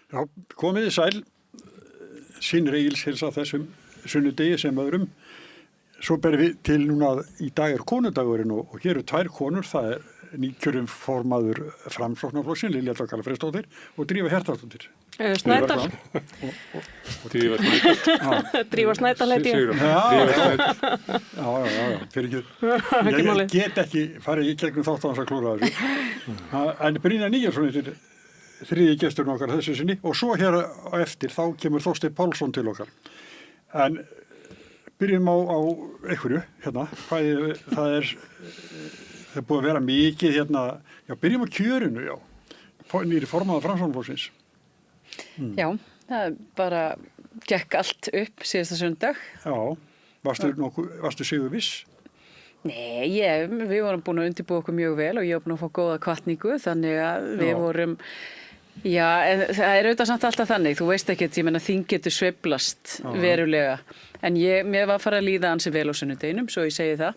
Já, komið sæl, Sýnir Egils hilsa þessum sunnudegi sem öðrum. Svo berum við til núna í dag konudagurinn og hér eru 2 konur, það nýkjörum formaður Framsóknarflokksins, Lilja Dögg Alfreðsdóttir og Drífa Hjartardóttir. Snædal. Drífa Snædal. Drífa Snædal heiti ég. Já, fyrir ekki. Ég get ekki farið í gegnum þátt á hans að klúra þessu. En Brynja Níelsson er þriðji gesturinn okkar þessu sinni og svo hér á eftir þá kemur Þorsteinn Pálsson til okkar. En byrjum á einhverju hérna. Það er búið að vera mikið hérna. Já, byrjum á kjörinu, já. Nýri formaður Framsóknarflokksins. Já, það bara gekk allt upp síðasta sundag. Já, varstu sigur viss? Nei, við vorum búin að undirbúa okkur mjög vel og ég var búin að fá góða hvatningu, þannig að við vorum, já, en það er auðvitað samt alltaf þannig, þú veist ekkert, ég menna þín getur sveiflast verulega, en mér var að fara að líða ansi vel á sunnudeginum, svo ég segi það,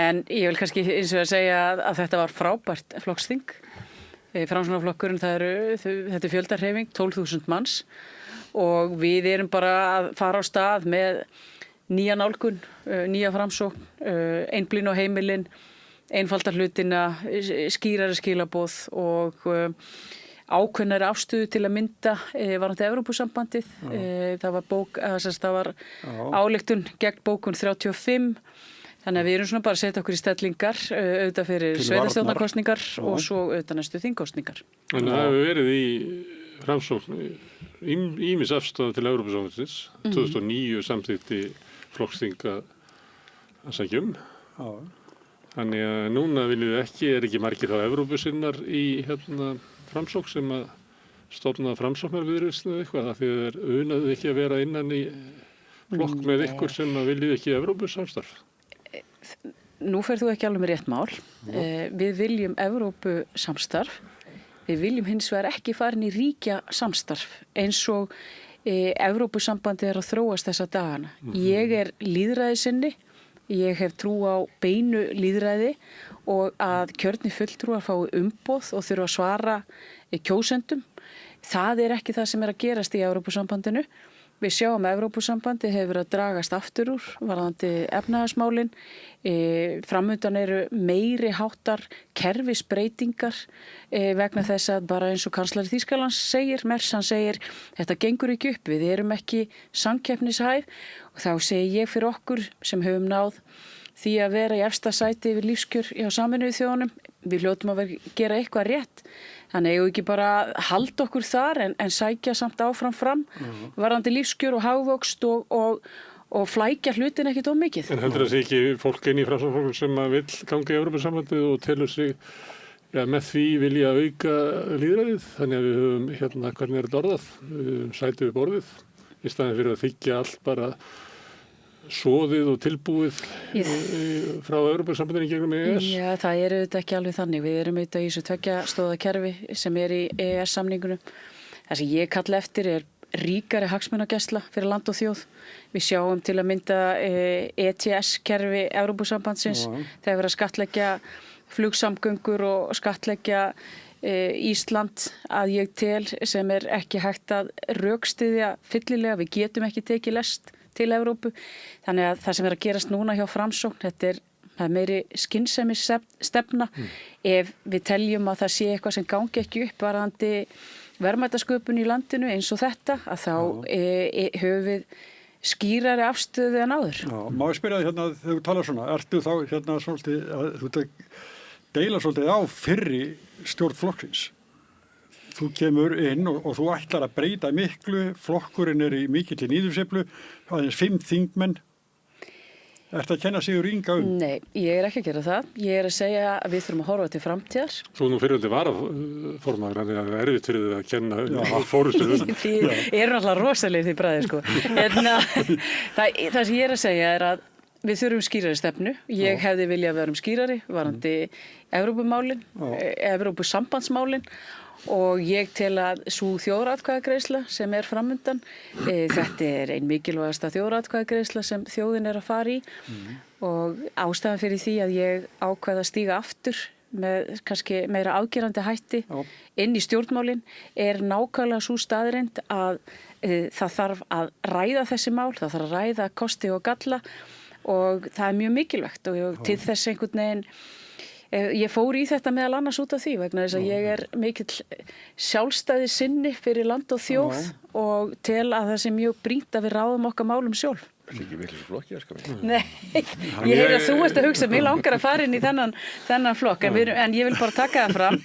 en ég vil kannski eins og að segja að þetta var frábært flokksþing. Framsóknarflokkurinn, þetta er fjöldahreyfing, 12.000 manns og við erum bara að fara á stað með nýja nálgun, nýja framsókn, einblín á heimilin, einfaldar hlutina, skýrari skilaboð og ákveðnari afstöðu til að mynda varðandi Evrópusambandið. Það var ályktun gegn bókun 35. Þannig að við erum svona bara að setja okkur í stellingar auðvitað fyrir sveitarstjórnarkosningar og svo auðvitað næstu þingkosningar. En það hefur verið í Framsókn ýmis afstaða til Evrópusambandsins. 2009 samþykkti flokksþing að sækjum. Þannig að núna viljum við ekki margir þá Evrópusinnar í Framsókn sem að stofna Framsóknarviðreisn eða eitthvað af því að þeir unaðu ekki að vera innan í flokk með ykkur sem að viljið ekki Evrópusamstarf. Nú ferð þú ekki alveg með rétt mál. Við viljum Evrópusamstarf. Við viljum hins vegar ekki farin í ríkja samstarf eins og Evrópusambandið er að þróast þessa dagana. Ég er lýðræðissinni, ég hef trú á beinu lýðræði og að kjörni fulltrúar fái umboð og þurfa að svara kjósendum. Það er ekki það sem er að gerast í Evrópusambandinu. Við sjáum að Evrópusambandið hefur verið að dragast aftur úr varðandi efnahagsmálin. Framundan eru meiri háttar kerfisbreytingar vegna þess að bara eins og kanslari Þýskalands segir, Merz hann segir, þetta gengur ekki upp, við erum ekki samkeppnishæf og þá segi ég fyrir okkur sem höfum náð því að vera í efsta sæti yfir lífskjör hjá Sameinuðu þjóðunum, við hljótum að gera eitthvað rétt. Þannig eigum við ekki bara halda okkur þar en sækja samt áfram fram varðandi lífskjör og hagvöxt og flækja hlutin ekkert of mikið. En heldur það sé ekki fólk inn í Framsóknarflokkinn sem að vill ganga í Evrópusambandið og telur sig með því vilja auka lýðræðið? Þannig að við höfum hvernig er þetta orðað? Við höfum sætið við borðið í staðinn fyrir að þykja allt bara soðið og tilbúið frá Evrópusambandinu gegnum EES? Já, það er auðvitað ekki alveg þannig. Við erum auðvitað í þessu 2 stoða kerfi sem er í EES-samningunum. Það sem ég kalla eftir er ríkari hagsmunagæsla fyrir land og þjóð. Við sjáum til að mynda ETS-kerfi Evrópusambandsins þegar verið að skattleggja flugsamgöngur og skattleggja Ísland að ég tel sem er ekki hægt að rökstyðja fyllilega. Við getum ekki tekið lest til Evrópu. Þannig að það sem er að gerast núna hjá Framsókn, þetta er meiri skynsemis stefna. Ef við teljum að það sé eitthvað sem gangi ekki upp varðandi verðmætasköpun í landinu eins og þetta, að þá höfum við skýrari afstöðu en áður. Já, má ég spyrja þig þegar þú talar svona, ertu þá svolítið að þú deila svolítið á fyrri stjórn flokksins? Þú kemur inn og þú ætlar að breyta miklu, flokkurinn er í mikilli niðursveiflu, aðeins 5 þingmenn. Ertu að kenna Sigur Inga Nei, ég er ekki að gera það. Ég er að segja að við þurfum að horfa til framtíðar. Þú nú fyrrandi varaformaður, þannig að það er erfitt fyrir þig að kenna fórustu. Þið eru alltaf rosalegir því bræðir, sko. Það sem ég er að segja er að við þurfum skýrari stefnu. Ég hefði viljað að vera skýrari varðandi Evrópumálin, Evrópusambandsmálin. Og ég tel að sú þjóðaratkvæðagreiðsla sem er framundan, þetta er ein mikilvægasta þjóðaratkvæðagreiðsla sem þjóðin er að fara í og ástæðan fyrir því að ég ákvað að stíga aftur með kannski meira afgerandi hætti inn í stjórnmálin nákvæmlega svo staðreind að það þarf að ræða þessi mál, það þarf að ræða kosti og galla og það mjög mikilvægt og til þess einhvern veginn ég fór í þetta meðal annars út af því vegna þess að ég mikill sjálfstæði sinni fyrir land og þjóð og tel að það sé mjög brýnt að við ráðum okkar málum sjálf. Það er ekki virklis flokki, Nei, ég heyri að þú ert að hugsa, mér langar að fara inn í þennan flokk, en ég vil bara taka það fram.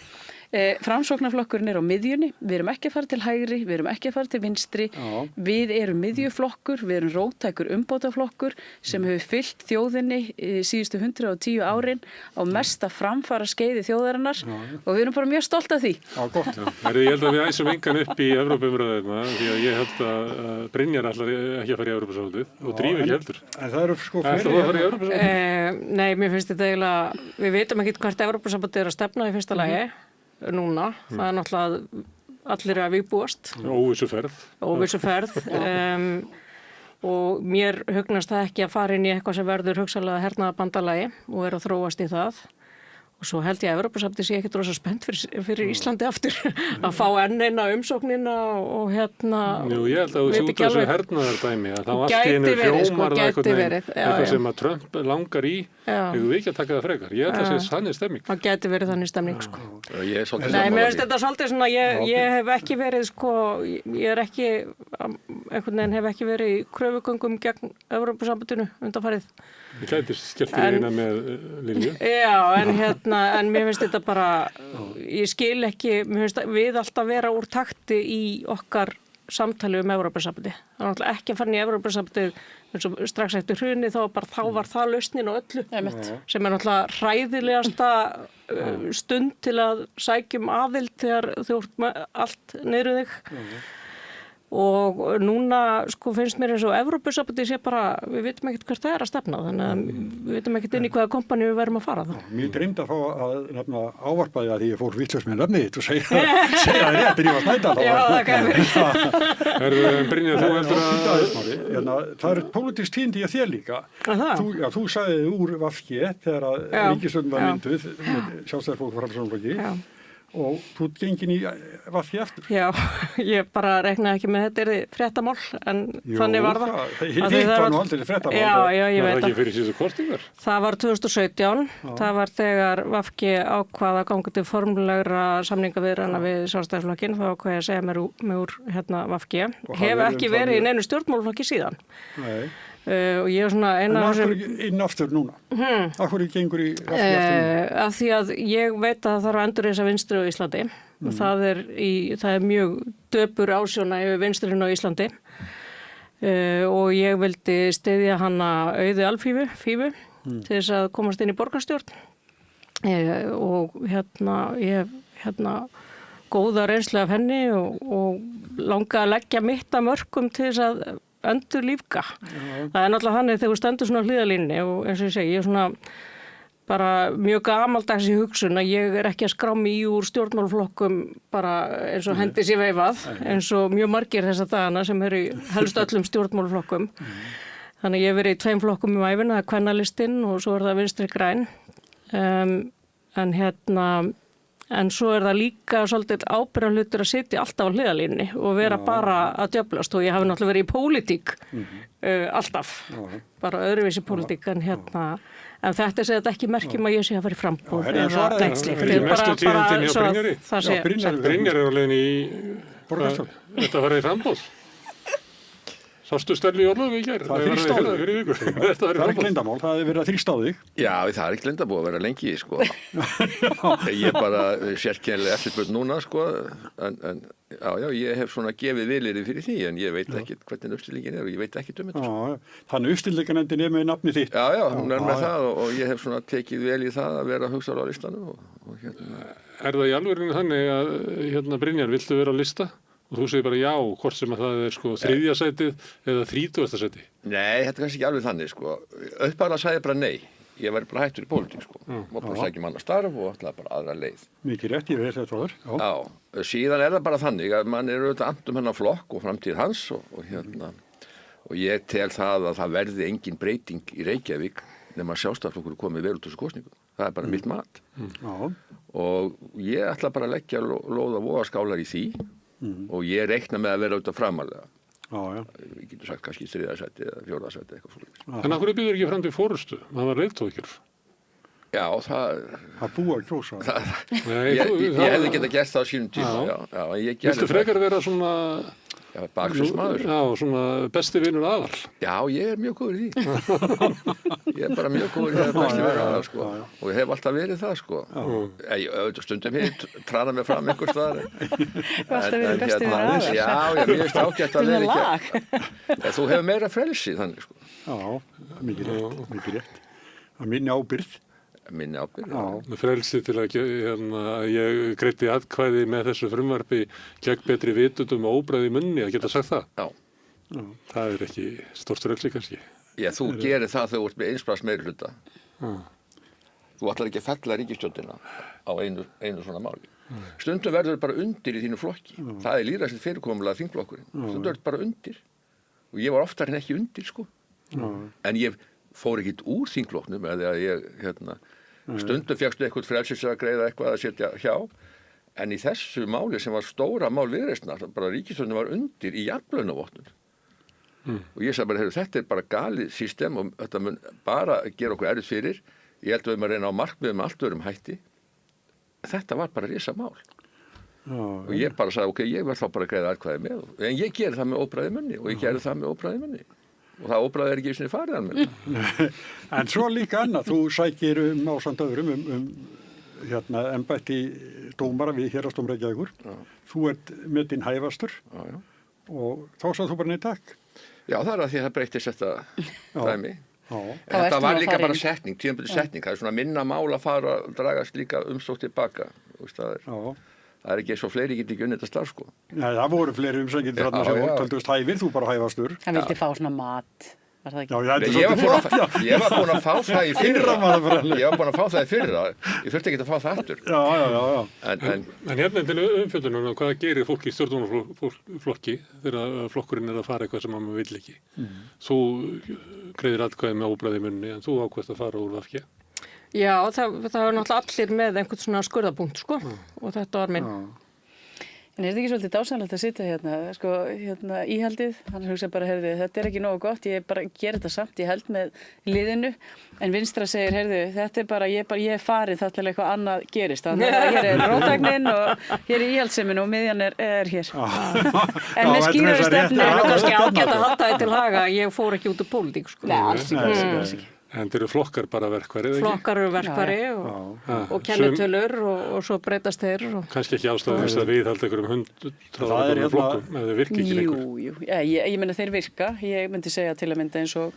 Framsóknarflokkurinn á miðjunni, við erum ekki að fara til hægri, við erum ekki að fara til vinstri, við erum miðjuflokkur, við erum róttækur umbótaflokkur sem hefur fylgt þjóðinni síðustu 110 árin á mesta framfara skeiði þjóðarinnar og við erum bara mjög stolt af því. Já, gott. Ég held að við æsum engan upp í Evrópuumræðuna því að ég held að Brynjar ætlar ekki að fara í Evrópusambandið og Drífa ekki heldur. En það eru sko fleiri að fara í Evrópusambandið? Nei, mér finnst þetta eiginlega, við veitum ekki hvert Evrópusambandið að stefna í fyrsta lagi. Núna, það er náttúrulega allir að vígbúast óvissuferð og mér hugnast það ekki að fara inn í eitthvað sem verður hugsanlega hernaðarbandalagi og að þróast í það og svo held ég að Evrópusambandið sé ekkert rosa spennt fyrir Íslandi aftur að fá enn eina umsóknina og Jú, ég held að þú sé út af þessu hernaðardæmi að þá allt í einu hljómar það eitthvað sem að Trump langar í hefur við ekki að taka það frekar. Ég held að það sé þannig stemming. Það gæti verið þannig stemming, sko. Nei, mér finnst þetta svolítið svona, ég hef ekki verið, sko, ég er ekki, einhvern veginn hef ekki verið í kröfugöngum gegn Evrópusambandinu undanfarið. Ég gæti skellt þér eina með Lilju. Já, en mér finnst þetta bara, ég skil ekki, mér finnst við alltaf vera úr takti í okkar samtali Evrópusambandið. Það er náttúrulega ekki að fara inn í Evrópusambandið eins og strax eftir hruni þá var það lausnin á öllu sem er náttúrulega hræðilegasta stund til að sækjum aðild þegar þú ert með allt niður þig og núna sko finnst mér eins og Evrópusambandið sé bara, við vitum ekkert hvert það er að stefna þannig að við vitum ekkert inn í hvaða kompani við verðum að fara þá. Mér dreymdi að fá að nefna ávarpaði að því ég fór vitlaust með nafnið þitt og segja það rétt Drífa Snædal. Já, það kann Brynjar, þú heldur að það er pólitískt tíðindi að þér líka. Þú sagði úr VG þegar að ríkisstjórnin var mynduð með Sjálfstæðisflokk og Framsóknarflokki og þú ert gengin í VG aftur. Já, ég bara reknaði ekki með þetta fréttamál en þannig var það. Hitt var nú aldrei fréttamál. Já, ég veit það. Var það ekki fyrir síðustu kosningar? Það var 2017. Það var þegar VG ákvað að ganga til formulegra samningaviðræðna við Sjálfstæðisflokkinn þá ákvað ég að segja mig úr VG. Hef ekki verið í neinu stjórnmálaflokki síðan. Nei. Og ég er svona eina af hverju inn aftur núna? Af hverju gengur í aftur núna? Af því að ég veit að það þarf að endurreisa vinstri á Íslandi og það er mjög döpur ásjóna yfir vinstrinu á Íslandi og ég vildi styðja hana Auði Alfífu til þess að komast inn í borgarstjórn og ég hef góða reynslu af henni og langa að leggja mitt að mörkum til þess að öndur lífga. Það er náttúrulega þannig þegar þú stendur svona á hliðalínni og eins og ég segi, ég er svona bara mjög gamaldags í hugsun að ég er ekki að skrá mig í úr stjórnmálaflokkum bara eins og hendi sér veifað, eins og mjög margir þessa dagana sem eru í helst öllum stjórnmálaflokkum. Þannig að ég hef verið í 2 flokkum í ævina, það er Kvennalistinn og svo er það Vinstri græn. En svo er það líka svolítið ábyrgðarhlutur að sitja alltaf á hliðalínni og vera bara að djöflast og ég hafi náttúrulega verið í pólitík alltaf, bara öðruvísi pólitík en þetta segir þetta ekki merkjum að ég sé að fara í frambúð eða neitt slíkt. Mestu tíðindin hjá Brynjari? Brynjar er á leiðinni í borgarstjórn. Þetta var í frambúð. Sástu Stelli Orlofi í gær? Það er þrýst á þig. Glindamál, það hefur verið að þrýst á þig. Já, það er glindabúið að vera lengi, sko. Ég bara sérkennilega eftirspurn núna, sko, en ég hef svona gefið vilyrði fyrir því, en ég veit ekki hvernig uppstillingin er og ég veit ekki þetta. Þannig uppstillingarnefndin er með nafni þitt. Já, hún er með það og ég hef svona tekið vel í það að vera hugsaður á listanum. Er það í alvörinu þannig að Brynjar, viltu vera á lista? Og þú segir bara já, hvort sem að það er sko 3. sætið eða 30. sætið? Nei, þetta er kannski ekki alveg þannig sko. Uppáðlega sagði ég bara nei. Ég væri bara hættur í pólitík sko. Var bara að sækja mann að starf og ætlaði bara aðra leið. Mikið rétt, ég veit þetta áður. Já, síðan er það bara þannig að mann er auðvitað andum hennar flokk og framtíð hans og ég tel það að það verði engin breyting í Reykjavík nema Sjálfstæðisflokkur komið vel út úr þessu kosningu. Það er bara mitt mat. Já. Og ég ætla bara að leggja lóða vogaskálar í því og ég reikna með að vera auðvitað framalega. Já. Við getum sagt kannski 3. sæti eða 4. sæti eitthvað fyrir. En af hverju býður ekki fram til fórustu? Það var leiðtókjur. Já, það búið að kjósa. Ég hefði getað gert það á sínum tíma. Já, viltu frekar vera svona... Já, baksusmaður. Já, svona besti vinur Aðal. Já, ég er mjög góður í því. Ég er bara mjög góður í það besti vinur Aðal, sko. Og ég hef alltaf verið það, sko. Stundum hér trana mig fram einhver staðar. Alltaf verið besti vinur Aðal. Já, ég mjög stákjætt að vera ekki. Þú hefur meira frelsi þannig, sko. Já, mikið rétt. Að minni ábyrgð. Minni ábyrgð. Frelsi til að ég greiddi atkvæði með þessu frumvarpi gegn betri vitundum og óbræði munni að geta sagt það. Já. Það er ekki stórt frelsi kannski. Já, þú gerir það þegar þú ert með einsplass meirihluta. Þú ætlar ekki að fella ríkisstjórnina á einu svona máli. Stundum verður bara undir í þínu flokki. Það er lýðræðslegt fyrirkomulag þingflokkurinn. Stundum verður bara undir. Og ég var oftar en ekki undir, sko. En ég fór ekkert úr þingflokknum eða ég, stundum fékkstu eitthvað frelsis að greiða eitthvað að setja hjá. En í þessu máli sem var stóra mál viðreisnar, bara ríkisstjórnin var undir í jafnlaunavottun. Og ég sagði bara, þetta er bara galið system og þetta mun bara gera okkur erfitt fyrir. Ég held að við erum að reyna á markmiðum með allt öðrum hætti. Þetta var bara risa mál. Og ég bara sagði, ok, ég verð þá bara að greiða atkvæði með. En ég geri það með óbræði munni og ég geri það með óbræði munni. Og það óbræði er ekki einu sinni farið að mér. En svo líka annað, þú sækir ásamt öðrum embætti dómara við Héraðsdóm Reykjavíkur. Þú ert metinn hæfastur og þá sagði þú bara nei takk. Já, það er að því að það breytist þetta dæmi. Þetta Það var líka bara setning, tímabundin setning. Það er svona minna mál að fara og dragast líka umsókn tilbaka. Það er ekki svo fleiri geti ekki unnið þetta starf, sko. Nei, það voru fleiri umsækjendur þarna sem taldust hæfir, þú bara hæfastur. Hann vildi fá svona mat, var það ekki? Ég var búin að fá það í fyrra. Ég var búin að fá það í fyrra. Ég þurfti ekki að fá það aftur. Já. En hérna til umfjöldunum, hvað gerir fólk í stjórnmálaflokki þegar flokkurinn er að fara eitthvað sem maður vill ekki? Þú greiðir atkvæði með óbræði munni, en þú ákveðst að fara úr VG. Já, það var náttúrulega allir með einhvern svona skurðapunkt, sko, og þetta var minn. En er þetta ekki svolítið dásanlegt að sitja hérna, íhaldið, hann hugsa bara, þetta er ekki nógu gott, ég bara ger þetta samt, ég held með liðinu, en vinstra segir, þetta er bara, ég er farið það til eitthvað annað gerist, þannig að hér er róttæknin og hér er íhaldsemin og miðjan er hér. En með skýrari stefnu. Það er kannski ágætt að halda þetta til haga, ég fór ekki út úr pólitík, sko. Nei, alls ekki. En þeir eru flokkar bara verkværi, eða ekki? Flokkar eru verkværi og kennitölur og svo breytast þeir. Kannski ekki ástæðan þess að viðhalda einhverjum 100 flokkum ef þeir virka ekki lengur. Jú, ég meina þeir virka. Ég myndi segja til að mynda eins og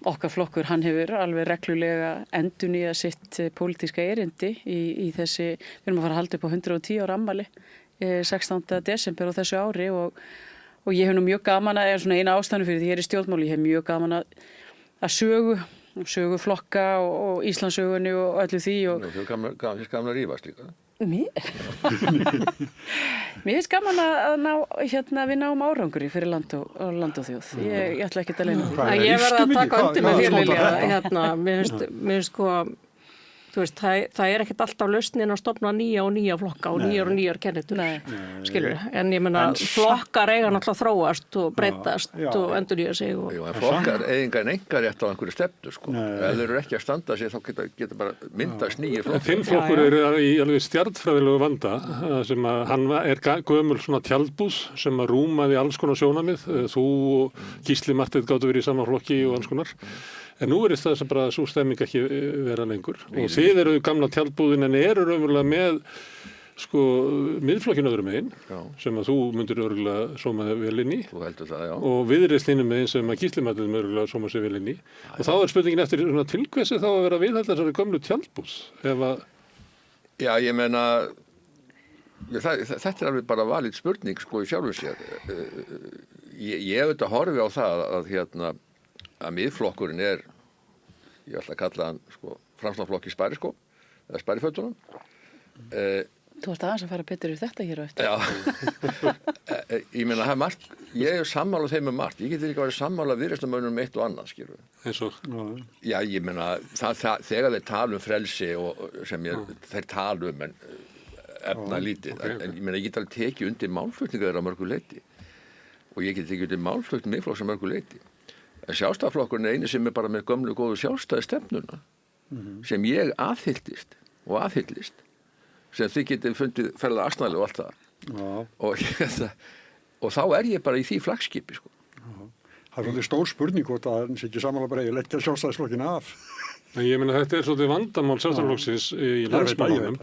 okkar flokkur, hann hefur alveg reglulega endurnýjað sitt pólitíska erindi í þessi, við erum að fara að halda upp á 110 ára afmæli 16. desember á þessu ári og ég hef nú mjög gaman að, svona eina ástæðan fyrir því ég er í stjórnmáli, ég hef mjög gaman að sögu flokka og Íslandssögunni og öllu því. Þú er gaman að rífast líka. Mér finnst gaman að við náum árangri fyrir land og þjóð. Ég ætla ekki að leina. Ég verði að taka undir með þér, Lilja. Mér finnst sko, þú veist, það er ekkert alltaf lausnin að stofna nýja flokka og nýjar kennitur, skilur. En ég menna, flokkar eiga náttúrulega þróast og breytast og endurnýja sig. Jú, en flokkar eiga engar rétt á einhverju stefnu, sko. Ef þeir eru ekki að standa sig, þá geta bara myndast nýjir flokkar. Þinn flokkur er í alveg stjarnfræðilegu vanda, sem að hann er gömul svona tjaldbús sem að rúmaði alls konar sjónamið. Þú og Gísli Marteinn gátu verið í sama flokki og alls konar. En nú er það sem bara svo stemming ekki vera lengur. Og þið eru gamla tjaldbúðin en eru raunverulega með sko miðflokkinn öðrum megin sem að þú myndir örugglega sóma vel inn í. Þú heldur það, já. Og viðreisn megin sem að Gísli Marteinn örugglega sóma sig vel inn í. Og þá er spurningin eftir svona tilkvæsi þá að vera viðhalda þessari gömlu tjaldbúð. Já, ég meina þetta er alveg bara valid spurning sko í sjálfu sér. Ég auðvitað horfi á það að miðflokkurinn er, ég ætla að kalla hann sko, framslagflokki spæriskó, eða spærifötunum. Þú ert aðeins að fara betur yfir þetta hér á eftir. Já, ég meina, það er margt, ég er sammála þeim margt, ég get ekki að vera sammála viðreisnarmönnum eitt og annað, skilur við. eins og... Já, ég meina, þegar þeir tala frelsi og sem þeir tala en efna lítið, en ég meina, ég get alveg tekið undir málflutninga þeirra mörgu leyti og ég get tekið undir málflutninga Miðflokks mörgu leyti. En Sjálfstæðisflokkurinn eini sem bara með gömlu góðu sjálfstæðisstefnuna sem ég aðhylltist og aðhyllist sem þið getið fundið ferða asnalega og allt það. Og þá ég bara í því flaggskipi, sko. Það er svolítið stór spurning hvort að það ekki samanlega bara leggja Sjálfstæðisflokkinn af. En ég meina þetta svolítið vandamál Sjálfstæðisflokksins í landsmálunum.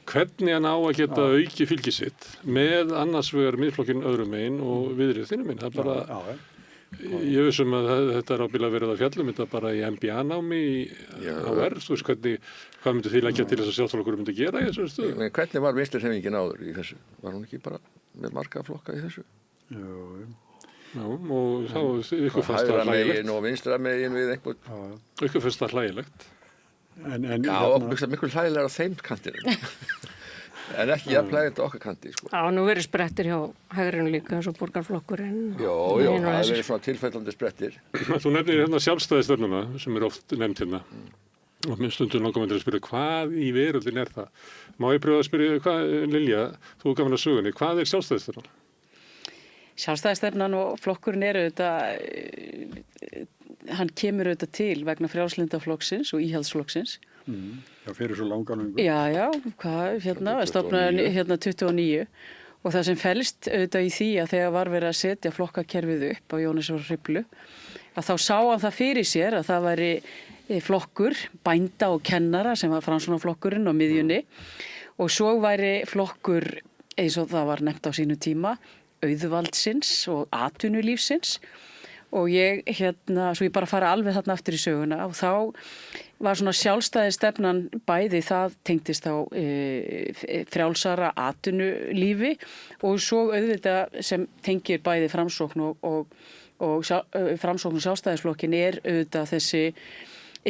Hvernig hann á að geta auki fylgi sitt með annars vegar Miðflokkinn öðrum megin og Viðreisn þínum megin. Það er bara... Ég vissum að þetta ábyggilega verið að fjallum þetta bara í MBA-námi í HR, þú veist hvað myndu þið leggja til þess að Sjálfstæðisflokkur myndi gera í þessu stöðu? Men hvernig var Vinstri-hreyfingin áður í þessu? Var hún ekki bara með marga flokka í þessu? Já, og þá ykkur fannst það hlægilegt. Hægra megin og vinstra megin við einhvern. Ykkur fannst það hlægilegt. Já, miklu hlægilega á þeim kantinu. En ekki jafnlega okkar kanti, sko. Já, nú verið sprettir hjá hægrinu líka eins og borgarflokkurinn. Jó, það verið svona tilfellandi sprettir. Þú nefnir hérna sjálfstæðisstefnuna sem oft nefnd hérna. Og minn stundum langar maður að spyrja, hvað í veröldin það? Má ég pröfa að spyrja, Lilja, þú gaman að sögunni, hvað sjálfstæðisstefnan? Sjálfstæðisstefnan og flokkurinn auðvitað, hann kemur auðvitað til vegna Frjálslyndaflokksins og Íhaldsflokksins. Já, fyrir svo langan lengur. Já, stofnaði 29 og það sem felst auðvitað í því að þegar var verið að setja flokkakerfið upp á Jónasar Hriflu, að þá sá hann það fyrir sér að það væri flokkur, bænda og kennara sem var Framsóknarflokkurinn á miðjunni og svo væri flokkur, eins og það var nefnt á sínu tíma, auðvaldsins og atvinnulífsins og svo ég bara fara alveg þarna aftur í söguna og þá var svona sjálfstæðisstefnan bæði það tengdist á frjálsara atvinnulífi og svo auðvitað sem tengir bæði Framsókn og Framsókn og Sjálfstæðisflokkin auðvitað þessi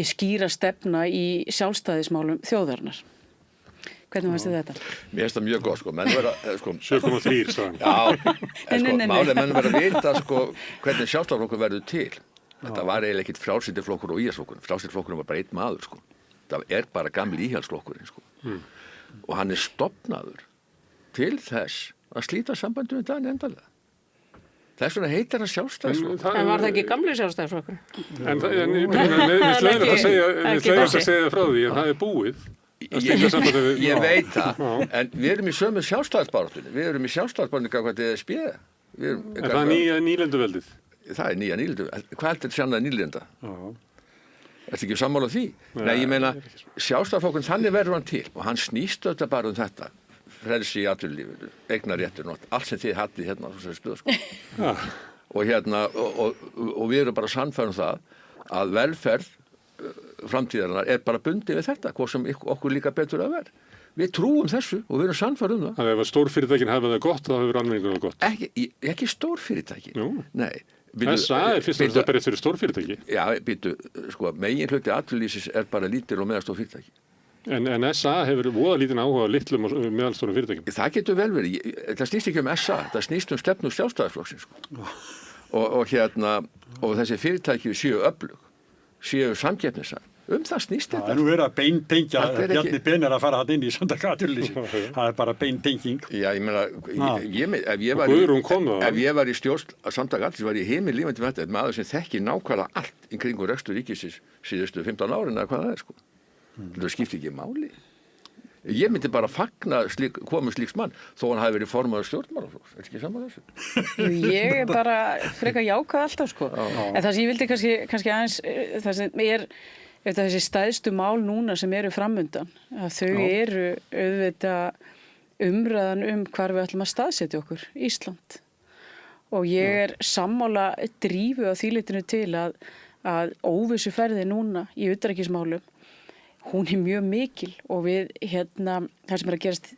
skýra stefna í sjálfstæðismálum þjóðarinnar. Hvernig fannst þið þetta? Mér finnst það mjög gott, sko. Menn vera, 7,3, sagðan. Já, en málið menn vera að vita, hvernig Sjálfstæðisflokkur verður til. Þetta var eiginlega ekkit Frjálslyndarflokkur og Íhaldsflokkur. Frjálslyndarflokkurinn var bara einn maður, sko. Það bara gamli Íhaldsflokkurinn, sko. Og hann stofnaður til þess að slíta sambandi við Dani endalega. Þess vegna heitir hann Sjálfstæðisflokkur. En var það ekki gamli Sjálfstæðisflokkur? Við slegum að segja frá því að það búið. Ég veit það, en við erum í sömu sjálfstæðisbaráttunni. Við erum í sjálfstæðisbaráttunni hvað ESB. En það nýlenduveldið? Það nýja nýlenduveldið. Hvað heldur þetta sannlega nýlenda? Ertu ekki sammála því? Nei, ég meina, Sjálfstæðisflokkurinn þannig verður hann til og hann snýst þetta bara þetta. Frelsi í atvinnulífinu, eignaréttur, allt sem þið hattið hérna á þessari stöðu, sko. Og við erum bara sannfærum það að velferð framtíðarinnar bara bundið við þetta, hvað sem okkur líka betur að vera. Við trúum þessu og við erum sannfærum það. Ef stórfyrirtækin hafa það gott, þá hefur almenningur það gott. Ekki stórfyrirtækin. Nei. SA fyrst og það bara fyrir stórfyrirtæki. Já, megin hluti atvinnulífsins bara lítil og meðalstór fyrirtæki. En SA hefur voða lítinn áhuga á litlum og meðalstórum fyrirtækjum. Það getur vel verið. Það snýst ekki SA, það snýst stefnu Sjálfstæðisflokksins, og þessi fyrirtæki séu öflug, séu samkeppnishæf. Það snýst þetta. Það nú verið að beintengja, Bjarni Ben að fara hann inn í Samtök atvinnulífsins. Það bara beintenging. Já, ég meina, ef ég var í stjórn Samtök atvinnulífsins, var ég himinlífandi með þetta, maður sem þekkir nákvæmlega allt í kringum rekstur ríkisins síðustu 15 árin eða hvað það sko. Það skiptir ekki máli. Ég myndi bara fagna komu slíks mann þó hann hafi verið formaður stjórnmálaflokks. Er ekki saman þessu? Ég bara frekar jákað alltaf, sko. En það sem ég vildi kannski aðeins, það sem þessi stæðstu mál núna sem eru framundan, að þau eru auðvitað umræðan hvar við ætlum að staðsetja okkur, Ísland. Og ég sammála drífu á þýlitinu til að óvissuferði núna í utanríkismálum, hún mjög mikil og við það sem að gerast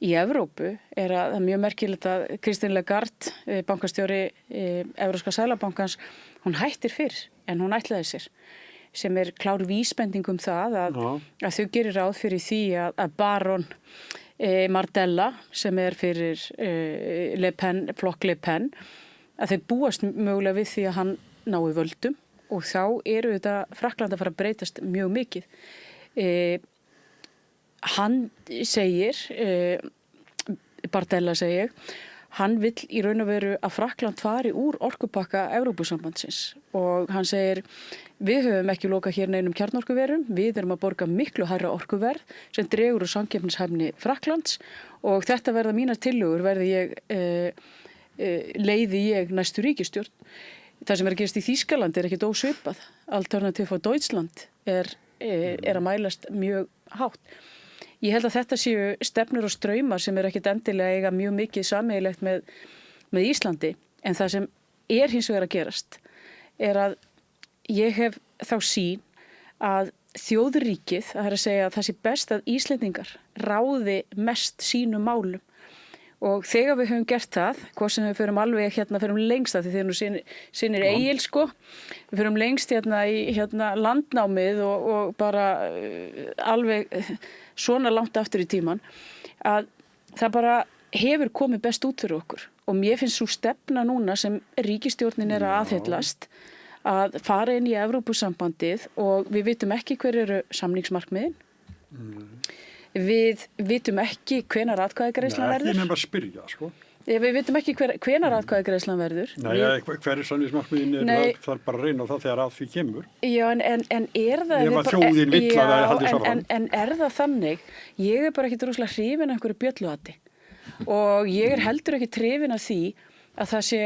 í Evrópu að það mjög merkilegt að Christine Lagarde, bankastjóri Evrópska Seðlabankans, hún hættir fyrr en hún ætlaði sér, sem klár vísbending það að þau gerir ráð fyrir því að Baron Mardella, sem fyrir Le Pen, flokk Le Pen, að þau búast mögulega við því að hann nái völdum og þá eru þetta Frakkland að fara að breytast mjög mikið. Hann segir, Bardella segir, hann vill í raun og veru að Frakkland fari úr orkupakka Evrópusambandsins og hann segir við höfum ekki lokað hér neinum kjarnorkuverum, við erum að borga miklu hærra orkuverð sem dregur úr samkeppnishæfni Frakklands og þetta verða mínar tillögur leiði ég næstu ríkisstjórn. Það sem er að gerast í Þýskaland er ekkit ósvipað. Alternative for Deutschland er að mælast mjög hátt. Ég held að þetta séu stefnur og straumar sem er ekkit endilega eiga mjög mikið sameiginlegt með Íslandi. En það sem er hins vegar að gerast er að ég hef þá sýn að þjóðríkið, það er að segja að það sé best að Íslendingar ráði mest sínum málum. Og þegar við höfum gert það, hvað sem við förum alveg förum lengst að því þegar nú sinir Egil sko, við förum lengst í landnámið og bara alveg svona langt aftur í tíman, að það bara hefur komið best út fyrir okkur. Og mér finnst svo stefna núna sem ríkisstjórnin er að aðhyllast að fara inn í Evrópusambandið og við vitum ekki hver eru samningsmarkmiðin. Við vitum ekki hvenær atkvæðagreiðslan verður. Nei, ekki nema að spyrja, sko. Við vitum ekki hvenær atkvæðagreiðslan verður. Nei, hver er samningsmarkmiðin það er bara að reyna á það þegar að því kemur. Já, en er það... Ef að þjóðin vill að það haldi svo fram. En er það þannig? Ég er bara ekki droslega hrifin af einhverju bjölluhatti. Og ég er heldur ekki hrifin af því að það sé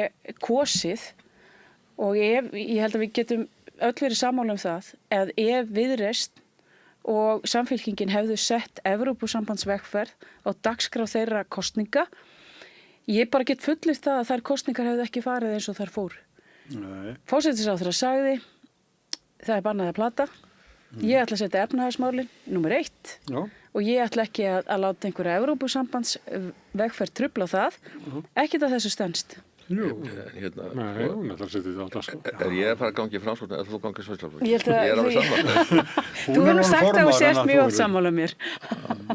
kosið og ég held að við getum öll verið sammála um það að ef Viðreisn og Samfylkingin hefðu sett Evrópusambandsvegferð á dagskrá þeirra kosninga. Ég bara get fullyrt það að þær kosningar hefðu ekki farið eins og þær fóru. Forsætisráðherra sagði, það er bannað að plata. Ég ætla að setja efnahagsmálin, númer 1. Já. Og ég ætla ekki að láta einhverja Evrópusambandsvegferð trufla það. Ekkert að þessu stenst. Jú, nei, hún ætlar að setja þetta á dagskrá. Er ég að fara að gangi framsókn eða þú gangið Sjálfstæðisflokk? Ég er alveg sammála. Þú hefur nú sagt að þú sért mjög oft sammála mér.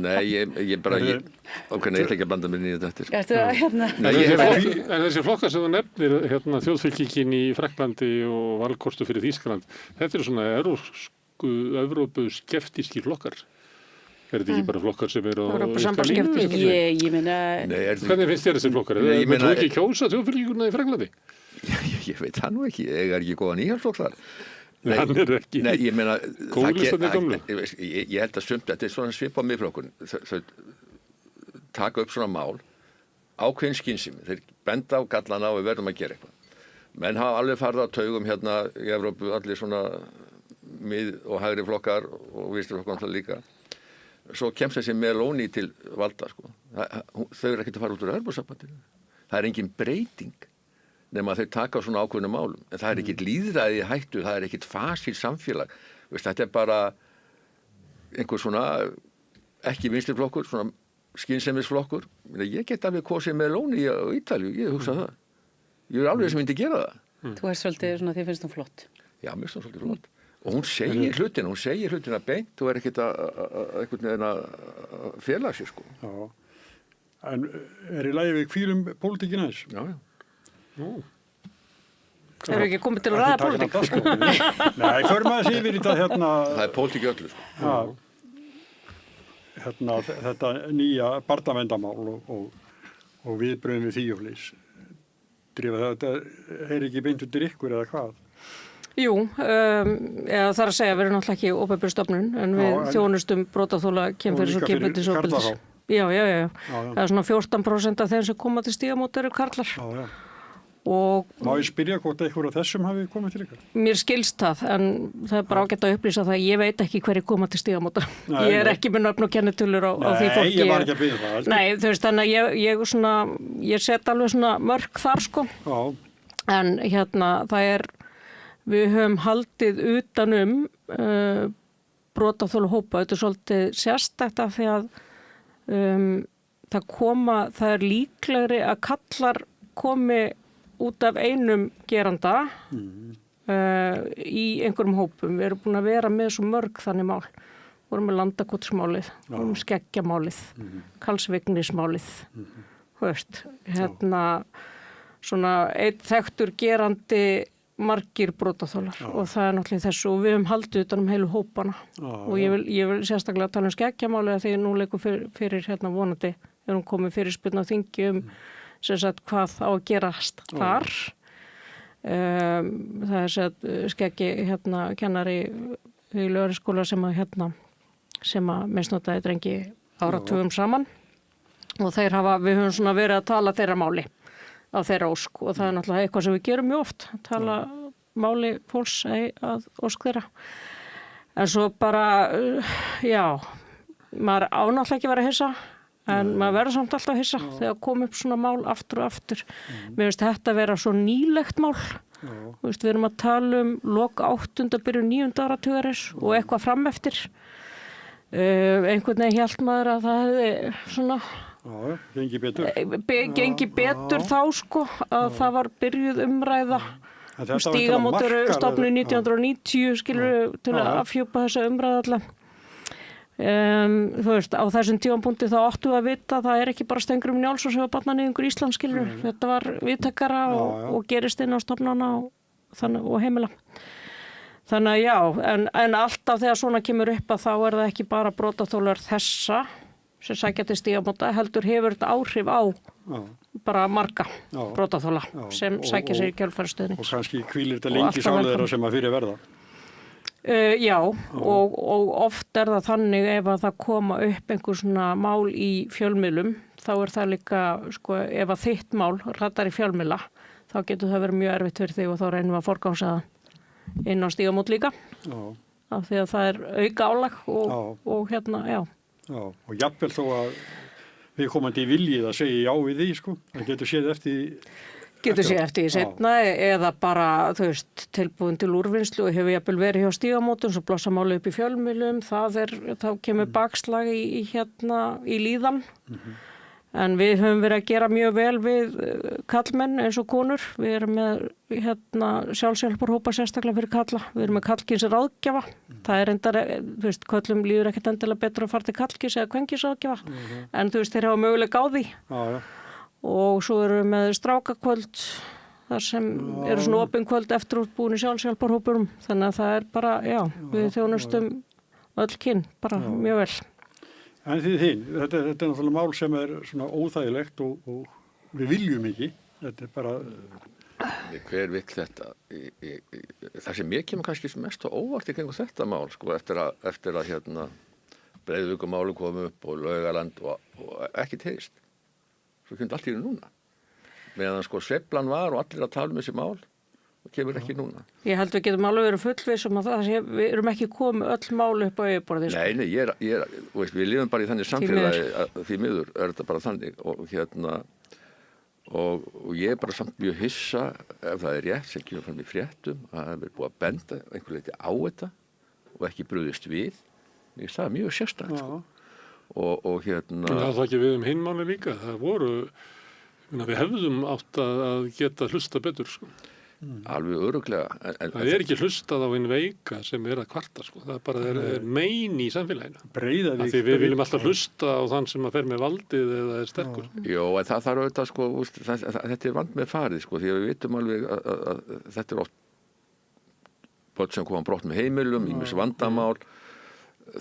Nei, ég bara, ég ætla ekki að blanda mér inn í þetta. Ertu að En þessi flokkar sem þú nefnir, þjóðfylkingin í Frakklandi og valkostu fyrir Þýskaland, þetta eru svona Evrópuskeptískir flokkar. Er þetta ekki bara flokkar sem eru á ég meina... Hvernig finnst þér þessi flokkar? Þú ekki kjósa þjóðfylkinguna í Frakklandi? Ég veit það nú ekki. Ég er ekki góðan íhaldsflokk þar. Hann er ekki. Nei, ég meina... Góðlistarnir gamlu. Ég held að sumt, þetta er svona svip á miðflokkun. Þau taka upp svona mál, ákveðin skynsemi. Þeir benda á gallana og við verðum að gera eitthvað. Menn hafa alveg farið á taugum hérna í Evrópu, allir svona mið- og hægri flokkar og vinstri flokkar líka. Svo kemst þessi Meloni til valda, sko. Þau eru ekkert að fara út úr Evrópusambandinu. Það er engin breyting nema að þau taka á svona ákveðnum málum. En það er ekkert lýðræði í hættu, það er ekkert fasíl samfélag. Þetta er bara einhver svona, ekki vinstriflokkur, svona skynsemisflokkur. Ég get alveg kosið Meloni á Ítalíu, ég hugsa það. Ég er alveg sem myndi gera það. Þú er svolítið svona, þér finnst þú flott. Já, mér finnst það svolítið flott. Og hún segir hlutina beint, þú er ekkert að fela sér, sko. Já, en er í lagi við hvílum pólitíkin aðeins? Já. Erum við ekki komið til að ræða pólitík? Nei, förum aðeins yfir í þetta hérna... Það er pólitík öllu, sko. Hérna, þetta nýja barnaverndarmál og viðbröðum við því og flís. Þetta er ekki beint undir ykkur eða hvað? Jú, það er að segja að við erum náttúrulega ekki opinber stofnun en við þjónustum brotaþola kynferðis og kynferðisofbeldis. Já. Það er svona 14% af þeim sem koma til Stígamóta eru karlar. Já. Og má ég spyrja hvort einhver af þessum hafi komið til ykkar? Mér skilst það, en það er bara ágætt að upplýsa það. Ég veit ekki hverju koma til Stígamóta. Ég er ekki með nöfn og kennitölur á því fólki. Nei, ég var ekki að byrja það. Nei, þú veist, þannig að ég set alveg svona mörk þar, sko. Já. En hérna, við höfum haldið utanum brotaþola hópa. Þetta er svolítið sérstakt af því að það er líklegri að kallar komi út af einum geranda í einhverjum hópum. Við erum búin að vera með svo mörg þannig mál. Við vorum með Landakotsmálið, við vorum með Skeggjamálið, Karlsvignismálið. Hérna, svona einn þekktur gerandi margir brotaþolar og það er náttúrulega þessu og við höfum haldið utan heilu hópana og ég vil sérstaklega tala skeggjamáli að því nú leikur fyrir hérna vonandi við komið fyrir spurn á þingi sem sagt hvað á að gerast þar. Það er skeggi hérna kennari í lögregluskóla sem að misnotaði drengi áratugum saman og við höfum svona verið að tala þeirra máli á þeirra ósk og það er náttúrulega eitthvað sem við gerum mjög oft, tala máli fólks að ósk þeirra. En svo bara, maður ánáttúrulega ekki að vera hissa, en maður verður samt alltaf hissa þegar kom upp svona mál aftur og aftur. Mér finnst þetta vera svo nýlegt mál. Við erum að tala lok 8. byrjun 9. áratugarins og eitthvað fram eftir. Einhvern veginn hélt maður að það hefði svona gengi betur. Gengi betur þá sko að það var byrjuð umræða Stígamót eru stofnuð 1990 skilur til að afhjúpa þessa umræða allar. Þú veist, á þessum tímapunkti þá áttu að vita að það er ekki bara Steingrímur Njálsson sem var barnaníðingur Íslands skilur. Þetta var viðtakara og gerist inn á stofnana og heimila. Þannig að en alltaf þegar svona kemur upp að þá er það ekki bara brotaþolar þessa sem sækja til Stígamóta, heldur hefur þetta áhrif á bara marga brotaþola sem sækja sér í kjölfarastöðni. Og kannski hvílir þetta lengi sálega þeirra sem að fyrir verða. Og oft er það þannig ef að það koma upp einhver svona mál í fjölmiðlum, þá er það líka, sko, ef að þitt mál ratar í fjölmiðla, þá getur það verið mjög erfitt fyrir þig og þá reynum við að forgangsaða inn á Stígamót líka af því að það er auka álag og hérna, og jafnvel þó að við komandi í viljið að segja já við því, sko, það getur séð eftir því seinna eða bara, þú veist, tilbúin til úrvinnslu og hefur jafnvel verið hjá Stígamótum svo blossa máli upp í fjölmiðlum, þá kemur bakslag í líðan. En við höfum verið að gera mjög vel við kallmenn eins og konur. Við erum með sjálfshjálparhópa sérstaklega fyrir kalla. Við erum með kallkyns ráðgjafa. Það er endar, þú veist, köllum líður ekkert endilega betur að fara til kallkyns eða kvenkyns ráðgjafa. En þú veist, þeir hafa mögulega á því. Og svo erum við með strákakvöld þar sem eru svona opin kvöld eftir útbúin í sjálfshjálparhópurum. Þannig að það er bara, við þjónustum öll kyn, bara mjög vel. En þetta er náttúrulega mál sem er svona óþægilegt og við viljum ekki. Þetta er bara... Hver vill þetta? Það sem ég kemur kannski mest á óvart í kringum þetta mál, sko, eftir að Breiðavíkurmáli kom upp og Laugaland og ekki tegist. Svo kemur allt í núna. Meðan sko sveiflan var og allir að tala þessi mál og kemur ekki núna. Ég held við getum alveg verið fullvissum að við erum ekki komið öll mál upp á yfirborðið. Nei, við lifum bara í þannig samfélagi að því miður er þetta bara þannig og ég er bara samt mjög hissa ef það er rétt sem kemur fram í fréttum að það er búið að benda einhver leyti á þetta og ekki brugðist við. Það er mjög sérstakt sko. Og það ekki við hinmáli líka. Það voru, við hefðum átt að geta hlusta betur sko. Alveg örugglega. Það er ekki hlustað á einn veika sem er að kvarta sko. Það bara er mein í samfélaginu. Breiðavík. Því við viljum alltaf hlusta á þann sem að fer með valdið eða er sterkur. Jó, en það þarf auðvitað sko, þetta er vand með farið sko, því að við vitum alveg að þetta er oft börn sem koma brott með heimilum, ýmis vandamál,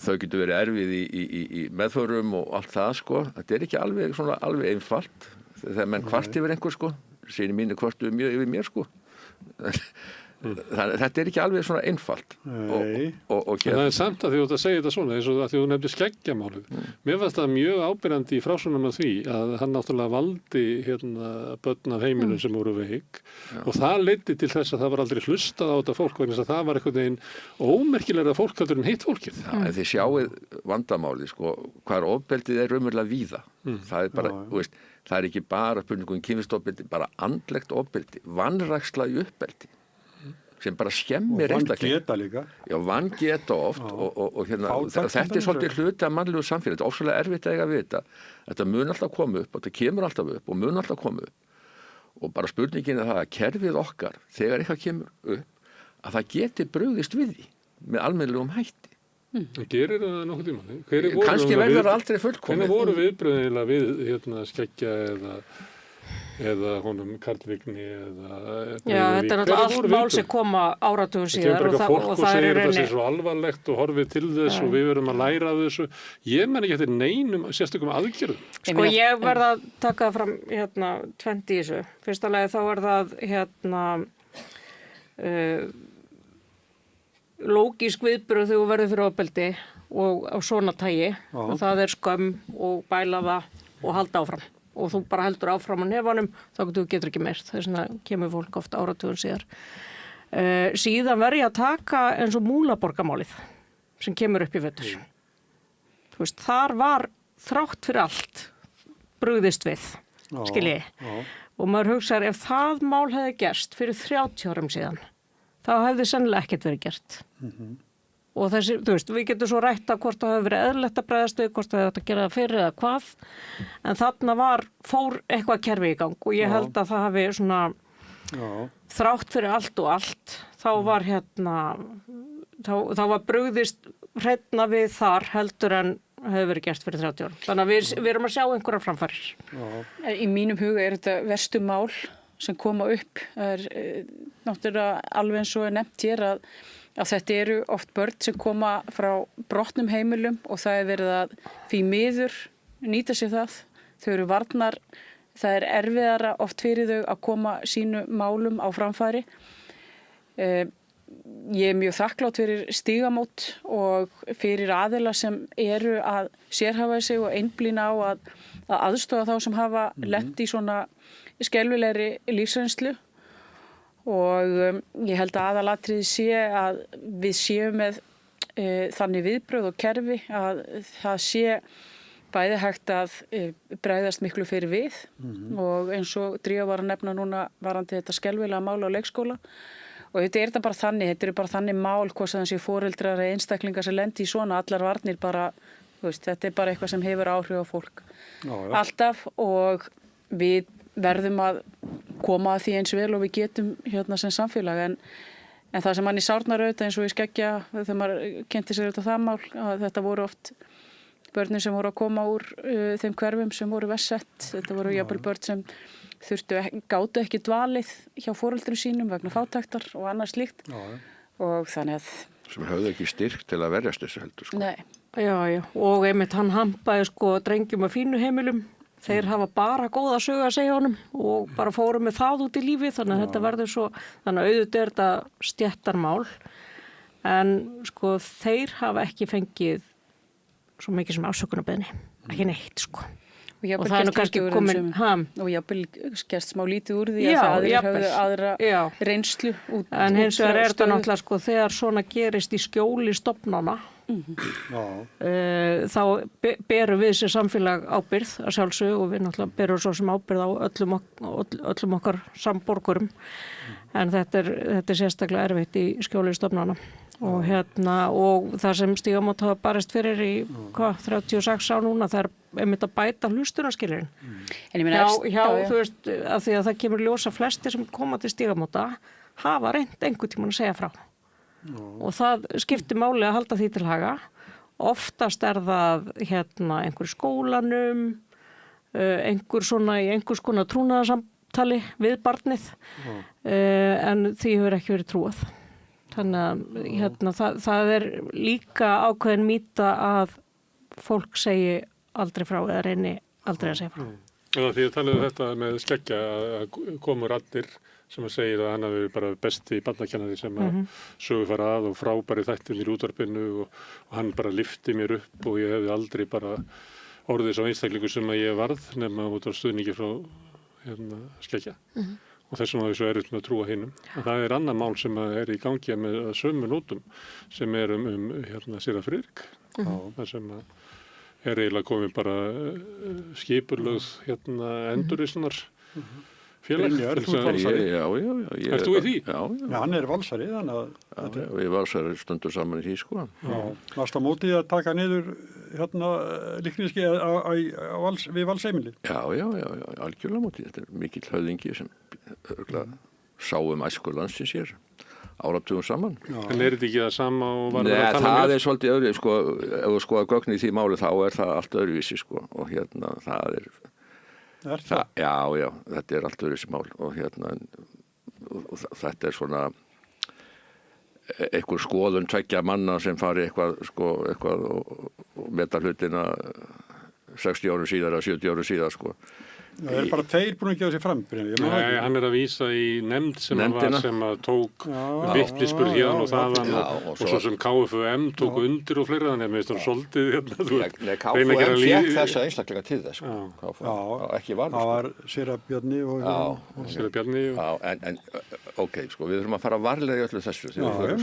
þau getur verið erfið í meðförum og allt það sko. Þetta er ekki alveg einfalt. Þegar menn kvart yfir einhver sko, síni mínu kvartu mjög yfir mér sko. Þetta er ekki alveg svona einfalt og það er samt að því að segja þetta svona eins og að því að þú nefnir skeggjamálið mér fannst það mjög ábyrjandi í frásögnum af því að hann náttúrulega valdi börn af heimilum sem voru veik og það leiddi til þess að það var aldrei hlustað á þetta fólk vegna þess að það var einhvern veginn ómerkilega fólk heldur en hitt fólkið. En þið sjáið vandamálið sko, hvað ofbeldið er raunverulega víða. Það er bara, það er ekki bara spurningum kynferðisofbeldi, bara andlegt ofbeldi, vanræksla í uppbeldi sem bara skemmir einstaklega. Og vangeta líka. Já, vangeta oft og þetta er svolítið hluti af mannlegu samfélagi. Þetta er ofsalega erfitt að eiga við þetta. Þetta mun alltaf koma upp og þetta kemur alltaf upp og mun alltaf koma upp. Og bara spurningin er það að kerfið okkar, þegar eitthvað kemur upp, að það geti brugðist við því með almennilegum hætti. Það gerir það nokkuð tíma. Kannski verður aldrei fullkomið. Hvernig voru viðbröðinlega við skeggja eða eða honum Karl Vigni eða Já, þetta er náttúrulega allt mál sem koma áratugum síðar og það er segir þetta sé svo alvarlegt og horfið til þess og við verðum að læra af þessu. Ég menn ekki eftir neinum sérstökum aðgerðum. Sko ég verð að taka fram tvennt í þessu. Fyrsta lagi þá er það lógísk viðbrögð þegar þú verður fyrir ofbeldi og á svona tagi og það er skömm og bæla það og halda áfram. Og þú bara heldur áfram á nefanum, þá getur ekki meir. Þess vegna kemur fólk oft áratugum síðar. Síðan verð ég að taka eins og Múlaborgarmálið sem kemur upp í vetur. Þú veist, þar var þrátt fyrir allt brugðist við, skilji. Og maður hugsaður, ef það mál hefði gerst fyrir 30 árum síðan, þá hefði sennilega ekkert verið gert. Og þessi, þú veist, við getum svo rætt að hvort það hefur verið eðlilegt að bregðast við, hvort það hefur gert það fyrir eða hvað, en þarna fór eitthvað kerfi í gang og ég held að það hafi svona þrátt fyrir allt og allt, þá var þá var brugðist hreina við þar heldur en hefur verið gert fyrir 30 árum. Þannig að við erum að sjá einhverjar framfarir. Í mínum huga er þetta verstu mál sem koma upp. Það er náttúrulega alveg eins og nefnt hér að þetta eru oft börn sem koma frá brotnum heimilum og það er verið að því miður nýta sér það. Þau eru varnar, það er erfiðara oft fyrir þau að koma sínu málum á framfæri. Ég er mjög þakklátt fyrir Stígamót og fyrir aðila sem eru að sérhæfa sig og einblína á að aðstoða þá sem hafa lent í svona skelfilegri lífsreynslu. Og ég held að aðalatriði sé að við séum með þannig viðbrögð og kerfi að það sé bæði hægt að bregðast miklu fyrir við og eins og Drífa var að nefna núna varandi þetta skelfilega mál á leikskóla og þetta er bara þannig, þetta eru bara þannig mál hvort sem þessi foreldrar eða einstaklingar sem lendi í svona allar varnir bara, þú veist, þetta er bara eitthvað sem hefur áhrif á fólk. Alltaf og við verðum að koma að því eins vel og við getum sem samfélag en það sem manni sárnar auðvitað eins og í Skeggja þegar maður kynnti sér auðvitað það mál að þetta voru oft börnin sem voru að koma úr þeim hverfum sem voru verst sett. Þetta voru jafnvel börn sem gátu ekki dvalið hjá foreldrum sínum vegna fátæktar og annað slíkt og þannig að sem höfðu ekki styrk til að verjast þessu heldur sko. Nei. Já, og einmitt hann hampaði drengjum að fínu heimilum. Þeir hafa bara góða sögu að segja honum og bara fóru með það út í lífi þannig að þetta verður svo, þannig að auðvitað er þetta stéttarmál en þeir hafa ekki fengið svo mikið sem afsökunarbeiðni, ekki neitt Og það er nú kannski komin og jafnvel gerst smá lítið úr því að það höfðu aðra reynslu út. En hins vegar er þetta náttúrulega þegar svona gerist í skjóli stofnana þá berum við sem samfélag ábyrgð að sjálfsögðu og við náttúrulega berum svo sem ábyrgð á öllum okkar samborgurum en þetta er sérstaklega erfitt í skjóli stofnana og og það sem Stígamót hafa barist fyrir í 36 á núna það er einmitt að bæta hlustunarskilurinn þú veist af því að það kemur ljósa flestir sem koma til Stígamóta hafa reynt einhvern tímann að segja frá og það skiptir máli að halda því til haga oftast er það einhver skólanum einhver svona í einhvers konar trúnaðarsamtali við barnið en því hefur ekki verið trúað þannig að það er líka ákveðin mýta að fólk segi aldrei frá eða reyni aldrei að segja frá. Já, því að talaðu þetta með Skeggja að komur allir sem að segja að hann hafi bara besti barnakennari sem að sögu fara að og frábæri þættir í útvarpinu og hann bara lyfti mér upp og ég hefði aldrei bara orðið svo einstaklingu sem að ég varð nema út á stuðningi frá Skeggja. Og þessum að þessu erfitt með að trúa hinum. Það er annað mál sem er í gangi með sömu nótum sem er Sýra Friðrik. Það sem er eiginlega komið bara skipulögð endurreisnar félag. Ert þú í því? Já, hann er valsari þannig að við valsari stundur saman í því sko. Varst á móti að taka niður líkniski við valsheimili? Já, algjörlega móti. Þetta er mikill höfðingi sem sáum æsku landsins hér áratugum saman. En er þetta ekki það sama og var að tala með? Það er svolítið öðru, ef þú skoðar gögn í því máli þá er það allt öðruvísi og það er Já, þetta allt öðruvísi mál og og þetta svona einhver skoðun tveggja manna sem fari eitthvað og meta hlutina 60 árum síðar eða 70 árum síðar, Það bara tveir búin að gefa sér fram. Nei, hann að vísa í nefnd sem að tók vitnisburð hérna og þaðan og svo sem KFUM tók undir og fleira, þannig að mér finnst það svolítið Nei, KFUM fékk þessa einstaklega til þess, ekki var það var Séra Bjarni Séra Bjarni en ok, við þurfum að fara varlega í öllu þessu þegar við förum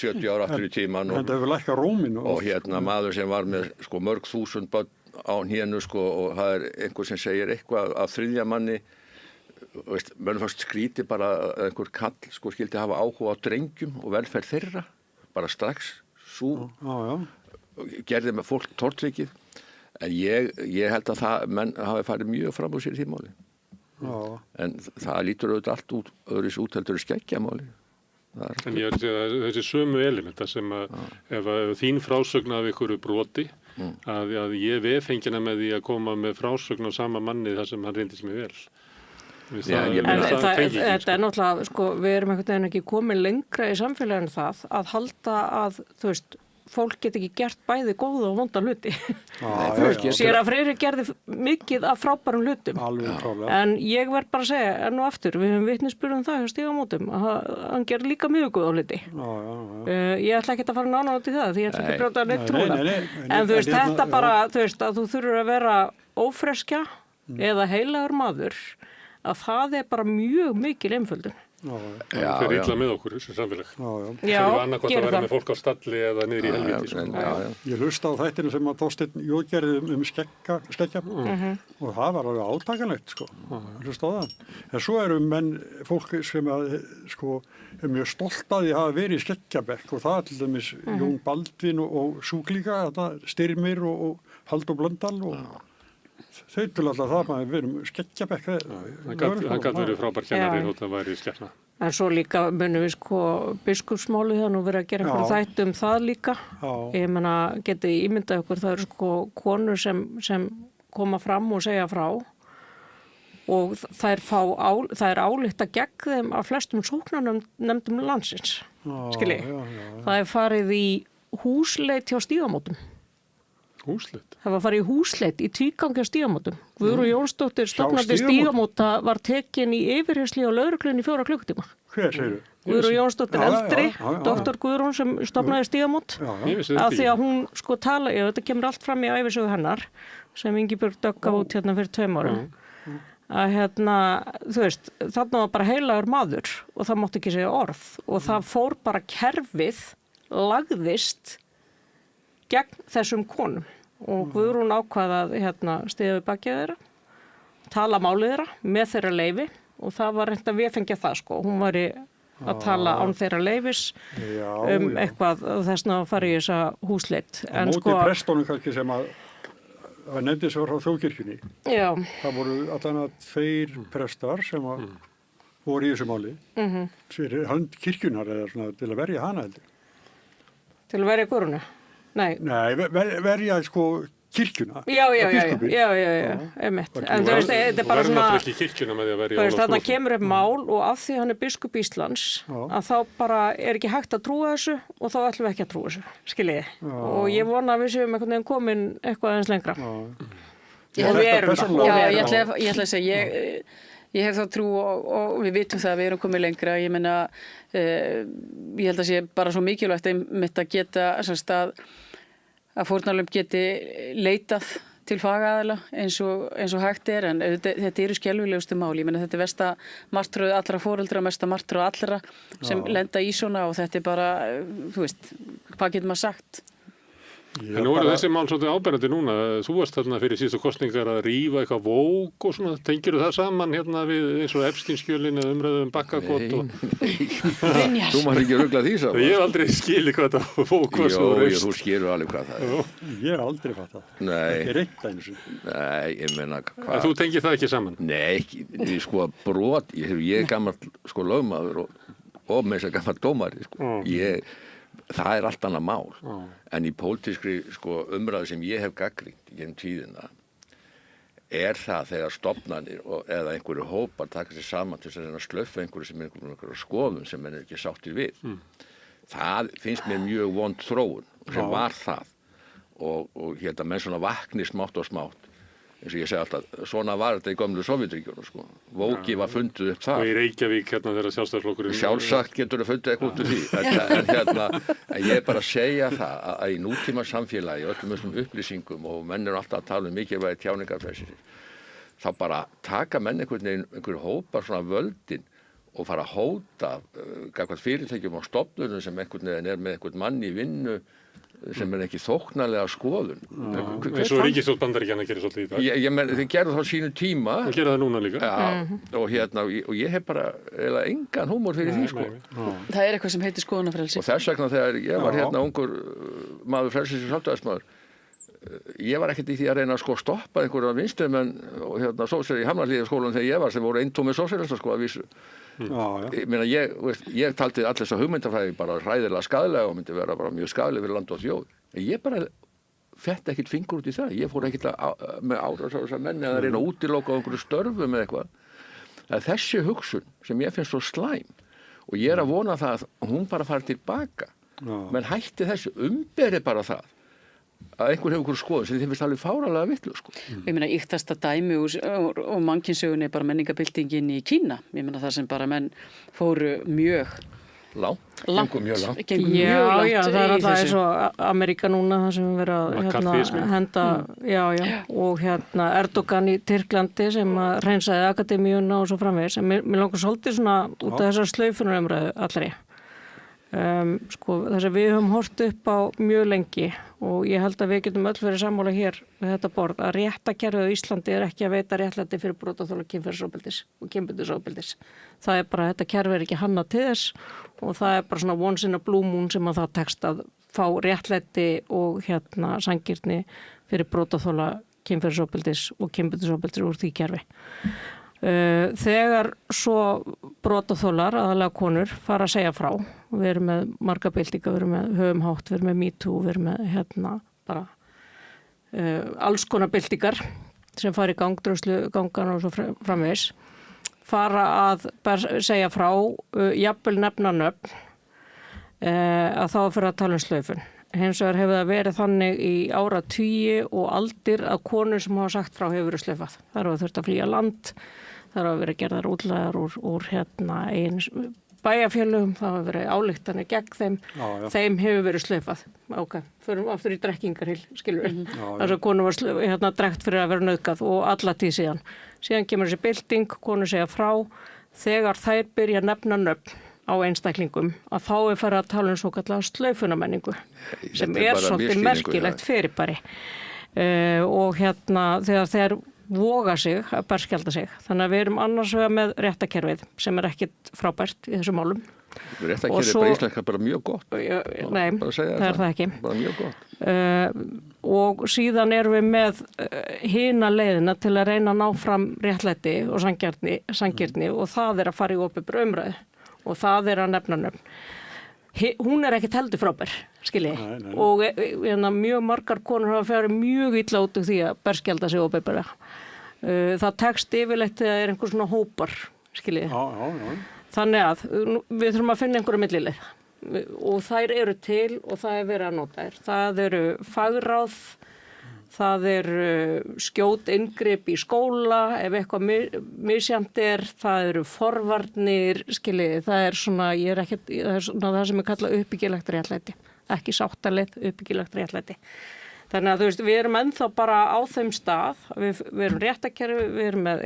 70 ára aftur í tíman og þetta hefur lækkað róminn og maður sem var með mörg þúsund börn á hnénu og það einhver sem segir eitthvað af þriðja manni mönnum fannst skríti bara að einhver kall skildi hafa áhuga á drengjum og velferð þeirra bara strax gerði með fólk tortryggið en ég held að menn hafi farið mjög fram á sér í því máli en það lítur auðvitað allt öðruvísi út heldur í skeggjamáli En ég held að þessi sömu elementa sem að ef þín frásögn af einhverju broti að ég vefengina með því að koma með frásögn á sama manni þar sem hann reyndist mig vel. Þetta náttúrulega, við erum einhvern veginn ekki komið lengra í samfélaginu það að halda að, fólk get ekki gert bæði góða og vonda hluti. Séra Friðrik gerði mikið af frábærum hlutum. En ég verð bara að segja, enn og aftur, við höfum vitnisburð það hjá Stígamótum, að hann gerði líka mjög góða hluti. Ég ætla ekki að fara nánar út í það, því ég ætla ekki að brjóta neitt trúna. En þetta bara, að þú þurfur að vera ófreskja eða heilagur maður, að það bara mjög mikil einföldun. Það fer illa með okkur sem samfélag. Já, annarkvæmt að vera með fólk á stalli eða niður í helviti. Ég hlusta á þættinu sem að Þorsteinn Jóð gerði skeggja og það var alveg átakanlegt, hlusta á það. En svo eru fólk sem að, er mjög stolt að því hafa verið í skeggjabekk og það til dæmis Jón Baldvin og Súklíka, Styrmir og Halldór Blöndal og þau til alltaf það að við erum skeggjabekk. Hann gæti verið frábær kennari þótt að væri skeggna. En svo líka munum við biskupsmálið það nú verið að gera einhverju þætti það líka. Ég meina, getið ímyndað okkur, það eru konur sem koma fram og segja frá og það er álykta gegn þeim af flestum sóknarnefndum landsins. Það farið í húsleit hjá Stígamótum. Húsleit? Það var farið í húsleit í tvígangi á Stígamótum. Guðrún Jónsdóttir stofnandi Stígamóta var tekin í yfirheyrslu á lögreglunni í 4 klukkutíma. Hver segir þú? Guðrún Jónsdóttir eldri, doktor Guðrún sem stofnaði Stígamót. Af því að hún þetta kemur allt fram í ævisögu hennar sem Ingibjörg Dögg út fyrir 2 árum. Að þarna var bara heilagur maður og það mátti ekki segja orð og það fór bara kerfið lagðist gegn þessum konum og Guðrún ákvað að stiga við bakið þeirra, tala málið þeirra með þeirra leyfi og það var reynt að vefengja það hún var að tala án þeirra leyfis eitthvað þessna að fara í þessa húsleit. En móti prestónum kannski sem að nefndi sem var frá þjóðkirkjunni. Já. Það voru allan að 2 prestar sem voru í þessu máli fyrir hönd kirkjunar eða svona til að verja hana heldur. Til að verja Guðrúnu? Nei, verja kirkjuna. Já, einmitt. En þetta bara svona, ekki kirkjuna með því að verja þarna kemur upp mál og af því hann biskup Íslands, að þá bara ekki hægt að trúa þessu og þá ætlum við ekki að trúa þessu, skiljiði. Og ég vona að við séum einhvern veginn komin eitthvað aðeins lengra. Ég ætla að segja, ég hef þá trú og við vitum það að við erum komið lengra. Ég meina, ég held að sé bara svo mikilvægt einmitt að geta að fórnarlömb geti leitað til fagaðila eins og hægt en þetta eru skelfilegustu mál. Ég meina þetta versta martröð allra foreldra, mesta martröð allra sem lenda í svona og þetta bara, hvað getur maður sagt? En nú eru þessi mál svolítið áberandi núna. Þú varst þarna fyrir síðustu kosningar að rífa eitthvað vók og svona. Tengirðu það saman við eins og Epsteinskjölin eða umræðu bakkakot? Þú maður ekki rugla því saman. Ég hef aldrei skilið hvað þetta vók var svo reist. Þú skilur alveg hvað það Ég hef aldrei fatt það. Ekki reynt eins og. Nei, ég meina hvað. Þú tengir það ekki saman? Nei, ekki. Brot. Ég er gammal lögmaður og með þess að gammal dómari. Það allt annað mál. En í pólitískri umræðu sem ég hef gagnrýnt gegnum tíðina það þegar stofnanir eða einhverju hópar taka sér saman til þess að reyna að slöffa einhverju sem er einhverju skoðun sem menn ekki sáttir við. Það finnst mér mjög vond þróun sem var það og hérna menn svona vakni smátt og smátt. Eins og ég segi alltaf, svona var þetta í gömlu Sovétríkjunum, sko. Vóki var fundið upp þar. Og í Reykjavík hérna þegar Sjálfstæðisflokkurinn... Sjálfsagt getur þau fundið eitthvað út úr því. En ég er bara að segja það að í nútíma samfélagi, öllum þessum upplýsingum og menn eru alltaf að tala mikilvægi tjáningarfrelsis, þá bara taka menn einhver hópar svona völdin og fara að hóta gagnvart fyrirtækjum og stofnunum sem einhvern veginn er með einhvern mann í vinnu sem er ekki þóknarlega skoðun. Eins og ríkisstjórn Bandaríkjanna gerir svolítið í dag. Ég menn, þeir gerðu þá sínu tíma. Og gera það núna líka. Já, og ég hef bara engan húmor fyrir því, sko. Það er eitthvað sem heitir skoðunarfrelsi. Og þess vegna þegar ég var ungur maður frelsis og sjálfstæðismaður, ég var ekkert í því að reyna að stoppa einhverja vinstrimenn og sósíalistar í Hamnarhlíðaskólanum þegar ég var sem voru eintómir sósíalistar, sko, að vísu. Ég meina, ég taldi allir þessa hugmyndafræði bara hræðilega skaðlega og myndi vera bara mjög skaðlega fyrir land og þjóð. En ég bara fett ekkert fingur út í það. Ég fór ekkert með árásar menni að reyna að útiloka á einhverju störfum eða eitthvað. Það er þessi hugsun sem ég finnst svo slæm og ég er að vona það að hún bara fari tilbaka. Menn hætti þessu, umberi bara það að einhver hefur einhverju skoðun sem þeim finnst alveg fáralega vitlaus, sko. Ég meina, ýktasta dæmi og mannkynssögunni er bara menningabyltingin í Kína. Ég meina það sem bara menn fóru mjög langt. Mjög langt. Já, það er alltaf eins og Ameríka núna það sem við verðum að henda og Erdogan í Tyrklandi sem hreinsaði akademíuna og svo framvegis. Mér langar svolítið svona út af þessar slaufunarumræðu allri. Það sem við höfum hort upp á mjög lengi og ég held að við getum öll verið sammála hér við þetta borð að réttakerfið á Íslandi er ekki að veita réttlæti fyrir brotaþola kynferðisofbeldis og kynbundisofbeldis. Það er bara, þetta kerfi er ekki hannað til þess og það er bara svona once in a blue moon sem að það tekst að fá réttlæti og sanngirni fyrir brotaþola kynferðisofbeldis og kynbundisofbeldis úr því kerfi. Þegar svo brotaþolar, aðalega konur, fara að segja frá. Við erum með marga byltinga, við erum með höfum hátt, við erum með MeToo, við erum með bara alls konar byltingar sem fara í gang, dröslugangan og svo framvegis. Fara að segja frá, jafnvel nefna nöfn, að þá fyrir að tala slaufun. Hins vegar hefur það verið þannig í áratugi og aldir að konur sem hafa sagt frá hefur verið slaufað. Það hafa þurft að flýja land, það hafa verið gerðar útlæðar úr eigin bæjarfélögum, það hafa verið ályktanir gegn þeim, þeim hefur verið slaufað. Ok, förum aftur í drekkingarhyl, skilur við. Þess að konu var drekt fyrir að vera nauðgað og alla tíð síðan. Síðan kemur þessi bylting, konu segja frá, þegar þær byrja að nefna nöfn á einstaklingum að þá er farið að tala svo kallega slaufunamenningu sem er svolítið merkilegt fyrirbæri og þegar þeir voga sig að berskjalda sig. Þannig að við erum annars vegar með réttakerfið sem er ekkit frábært í þessum málum. Réttakerfið er bara íslenska bara mjög gott. Nei, það er það ekki. Bara mjög gott. Og síðan erum við með hina leiðina til að reyna að ná fram réttlæti og sanngirni og það er að fara í opinberri umræðu. Og það er að nefna nöfn. Hún er ekki heldur frábær, skilji. Og mjög margar konur hafa farið mjög illa út úr því að berskjalda sig opinberlega. Það tekst yfirleitt þegar það er einhver svona hópar, skilji. Þannig að við þurfum að finna einhverja millileið. Og þær eru til og það er verið að nota þær. Það eru fagráð, það er skjót inngrip í skóla, ef eitthvað misjæmt það eru forvarnir, skiljiði, það er svona, það er svona það sem er kallað uppbyggilegt réttlæti, ekki sáttaleið, uppbyggilegt réttlæti. Þannig að þú veist, við erum ennþá bara á þeim stað, við erum réttakerfi, við erum með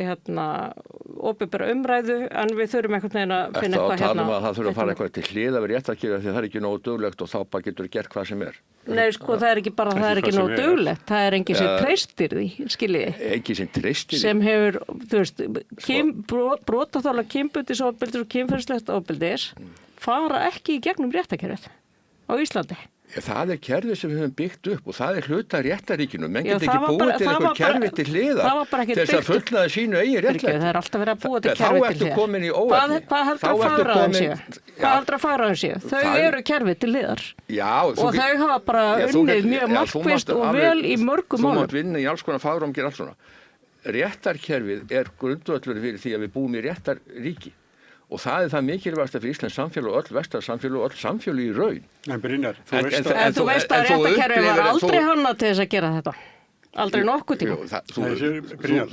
opinbera umræðu, en við þurfum einhvern veginn að finna eitthvað að það þurfa að fara eitthvað til hliða við réttakerfi því það er ekki nógu duglegt og þá bara getur gert hvað sem er. Nei, sko, það er ekki bara, það er ekki nógu duglegt, það er enginn sem treystir því, skiljiði. Enginn sem treystir því. Sem hefur, þú veist, brotaþola kynbundisofbeldis og kynferðislegt ofbeldis fara ekki í gegnum réttakerfið á Íslandi. Það er kerfið sem við höfum byggt upp og það er hluta réttaríkinu. Menn get ekki búið til einhver kerfi til hliðar til þess að fullnaði sínu eigin réttlæti. Það er alltaf verið að búa til kerfi til hliðar. Þá ertu komin í óefni. Hvað heldur að fagráðin séu? Þau eru kerfi til hliðar. Og þau hafa bara unnið mjög markvisst og vel í mörgum málum. Þú mátt vinna í alls konar fagráðum, gera alls svona. réttarkerfið grundvöllur fyrir því að við búum í réttarríki og það það mikilvægasta fyrir Íslands samfélag og öll vestarsamfélag og öll samfélag í raun. En Brynjar, þú veist að réttarkerfið var aldrei hannað til þess að gera þetta. Aldrei nokkuð tíma. Brynjar,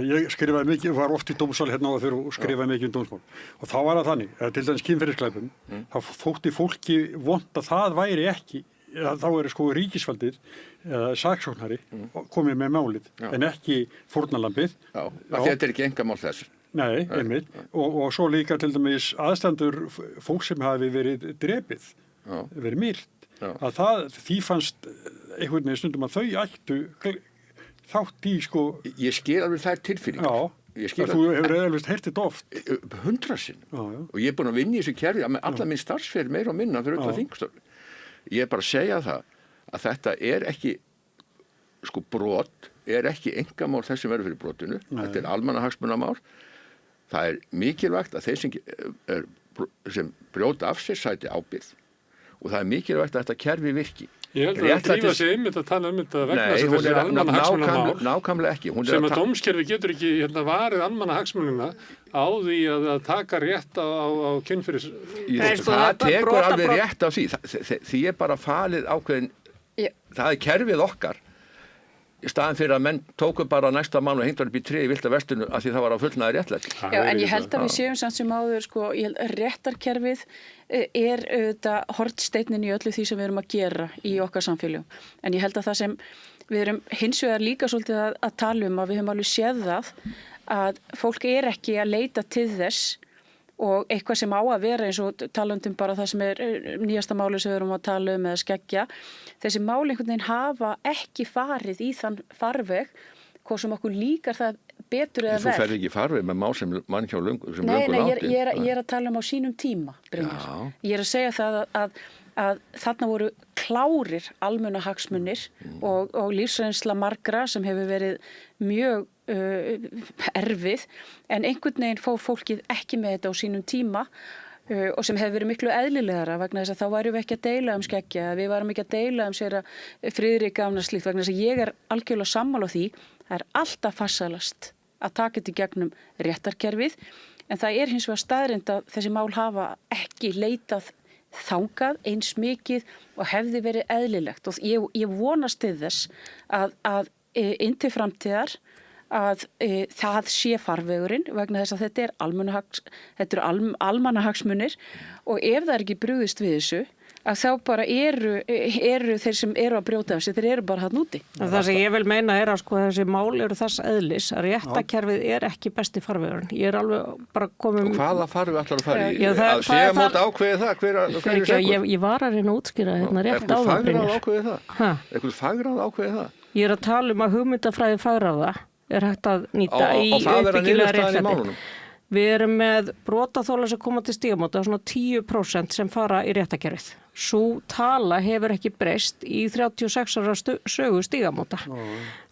ég skrifaði mikið, var oft í dómsal hérna áður og skrifaði mikið dómsmál. Og þá var það þannig, að til dæmis kynferðisglæpum, þá þótti fólki vont að það væri ekki, þá sko ríkisvaldið eða saksóknari komið með málið, en ekki fórnarlambið. Já, þetta ekki engamál þess. Nei, einmitt. Og svo líka til dæmis aðstandur fólk sem hafi verið drepið, verið myrt. Að því fannst einhvern veginn stundum að þau ættu þátt í sko... Ég skil alveg þær tilfinningar. Já, þú hefur eðalvist heyrt þetta oft. 100 sinnum. Og ég er búin að vinna í þessu kerfi með alla minn starfsferð meira og minna fyrir öll þingstörfi. Ég er bara að segja það að þetta er ekki, sko brot, er ekki engamál þess sem verður fyrir brotinu. Nei. Þetta er almannahagsmunamál. Það er mikilvægt að þeir sem brjóta af sér sæti ábyrgð. Og það er mikilvægt að þetta kerfi virki. Ég held að drífa sig einmitt að tala þetta vegna þess að þessi almannahagsmunamál nákvæmlega ekki. Sem að dómskerfi getur ekki varið almannahagsmunina á því að taka rétt á kynferðis... Það tekur alveg rétt á því. Því er bara falið ákveðin... Það er kerfið okkar. Í staðan fyrir að menn tóku bara næsta mánu og hengdu upp í tré í villta vestinu að því það var á fullnaði réttlæti. Já, en ég held að við séum samt sem áður, sko, réttarkerfið er auðvitað hornsteinninn í öllu því sem við erum að gera í okkar samfélögum. En ég held að það sem við erum hins vegar líka svolítið að tala um, að við höfum alveg séð það, að fólk er ekki að leita til þess og eitthvað sem á að vera eins og talandum bara það sem er nýjasta máli sem við erum að tala um eða skeggja. Þessi máli einhvern veginn hafa ekki farið í þann farveg hvað sem okkur líkar það betur eða verð. Þú ferð ekki farveg með mál sem mann hjá löngu láti. Nei, ég er að tala um á sínum tíma, Brynjar. Ég er að segja það að þarna voru klárir almannahagsmunir og lífsreynsla margra sem hefur verið mjög erfið, en einhvern veginn fór fólkið ekki með þetta á sínum tíma og sem hefur verið miklu eðlilegara vegna þess að þá værum við ekki að deila um skeggja, við varum ekki að deila um sér að Friðrik annars slíkt, vegna þess að ég er algjörlega sammála því, það er alltaf farsælast að taka þetta í gegnum réttarkerfið, en það er hins vegar staðreynd að þessi mál hafa ekki leitað þangað eins mikið og hefði verið eðlilegt og ég vonast til þess að inn til framtíðar að það sé farvegurinn vegna þess að þetta eru almannahagsmunir og ef það er ekki brugðist við þessu að þá bara eru þeir sem eru að brjóta af sig, þeir eru bara þarna úti. Það sem ég vil meina er að sko þessi mál eru þess eðlis að réttarkerfið er ekki besti farvegurinn. Ég er alveg bara komið... Og hvaða farveg ætlar að fara í? Að segja mót ákveði það? Hver er segur? Ég var að reyna að útskýra hérna rétt á það, Brynjar. Eitthvað fagráð ákveði það? Ég er að tala um að hugmyndafræði fagráða er hægt að nýta í uppbyggilega réttlæti. Við erum með brotaþola sem koma til stígamóta, svona 10% sem fara í réttarkerfið. Sú tala hefur ekki breyst í 36 ára sögu stígamóta.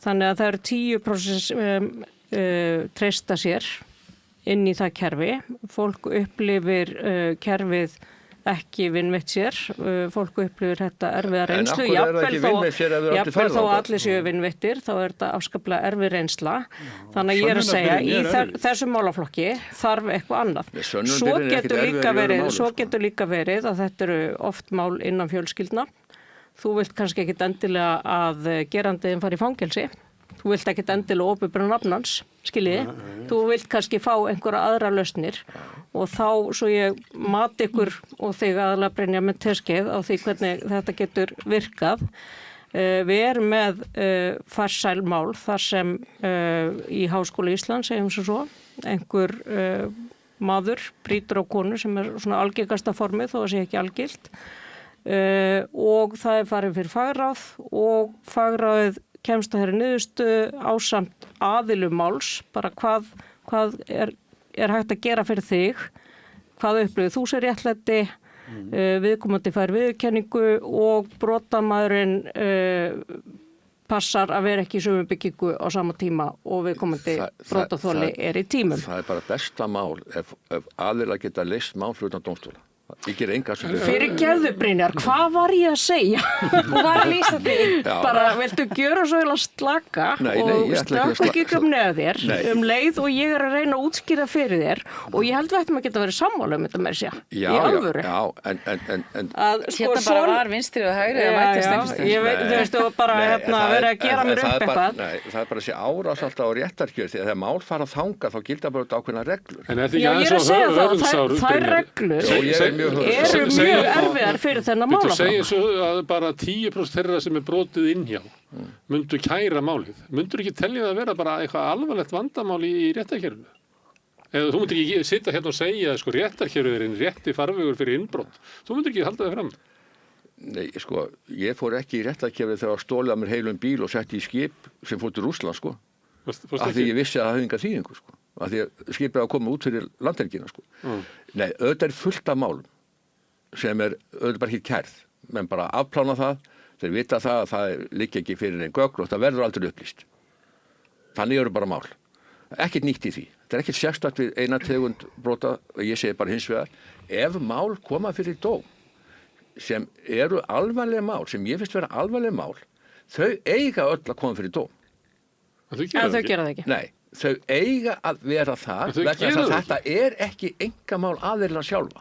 Þannig að það eru 10% sem treysta sér inn í það kerfi. Fólk upplifir kerfið ekki vinnveitt sér, fólk upplifir þetta erfiða reynslu, jafnvel þó allir séu vinnveittir, þá er þetta afskaplega erfið reynsla, þannig að ég er að segja í þessum málaflokki þarf eitthvað annað. Svo getur líka verið að þetta eru oft mál innan fjölskyldna, þú vilt kannski ekkit endilega að gerandiðin fari í fangelsi, þú vilt ekkit endilega opinbera nafn hans, skiljiði, þú vilt kannski fá einhverja aðra lausnir og þá svo ég mati ykkur og þig aðalega Brynja með teskeið á því hvernig þetta getur virkað. Við erum með farsæl mál þar sem í Háskóla Íslands, segjum svo, einhver maður brýtur á konu sem er svona algengasta formið þó að sé ekki algilt og það er farið fyrir fagráð og fagráðið kemst að þeirri niðurstöðu ásamt aðilum máls, bara hvað er hægt að gera fyrir þig, hvað upplifir þú sér réttlæti, viðkomandi fær viðurkenningu og brotamaðurinn passar að vera ekki í sömu byggingu á sama tíma og viðkomandi brotaþoli er í tímum. Það er bara besta mál ef aðilar geta leyst mál fyrir utan dómstóla. Ég ger enga sem Fyrir gefðu Brynjar, hvað var ég að segja? Þú var að lýsa því. Bara, viltu gjöra svo heila slaka og stökku ekki um neða þér leið og ég að reyna að útskýra fyrir þér og ég held við ættum að geta verið sammála þetta með sér, í alvöru. En Hérna bara var vinstri og hægri að mætast einhvers ég veit, þú veist, og bara verið að gera mér upp eitthvað. Nei, það bara sé árás alltaf á réttarkjör því að þegar mál fara þangað þá gilda bara ákveðna reglur. En er þetta Já, ekki ég er að segja aðeins það, þær reglur eru mjög erfiðar fyrir þennan Þú málaflokk. segir svo að bara 10% þeirra sem brotið innhjá myndu kæra málið. Myndur ekki telja það að vera bara eitthvað alvarlegt vandamál í réttarkerfinu? Eða þú myndir ekki sitja hérna og segja að réttarkerfið er einn rétti farvegur fyrir innbrot. Þú myndir ekki halda það fram. Nei, ég fór ekki í réttarkerfið þegar stólið að mér heilum bíl og setti í skip sem fór til Rússland, af því ég vissi að það hafði enga þýðingu, af því að skipið að koma út fyrir landhelgina, Nei, auðvitað fullt af málum sem auðvitað bara ekki kærð, menn bara afplána það, þeir vita það að það liggja ekki fyrir einn gögn og það verður aldrei upplýst. Þannig eru bara mál. Ekkert nýtt í því. Þetta er ekkert sérstakt við eina tegund brota, og ég segi bara hins vegar, ef mál koma fyrir dóm, sem eru alvarleg mál, sem ég finnst vera alvarleg mál, þau eiga öll að koma fyrir dóm. En þau gera það ekki. Nei, þau eiga að vera það, vegna þess að þetta er ekki engamál aðeirlega sjálfa.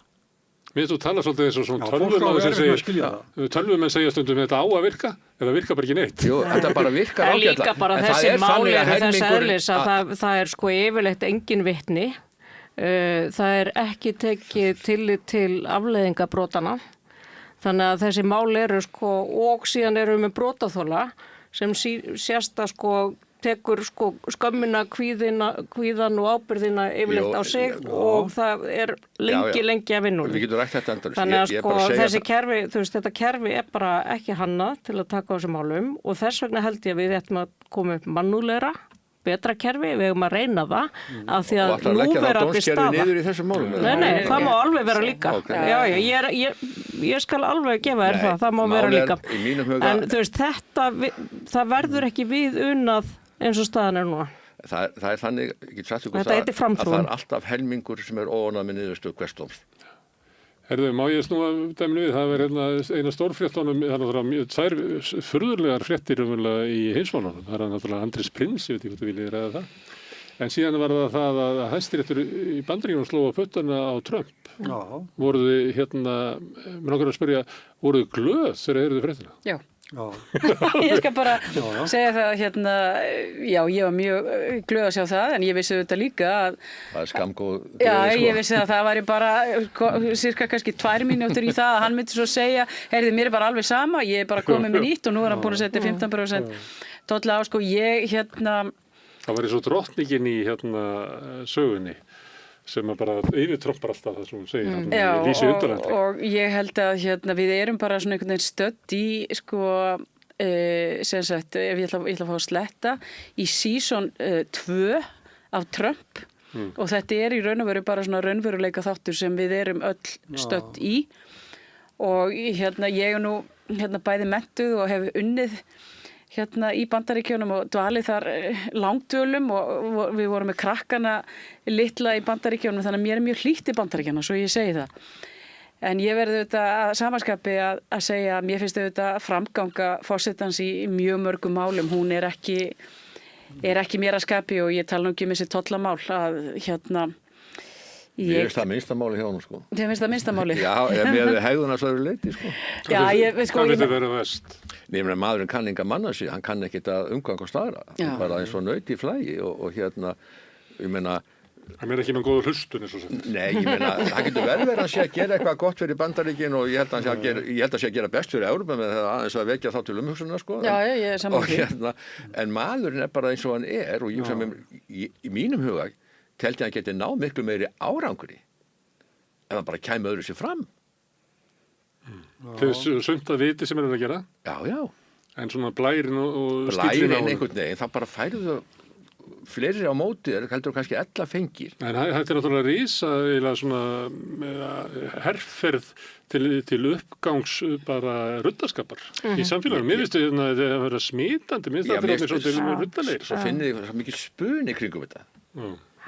Mér finnst þú tala svolítið eins og svona tölvumenn segja stundum þetta á að virka eða virka bara ekki neitt. Jú, þetta bara virkar ágætlega. Líka bara þessi mál eru þess eðlis að það er yfirleitt engin vitni. Það er ekki tekið tillit til afleiðingabrotana. Þannig að þessi mál eru og síðan eru með brotaþola sem sést að tekur skömmina, kvíðan og ábyrðina yfirleitt á sig og það er lengi að vinna úr. Við getum rætt þetta endalaust. Þannig að þessi kerfi, þetta kerfi er bara ekki hannað til að taka á þessum málum og þess vegna held ég að við ættum að koma upp mannúðlegra, betra kerfi, við eigum að reyna það af því að núverandi staða. Niður í þessum málum? Nei, það má alveg vera líka. Já, ég skal alveg gefa þér það má vera líka. En þú veist, það verður ekki við unnað eins og staðan er núna. Það er þannig, ég get sagt ykkur að það er alltaf helmingur sem er óánægður með niðurstöðu hvers dóms. Herðu, má ég snúa dæminu við? Það er eina stórfréttunum, það er náttúrulega tvær furðurlegar fréttir í heimsmálunum. Það er náttúrulega Andris Prins, ég veit ekki hvað þú viljið ræða það. En síðan var það að Hæstiréttur í Bandaríkjunum sló á puttana á Trump. Já. Voruð þið mér langar að spyrja, voruð þið glöð þegar þið eruð fréttina? Já. Ég skal bara segja það já, ég var mjög glöð að sjá það en ég vissi auðvitað líka að það er skammgóð ég vissi að það væri bara cirka kannski 2 mínútur í það að hann myndi svo segja, heyrðu, mér er bara alveg sama, ég er bara komið með nýtt og nú er hann búin að setja 15% tolla á, það var eins og drottningin í sögunni sem að bara yfirtrompar alltaf það sem hún segir. Já, og ég held að við erum bara svona einhvern veginn stödd í, sem sagt, ef ég ætla að fá að sletta, í season 2 af Trump og þetta er í raun og veru bara svona raunveruleika þáttur sem við erum öll stödd í og ég er nú bæði menntuð og hef unnið í Bandaríkjunum og dvalið þar langdvölum og við vorum með krakkana litla í Bandaríkjunum þannig að mér er mjög hlýtt í Bandaríkjunum, svo ég segi það. En ég verði auðvitað að samanskapi að segja að mér finnst auðvitað framganga forsetans í mjög mörgum málum, hún er ekki mér að skapi og ég tala nú ekki um þessi tollamál að Ég finnst það minnstamáli hjá hún, Þið finnst það minnstamáli? Já, með hegðuna svo eru leiti, Já, hvað myndi vera verst? Nei, maðurinn kann enga manna sig, hann kann ekkit að umgangast aðra, bara eins og naut í flægi og ég meina hann er ekki með góður hlustun eins og sem. Nei, ég meina, það getur verið að sé að gera eitthvað gott fyrir Bandaríkin og ég held að sé að gera best fyrir Evrópu með það aðeins að vekja þá til umhugsunar, Já, ég er sammála því. En maðurinn er bara eins og hann er og í mínum huga teldi hann geti náð miklu meiri árangri ef hann bara kæmi öðru sér fram. Þeir sumt að viti sem er að gera? Já. En svona blærin og stílinn á einhvern veginn, það bara færðu þau fleiri á móti, heldur kannski 11 fengir. En þetta er náttúrulega rísa eða svona herferð til uppgangs bara ruddaskapar í samfélaginu. Mér finnst það að vera smitandi, mér finnst það að vera svolítið ruddalegir. Svo finnir þið svo mikið spuni kringum þetta.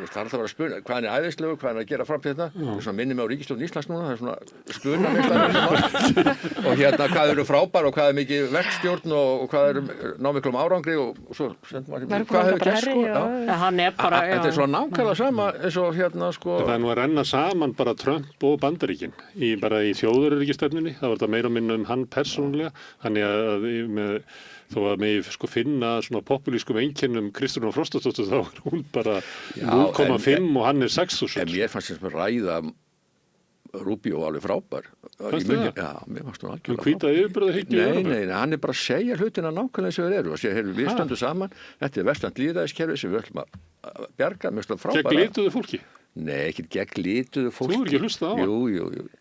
Það er alltaf að vera að spuna, hvað hann er æðislegur, hvað hann er að gera fram til þetta. Svona minnir mig á ríkisstjórn Íslands núna, það er svona spuna meðstæður og hérna hvað eru frábær og hvað er mikið verkstjórn og hvað eru ná miklum árangri og svo hvað hefur gert sko. Þetta er svona nákvæmlega sama eins og hérna sko. Það er nú að renna saman bara Trump og Bandaríkin bara í þjóðaröryggisstefnunni, það var þetta meira og minna hann persónulega, þannig að þó að mig sko finna svona populískum einkennum Kristrúnar Frostadóttur þá er hún bara 0,5 og hann er 6.000. En mér fannst þess að ræða Rubio alveg frábær. Fannst það? Já, mér fannst hún algjörlega frábær. Hann hvítið yfirbyrða Nei, hann er bara að segja hlutina nákvæmlega eins og þeir eru og segja, við stöndum saman, þetta er vestrænt lýðræðiskerfi sem við ætlum að bjarga, mér finnst það frábæra. Gegn lituðu fólki? Nei, ekki gegn lituðu fólki. Þú er ekki hlustað á hann? Jú.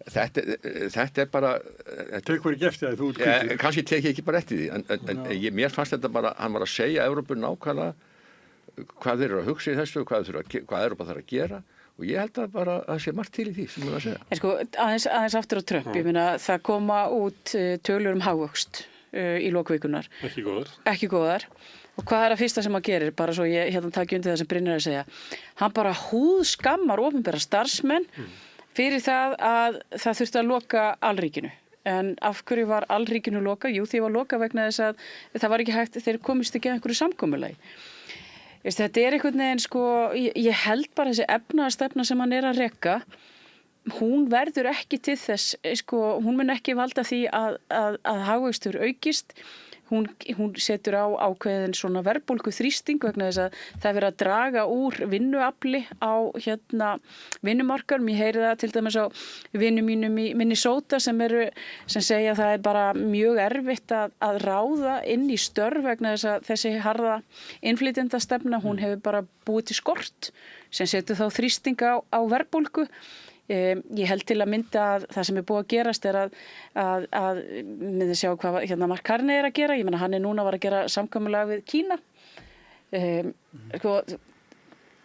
Þetta er bara tekur ekki eftir að þú ert hvítið kannski tek ég ekki bara eftir því en mér fannst þetta bara, hann var að segja Evrópu nákvæmlega hvað þeir eru að hugsa í þessu hvað Evrópa þarf að gera og ég held að bara að sé margt til í því sem ég var að segja sko, aðeins aftur á Trump, ég meina það koma út tölur hagvöxt í lokvikunar ekki góðar og hvað er að fyrsta sem hann gerir bara svo ég hérna taki undir það sem Brynjar er að segja hann bara húðskammar opinbera starfsmenn fyrir það að það þurfti að loka alríkinu. En af hverju var alríkinu loka? Jú, því var loka vegna þess að það var ekki hægt, þeir komist ekki að einhverju samkomulagi. Þetta er einhvern veginn, sko, ég held bara þessi efnaðarstefna sem hann er að reka, hún verður ekki til þess, sko, hún mun ekki valda því að hagvöxtur aukist. Hún setur á ákveðin svona verðbólgu þrýsting vegna þess að það er verið að draga úr vinnuafli á vinnumarkaðnum. Ég heyri það til dæmis á vinum mínum í Minnesota sem segja að það er bara mjög erfitt að ráða inn í störf vegna þess að þessi harða innflytjendastefna, hún hefur bara búið til skort sem setur þá þrýsting á verðbólgu. Ég held til að mynda að það sem er búið að gerast er að myndi sjá hvað hérna Mark Carney er að gera, ég meina hann er núna var að gera samkomulag við Kína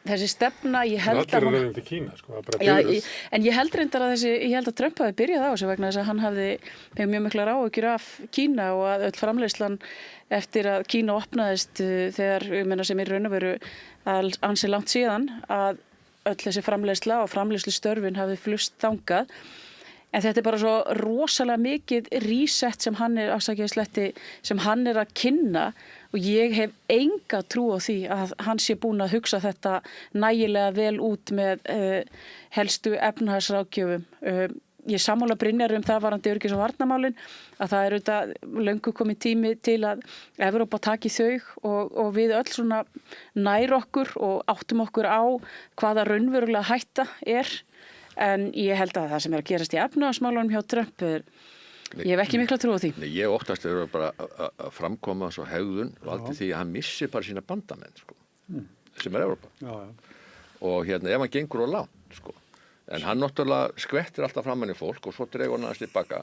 þessi stefna ég held að hún til Kína, sko, en ég held reyndar að ég held að Trump hafi byrjað á þessu vegna þess að hann hefði mjög miklar áhyggjur af Kína og að öll framleiðslan eftir að Kína opnaðist þegar, ég meina sem í raun og veru ansi langt síðan að öll þessi framleiðsla og framleiðslustörfin hafði flust þangað en þetta er bara svo rosalega mikið reset sem hann er sem hann er að kynna og ég hef enga trú á því að hann sé búin að hugsa þetta nægilega vel út með helstu efnahagsráðgjöfum ég sammála Brynjar það varandi öryggis- og varnarmálin að það er auðvitað löngu komið tími til að Evrópa taki þau og við öll svona nær okkur og áttum okkur á hvaða raunverulega hætta er en ég held að það sem er að gerast í efnahagsmálunum hjá Trump ég hef ekki mikla trú á því. Nei, ég óttast að bara að framkoma svo hegðun valdi því að hann missi bara sína bandamenn sko, sem er Evrópa og hérna ef hann gengur á langt sko en hann náttúrulega skvettir alltaf framan í fólk og svo dregur hann aðeins tilbaka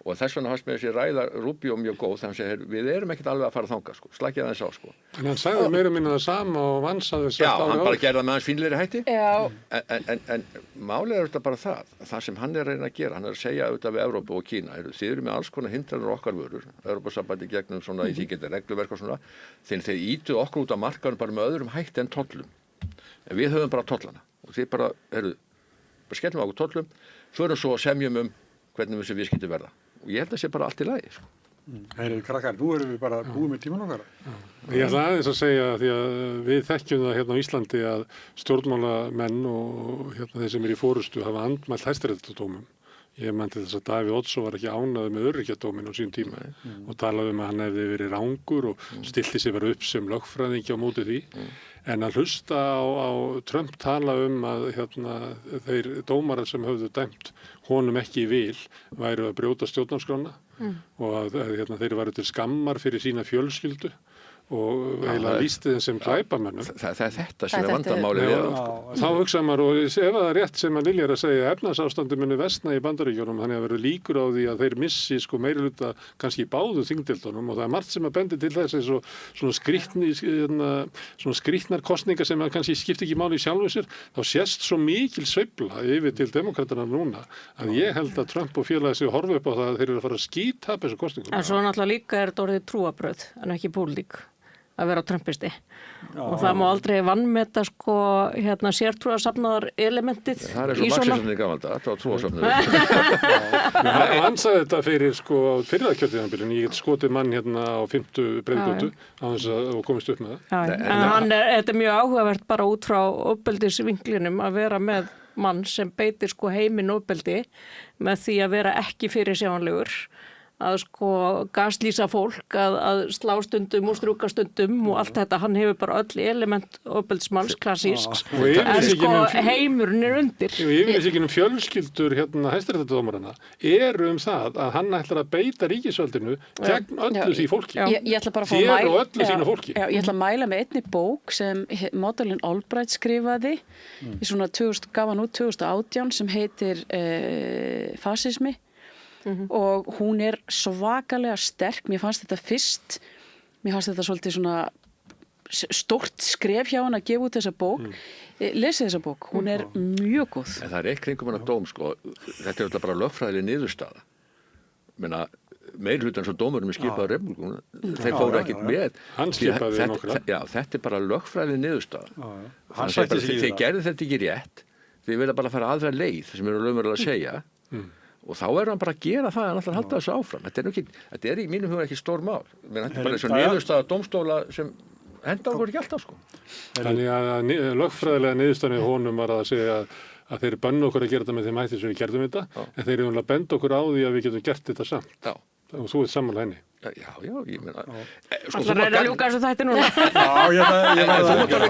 og þess vegna fannst mér þessi ræða Rubio mjög góð þannig að segja, við erum ekkert alveg að fara þangað sko, slakið aðeins á sko. En hann sagði meira minna það sama og vansaði Já, hann bara gerði það með hans fínleiri hætti Já. En málið er þetta bara það sem hann er að reyna að gera, hann er að segja auðvitað við Evrópu og Kína, þið eru með alls konar hindranir okkar vörur, Evrópusambandi gegnum svona í því getur regluverk og svona, þeir ítu okkur út af markaðum bara með öðrum hætti en tollum. En við höfum bara tollana og þið bara skellum okkur tollum, förum svo að semjum hvernig þessi viðskipti verða. Og ég held að það sé bara allt í lagi. Heyrðu krakkar, nú erum við bara búið með tíman okkar. Ég ætla aðeins að segja því að við þekkjum það hérna á Íslandi að stjórnmálamenn og hérna þeir sem eru í forystu hafa andmælt Hæstaréttardómum. Ég man til þess að Davíð Oddsson var ekki ánægður með öryrkjadóminn á sínum tíma og talaði að hann hefði verið rangur og stilti sig bara upp sem lögfræðingi á móti því. En að hlusta á Trump tala að hérna, þeir dómarar sem höfðu dæmt honum ekki í vil væru að brjóta stjórnarskrána og að hérna, þeir væru til skammar fyrir sína fjölskyldu og eiginlega lýsti þeim sem glæpamönnum. Það er þetta sem er vandamálið við það. Þá hugsaði maður og ef það er rétt sem að Lilja er að segja efnahagsástandið muni versna í Bandaríkjunum þannig að verður líkur á því að þeir missi sko meirihluta kannski í báðu þingdeildunum og það er margt sem að bendi til þess eins og svona skrýtnar kosningar sem að kannski skipti ekki máli í sjálfu sér þá sést svo mikil sveifla yfir til demokratana núna að ég held að Trump og félagi sig horfa upp á það að þeir eru að fara að skítapa þessu kosningum. En svo náttúrulega líka er þetta orðið trúarbrögð en ekki pólitík. að vera trumpisti og það má aldrei vannmeta sko sértrúarsafnaðar elementið Það svo marxisminn í gamalda, það var trúarsafnaður. Hann sagði þetta fyrir sko fyrra kjörtíðanbyrjun, ég get skotið mann á 50 breiðgötu á þess að komist upp með það. En þetta er mjög áhugavert bara út frá ofbeldisvinklinum að vera með mann sem beitir sko heiminn ofbeldi með því að vera ekki fyrirsjáanlegur að sko gaslýsa fólk, að slá stundum og strúka stundum og allt þetta, hann hefur bara öll element ofbeldismanns klassísks, en sko heimurinn undir. Og yfirlýsingin fjölskyldur hæstaréttardómarana það að hann ætlar að beita ríkisvaldinu gegn öllu því fólki. Ég ætla bara að fá að mæla öllu sínu fólki. Ég ætla að mæla með einni bók sem Madeleine Albright skrifaði í svona gaf hann út 2018 sem heitir Fasismi. Og hún svakalega sterk. Mér fannst þetta svolítið svona stórt skref hjá hann að gefa út þessa bók. Lesið þessa bók, hún mjög góð. En það kringum hana dóm, sko. Þetta alltaf bara lögfræðileg niðurstaða. Meirihlutan svo dómurum skipaði republikuna, þeir fóru ekkert með. Hann skipaði nokkra. Já, þetta bara lögfræðileg niðurstaða. Þið gerðu þetta ekki rétt, þið vilja bara fara aðra leið, sem lögmörlega að segja. Og þá hann bara að gera það en alltaf halda þessu áfram. Þetta í mínum huga ekki stór mál. Þetta er bara eins og niðurstaða dómstóla sem henda okkur ekki alltaf, sko. Þannig að lögfræðilega niðurstaðan honum var að segja að þeir banna okkur að gera þetta með þeim hætti sem við gerðum þetta, en þeir eru að benda okkur á því að við getum gert þetta samt. Já. Og þú sammála henni. Já, ég meina. Það reyna að ljúka þessu þætti núna.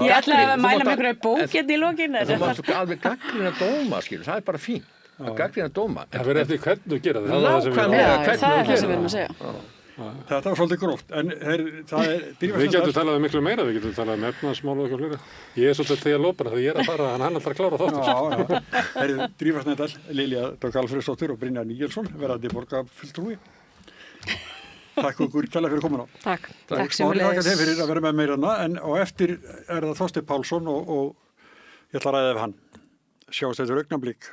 Ég ætla að mæla með einhverju bók í lokin. Þú mátt alveg gagnrýna dóma, það er bara fínt. Að gagnrýna dóma. Það verður eftir hvernig þú gera það. Það er það sem við erum að segja. Þetta var svolítið gróft, en við getum talað miklu meira, við getum talað efnahagsmál og eitthvað fleira. Ég svolítið að tegja lópana þegar ég að fara, hann ætlar að klára þáttur. Drífa Snædal, Lilja Dögg Alfreðsdóttir og Brynjar Níelsson, verðandi borgarfulltrúi. Takk okkur kærlega fyrir komuna. Takk. Takk sem við leiðis. Fyrir að vera með meirana, en á eftir það Þorsteinn Pálsson og ég ætla að ræða við hann. Sjáumst þetta augnablik.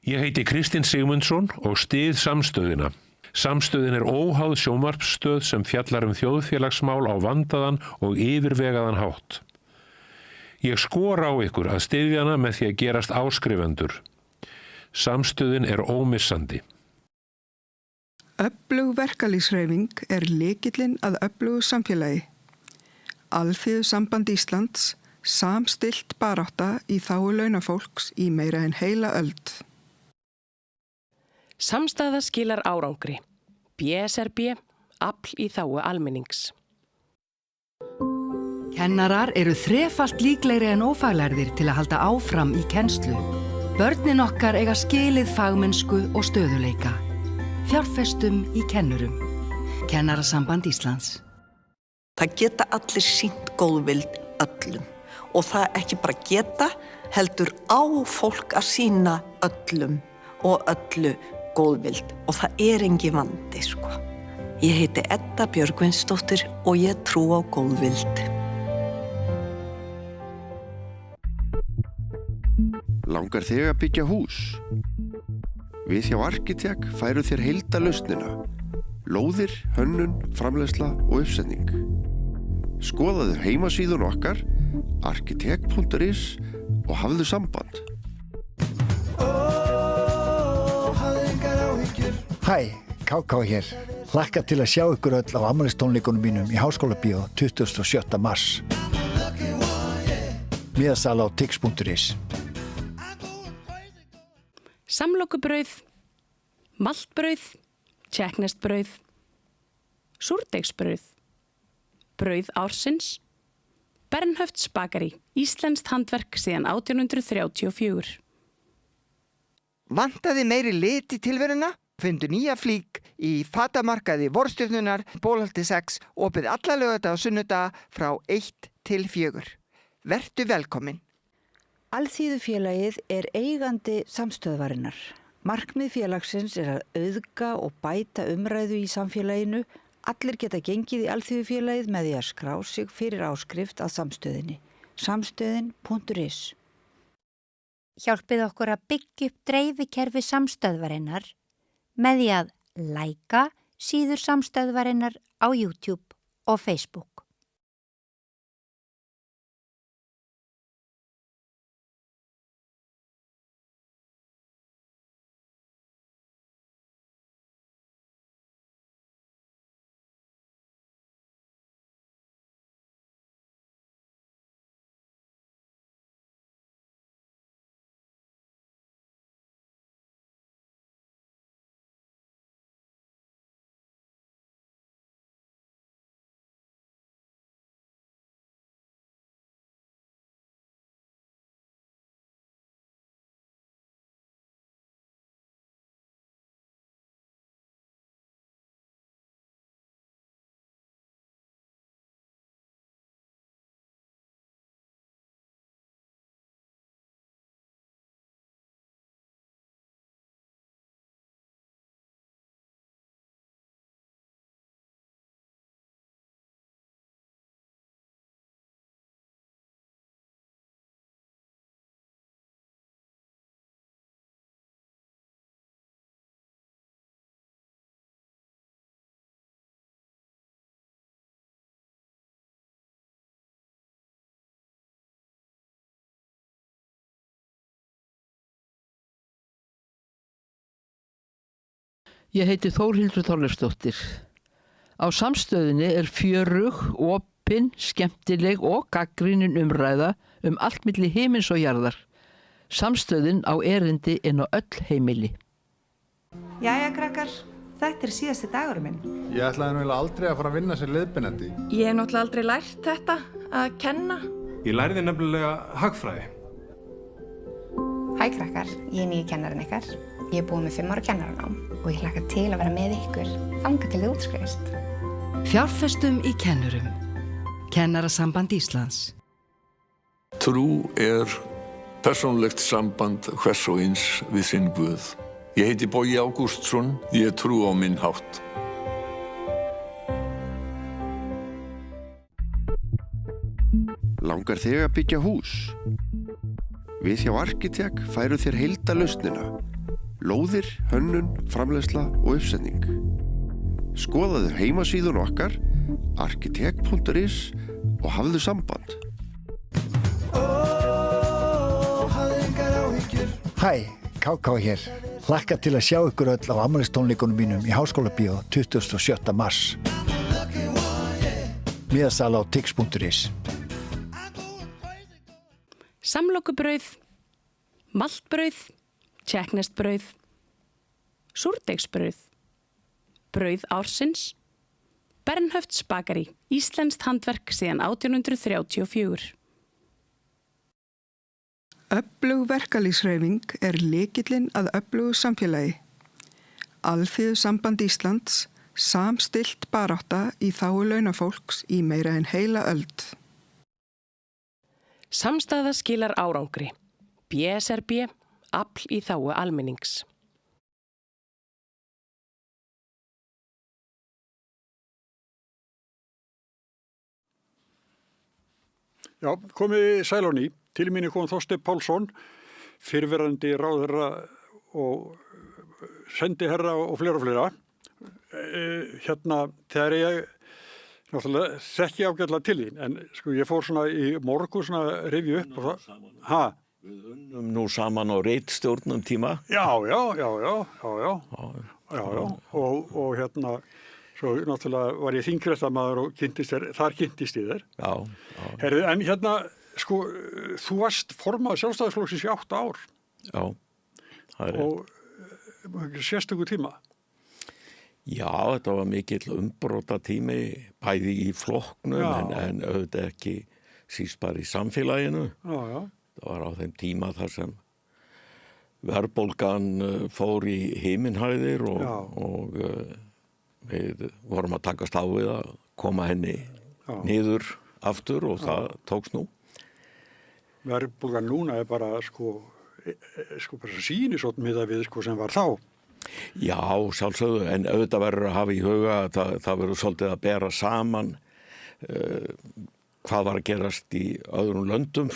Ég heiti Kristinn Sigmundsson og styð Samstöðina. Samstöðin óháð sjónvarpsstöð sem fjallar þjóðfélagsmál á vandaðan og yfirvegaðan hátt. Ég skora á ykkur að styðja hana með því að gerast áskrifendur. Samstöðin ómissandi. Öflug verkalýðshreyfing lykillinn að öflugu samfélagi. Alþýðusamband Íslands, samstillt barátta í þágu launafólks í meira en heila öld. Samstaða skilar árangri. BSRB, afl í þágu almennings. Kennarar þrefalt líklegri en ófaglærðir til að halda áfram í kennslu. Börnin okkar eiga skilið fagmennsku og stöðuleika. Fjárfestum í kennurum. Kennarasamband Íslands. Það geta allir sýnt góðvild öllum. Og það ekki bara geta, heldur á fólk að sýna öllum og öllu góðvild. Og það engin vandi, sko. Ég heiti Edda Björgvinsdóttir og ég trú á góðvild. Langar þig að byggja hús? Við hjá Arkitek færum þér heildarlausnina. Lóðir, hönnun, framleiðsla og uppsetning. Skoðaðu heimasíðun okkar, arkitek.is og hafðu samband. Hæ, KK hér. Hlakka til að sjá ykkur öll á afmælistónleikunum mínum í Háskólabíó 27. mars. Miðasala á tix.is. Samlokubrauð, maltbrauð, tékkneskt-brauð, súrdeigsbrauð, brauð ársins, Bernhöfts bakari, íslenskt handverk síðan 1834. Vantaði meiri lit í tilveruna? Fundu nýja flík í fatamarkaði Vorstjörnunnar, Bólholti 6, opið alla laugardaga og sunnudaga frá 1 til 4. Vertu velkomin. Alþýðufélagið eigandi samstöðvarinnar. Markmið félagsins að auðga og bæta umræðu í samfélaginu. Allir geta gengið í Alþýðufélagið með því að skrá sig fyrir áskrift að samstöðinni. Samstöðin.is. Hjálpið okkur að byggja upp dreifikerfi samstöðvarinnar með því að læka, síður samstöðvarinnar á YouTube og Facebook. Ég heiti Þórhildur Þorleifsdóttir. Á Samstöðinni er fjörug, opin, skemmtileg og gagnrýnin umræða allt milli himins og jarðar. Samstöðin á erindi inn á öll heimili. Jæja krakkar, þetta er síðasti dagurum minn. Ég ætlaði nú aldrei að fara að vinna sem leiðbeinandi. Ég hef náttúrulega aldrei lært þetta, að kenna. Ég lærði nefnilega hagfræði. Hæ krakkar, ég er nýju kennarinn ykkar. Ég er búið með 5 ára kennaranám og ég hlakka til að vera með ykkur þangað til þið útskrifist. Fjárfestum í kennurum. Kennarasamband Íslands. Trú persónulegt samband hvers og eins við sinn Guð. Ég heiti Bogi Ágústsson, ég trú á minn hátt. Langar þig að byggja hús? Við hjá Arkitek færum þér heildarlausnina. Lóðir, hönnun, framleiðsla og uppsetning. Skoðaðu heimasíðun okkar, arkitek.is og hafðu samband. Hæ, KK hér. Hlakka til að sjá ykkur öll á afmælistónleikunum mínum í Háskólabíó 27. mars. Miðasala á tix.is. Samlokubrauð, maltbrauð, tékkneskt-brauð, súrdeigsbrauð, brauð ársins, Bernhöfts bakari, íslenskt handverk síðan 1834. Öflug verkalýðshreyfing er lykillinn að öflugu samfélagi. Alþýðusamband Íslands samstillt barátta í þágu launafólks í meira en heila öld. Samstaða skilar árangri. BSRB, afl í þágu almennings. Já, komið sæl á ný. Til mín kom Þorsteinn Pálsson, fyrrverandi ráðherra og sendiherra og fleira. Þegar ég náttúrulega þekki ágætlega til þín, en sko ég fór svona í morgun svona rifju upp og það. Við unnum nú saman á ritstjórnum tíma. Já. Og svo náttúrulega var ég þingrættamaður og þar kynntist ég þér. Já. Herðu, en sko, þú varst formaður Sjálfstæðisflokksins í 8 ár. Já, það er rétt. Og sérstöku tíma. Já, þetta var mikill umbrota tími, bæði í flokknum, en auðvitað ekki síst bara í samfélaginu. Já. Það var á þeim tíma þar sem verðbólgan fór í himinhæðir og við vorum að takast á við að koma henni niður aftur og það tókst nú. Verðbólgan núna er bara bara sýnisotn miðað við sem var þá. Já, sjálfsögðu, en auðvitað verður að hafa í huga að það verður svolítið að bera saman hvað var að gerast í öðrum löndum.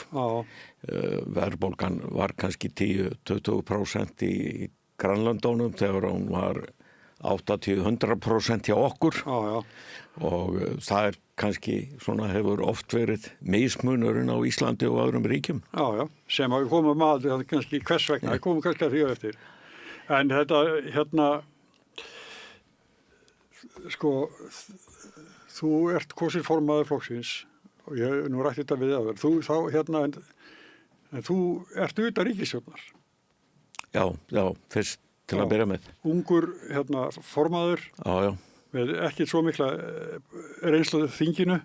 Verðbólgan var kannski 10-20% í grannlöndunum þegar hún var 80-100% hjá okkur. Já. Og það kannski svona hefur oft verið mismunurinn á Íslandi og öðrum ríkjum. Já, sem að við komum að það kannski hvers vegna, við komum kannski að því eftir. En þetta, sko, þú ert kosið formaður flokksins og ég nú rætti þetta við aður. En þú ert utan ríkisstjórnar. Já, fyrst til að byrja með. Ungur formaður. Já. Með ekki svo mikla reynslu þinginu.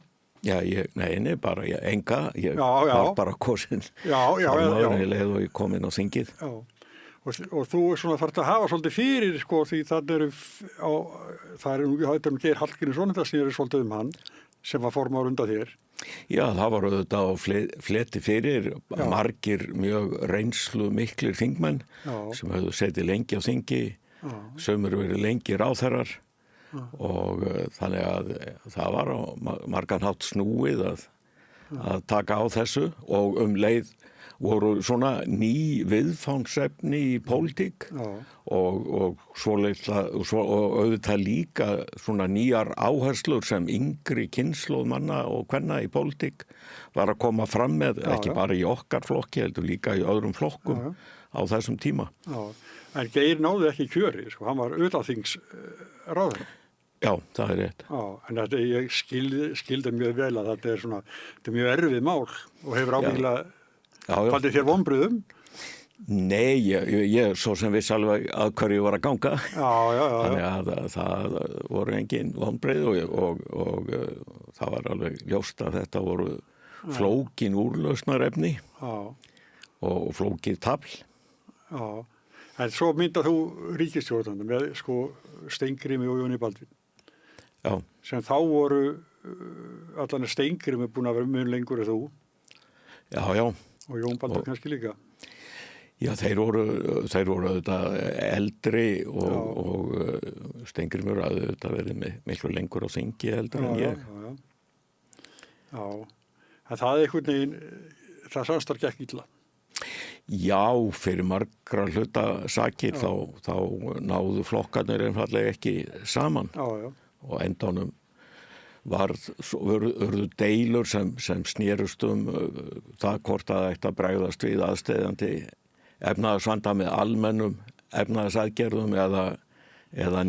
Já, nei, bara enga. Ég var bara kosin. Formaður í leið og ég kom inn á þingið. Já. Og þú þarft að hafa svolítið fyrir, sko, því það er nú Geir Hallgrímsson, það snýrir svolítið hann, sem var formaður undan þér. Já, það var auðvitað á fleti fyrir margir mjög reynslu miklir þingmenn sem höfðu setið lengi á þingi, sömur verið lengi ráðherrar og þannig að það var á margan hátt snúið að taka á þessu og leið voru svona ný viðfangsefni í pólitík og auðvitað líka svona nýjar áherslur sem yngri kynslóð manna og kvenna í pólitík var að koma fram með, ekki bara í okkar flokki, heldur líka í öðrum flokkum á þessum tíma. Já, en Geir náði ekki kjöri, sko, hann var utanþingsráðherra. Já, það er rétt. Já, en þetta ég skildi mjög vel að þetta er mjög erfið mál og hefur ábyggilega faldið þér vonbrigðum? Nei, ég svo sem viss alveg að hverju var að ganga. Já. Þannig að það voru engin vonbrigð og það var alveg ljóst að þetta voru flókin úrlausnarefni og flókið tafl. Já, en svo myndað þú ríkisstjórnandi með Steingrími og Jóni Baldvin. Já. Sem þá voru allan Steingrími búin að vera mun lengur en þú. Já. Og Jón Baldur kannski líka. Já, þeir voru auðvitað eldri og Steingrímur hafði auðvitað verið miklu lengur á þingi eldri en ég. Já. En það einhvern veginn, það samstarf gekk illa. Já, fyrir margra hluta sakir þá náðu flokkarnir einfallega ekki saman. Já. Og endanum urðu deilur sem snerust það hvort að ætti að bregðast við aðsteðjandi efnahagsvanda með almennum efnahagsaðgerðum eða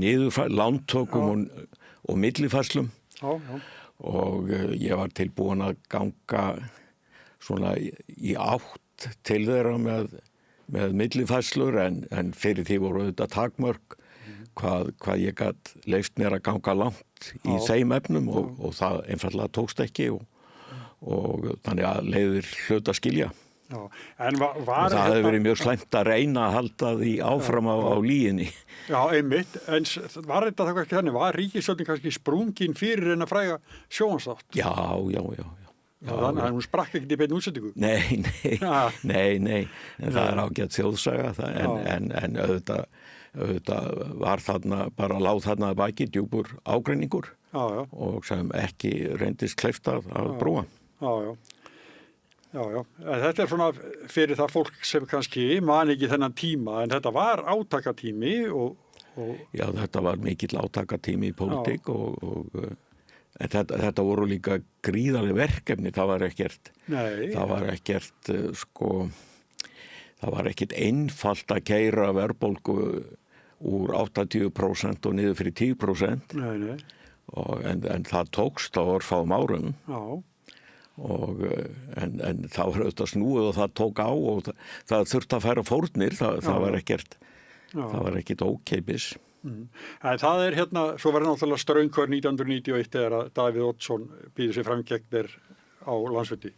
lántökum og millifærslum. Já. Og ég var tilbúin að ganga svona í átt til þeirra með millifærslur en fyrir því voru þetta takmörk hvað ég gat leyft mér að ganga langt í þeim efnum og það einfallega tókst ekki og þannig að leiðir hlut að skilja. Já, en það hefði verið mjög slæmt að reyna að halda því áfram á líginni. Já, einmitt, en var þetta það kannski þannig, var ríkisstjórnin kannski sprungin fyrir en að fræga sjónvarpsþátt? Já. Þannig að hún sprakk ekkert í beinni útsendingu? Nei, en það er ágætt þjóðsaga en auðvitað var bara láð þarna að baki djúpur ágreiningur og sem ekki reyndist kleift að brúa. Já. Þetta er svona fyrir það fólk sem kannski man ekki þennan tíma, en þetta var átakatími Já, þetta var mikill átakatími í pólitík en þetta voru líka gríðarleg verkefni, það var ekkert einfalt að keyra verðbólgu úr 80% og niður fyrir 10%. Nei. En það tókst á örfáum árum. Já. En það var auðvitað snúið og það tók á og það þurfti að færa fórnir, það var ekkert ókeipis. En það er svo verður náttúrulega straumkvör 1991 þegar að Davíð Oddsson býður sig fram gegn þér á landsfundi.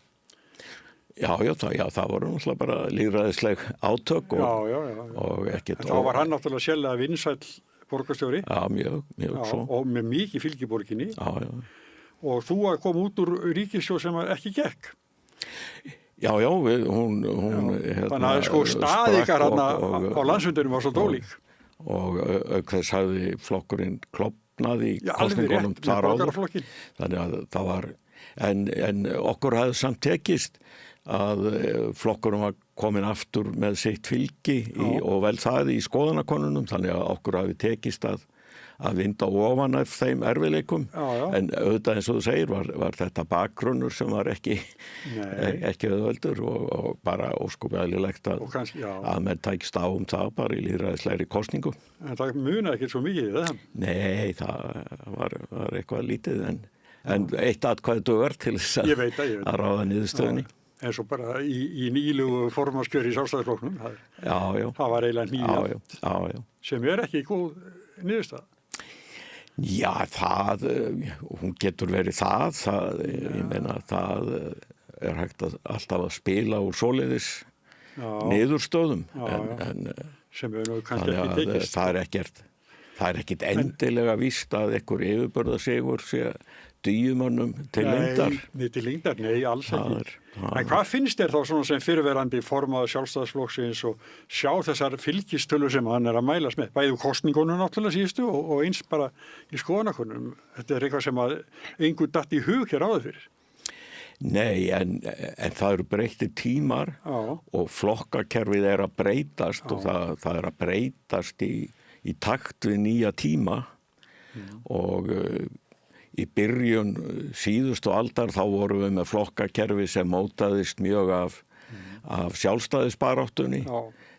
Já, það voru náttúrulega bara lýðræðisleg átök og ekkert. Þá var hann náttúrulega sérlega vinsæll borgarstjóri. Já, mjög svo. Og með mikið fylgi í borginni. Já. Og þú að koma út úr ríkissjóð sem ekki gekk. Já, hún þannig að staði ykkar á landsfundunum var svo dólík. Og auk þess hafði flokkurinn klofnað í kosningunum þar áður. Þannig að það var, en okkur hafði samt tekist flokkurum var komin aftur með sitt fylgi og vel það í skoðanakonunum, þannig að okkur hafi tekist að vinda ofan af þeim erfiðleikum. En auðvitað eins og þú segir var þetta bakgrunnur sem var ekki auðveldur og bara ósköp eðlilegt að menn tækist á það bara í lýðræðislegri kosningu. En það munaði ekki svo mikið í það? Nei, það var eitthvað lítið en eitt atkvæði dugar til þess að ráða niðurstöðunni. En svo bara í nýlugu formannskjöri í Sjálfstæðisflokknum, það var eiginlega nýja sem ekki góð niðurstaða. Já, hún getur verið ég meina það hægt alltaf að spila úr svoleiðis niðurstöðum en sem við nú kannski ekki tekist. Það er ekkert endilega víst að einhver yfirbörðasigur sé dýjumönnum til lengdar. Nei, alls ekki. En hvað finnst þér þá svona sem fyrirverandi formaður Sjálfstæðisflokksins og sjá þessar fylgistölu sem hann að mælast með? Bæði kosningunum náttúrulega síðustu og eins bara í skoðanakonum. Þetta er eitthvað sem að engu datt í hug hér áður fyrir. Nei, en það eru breyttir tímar og flokkakerfið er að breytast og það er að breytast í takt við nýja tíma og í byrjun síðustu aldar þá vorum við með flokkakerfi sem mótaðist mjög af sjálfstæðisbaráttunni.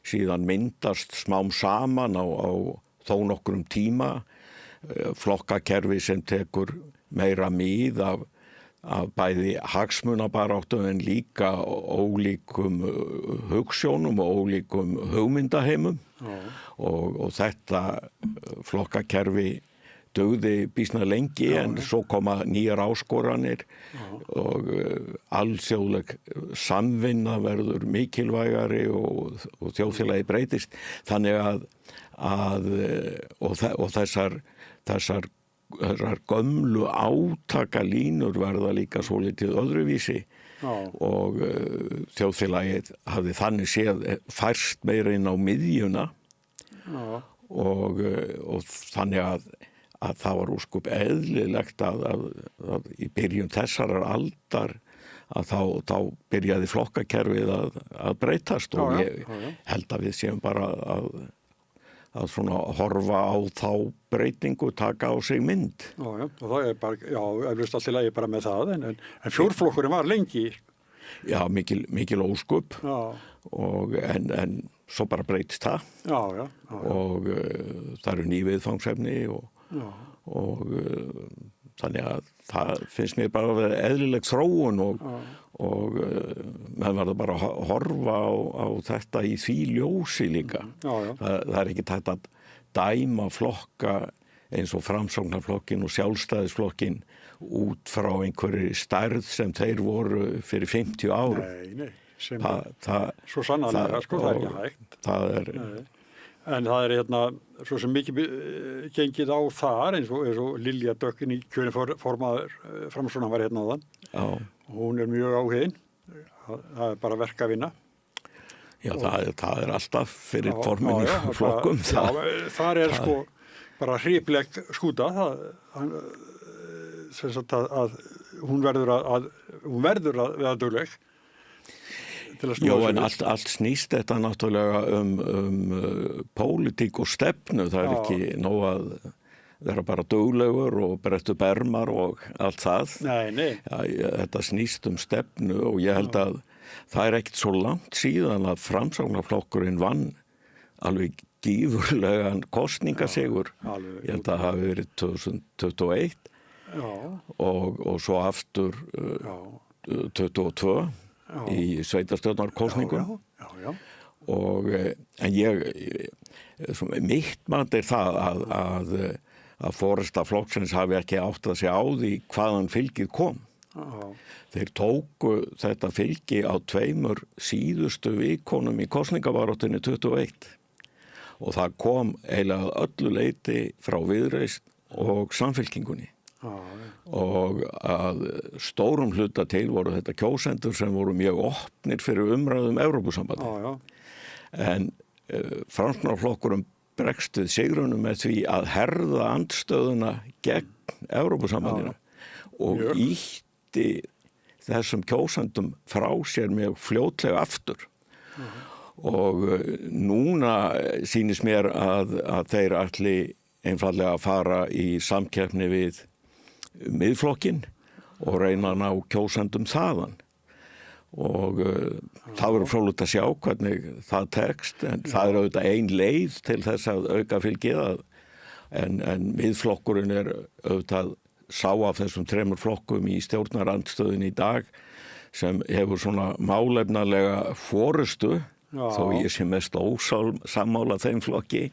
Síðan myndast smám saman á þó nokkrum tíma flokkakerfi sem tekur meira mið af bæði hagsmunabaráttu en líka ólíkum hugsjónum og ólíkum hugmyndaheimum og þetta flokkakerfi dugði býsna lengi en svo koma nýjar áskoranir og alþjóðleg samvinna verður mikilvægari og þjóðfélagi breytist. Þannig og þessar gömlu átakalínur verða líka svolítið öðruvísi og þjóðfélagið hafði þannig séð færst meira inn á miðjuna og þannig að það var ósköp eðlilegt að í byrjun þessarar aldar að þá byrjaði flokkakerfið að breytast og ég held að við séum bara að svona horfa á þá breytingu, taka á sig mynd. Og það er bara, eflust allt í lagi bara með það, en fjórflokkurinn var lengi. Já, mikil ósköp en svo bara breytist það. Og það eru ný viðfangsefni og þannig að það finnst mér bara að vera eðlileg þróun og maður verður bara að horfa á þetta í því ljósi líka. Það er ekki hægt að dæma flokka eins og Framsóknarflokkinn og Sjálfstæðisflokkinn út frá einhverju stærð sem þeir voru fyrir 50 árum. Svo sannarlega, það er ekki hægt. En það er svo sem mikið gengið á þar eins og Lilja Dökkin í kjörin formaður Framsóknar var áðan. Hún er mjög áhugin. Það er bara verk að vinna. Já, það er alltaf fyrir forminu flokkum. Þar er bara hripleg skúta. Hún verður að vera dugleg. Jó, en allt snýst þetta náttúrulega pólitík og stefnu. Það er ekki nóg að vera bara duglegur og bretta upp ermar og allt það. Nei. Þetta snýst stefnu og ég held að það er ekkert svo langt síðan að Framsóknarflokkurinn vann alveg gífurlegan kosningasigur. Ég held að það hafi verið 2021 og svo aftur 2022. Í sveitarstjórnarkosningum en mitt mat er það að forysta flokksins hafi ekki áttað sig á því hvaðan fylgið kom. Þeir tóku þetta fylgi á 2 síðustu vikonum í kosningabaráttunni 21 og það kom eiginlega öllu leyti frá Viðreisn og Samfylkingunni. Og að stórum hluta til voru þetta kjósendur sem voru mjög opnir fyrir umræðum Evrópusambandi. En Framsóknarflokkurinn bregst við sigrunum með því að herða andstöðuna gegn Evrópusambandinu og ýtti þessum kjósandum frá sér mjög fljótlega aftur. Og núna sýnist mér að þeir ætli einfallega að fara í samkeppni við Miðflokkinn og reyna að ná kjósandum þaðan. Og það verður fróðlegt að sjá hvernig það tekst, en það auðvitað ein leið til þess að auka fylgið, en Miðflokkurinn auðvitað sá af þessum 3 flokkum í stjórnarandstöðin í dag sem hefur svona málefnalega forystu, þó ég sé mest ósammála þeim flokki,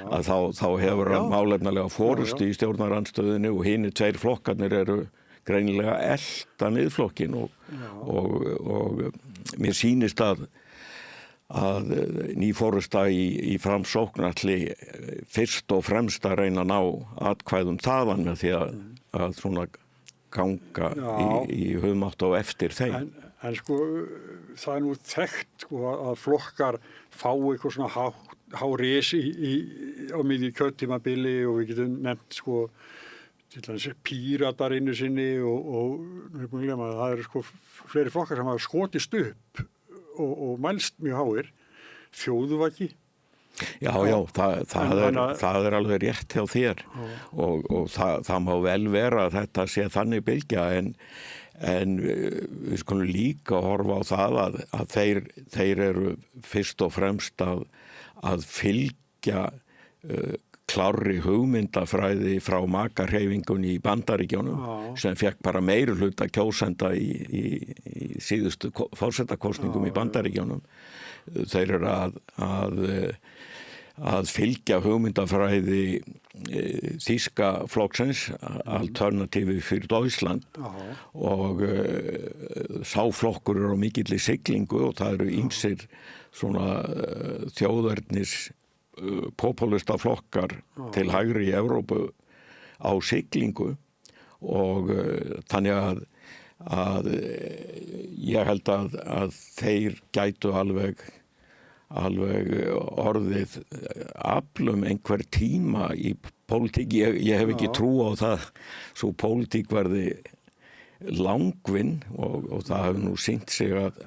að þá hefur hann málefnalega forystu í stjórnarandstöðinni og hinir 2 flokkarnir eru greinilega elta Miðflokkinn og mér sýnist að ný forysta í Framsókn ætli fyrst og fremst að reyna að ná atkvæðum þaðan með því að svona ganga í höfumátt á eftir þeim. En sko, það er nú þekkt sko, að flokkar fá eitthvað svona hárís á miðju kjörtímabili og við getum nefnt sko til dæmis Píratar einu sinni og það eru sko fleiri flokkar sem hafa skotist upp og mælst mjög háir, Þjóðvaki. Já, það er alveg rétt hjá þér og það má vel vera að þetta sé þannig bylgja en við skulum líka horfa á það að þeir eru fyrst og fremst að fylgja klárri hugmyndafræði frá makarhreyfingunni í Bandaríkjunum sem fekk bara meirihluta kjósenda í síðustu forsetakosningum í Bandaríkjunum. Þeir eru að fylgja hugmyndafræði þýska flokksins, Alternative für Deutschland, og sá flokkur eru á mikilli siglingu og það eru ýmsir svona þjóðernis populista flokkar til hægri í Evrópu á siglingu og þannig að ég held að þeir gætu alveg orðið aflum einhver tíma í pólitík. Ég hef ekki trú á það svo pólitík verði langvinn og það hefur nú sýnt sig að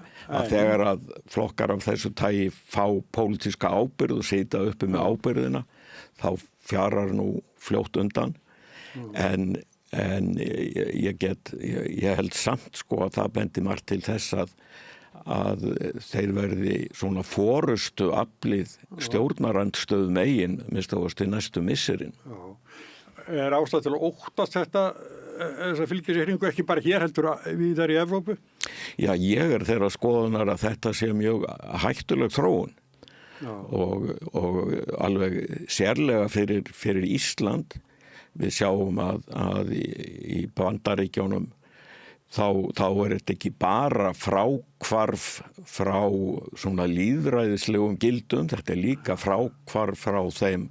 þegar að flokkar af þessu tagi fá pólitíska ábyrgð og sitja uppi með ábyrgðina þá fjarar nú fljótt undan en ég held samt sko að það bendi margt til þess að þeir verði svona forystu aflið stjórnarandstöðu megin minnst á til næstu misserin. Er ástæða til að óttast þetta þess að fylgisýringu ekki bara hér heldur víðar í Evrópu? Já, ég þeirra skoðunar að þetta sé mjög hættuleg þróun og alveg sérlega fyrir Ísland. Við sjáum að í Bandaríkjunum þá þetta ekki bara fráhvarf frá svona lýðræðislegum gildum, þetta líka fráhvarf frá þeim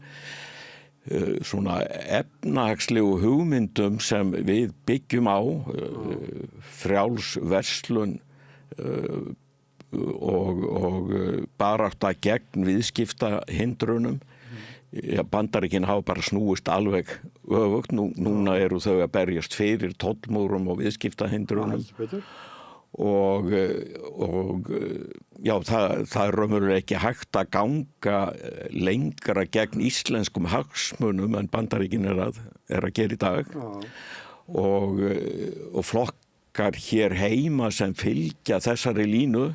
svona efnahagslegu hugmyndum sem við byggjum á, frjáls verslun og barátta gegn viðskiptahindrunum. Bandaríkin hafa bara snúist alveg öfugt. Núna eru þau að berjast fyrir tollmúrum og viðskiptahindrunum og já, það er raunverulega ekki hægt að ganga lengra gegn íslenskum hagsmunum en Bandaríkin er að gera í dag og flokkar hér heima sem fylgja þessari línu.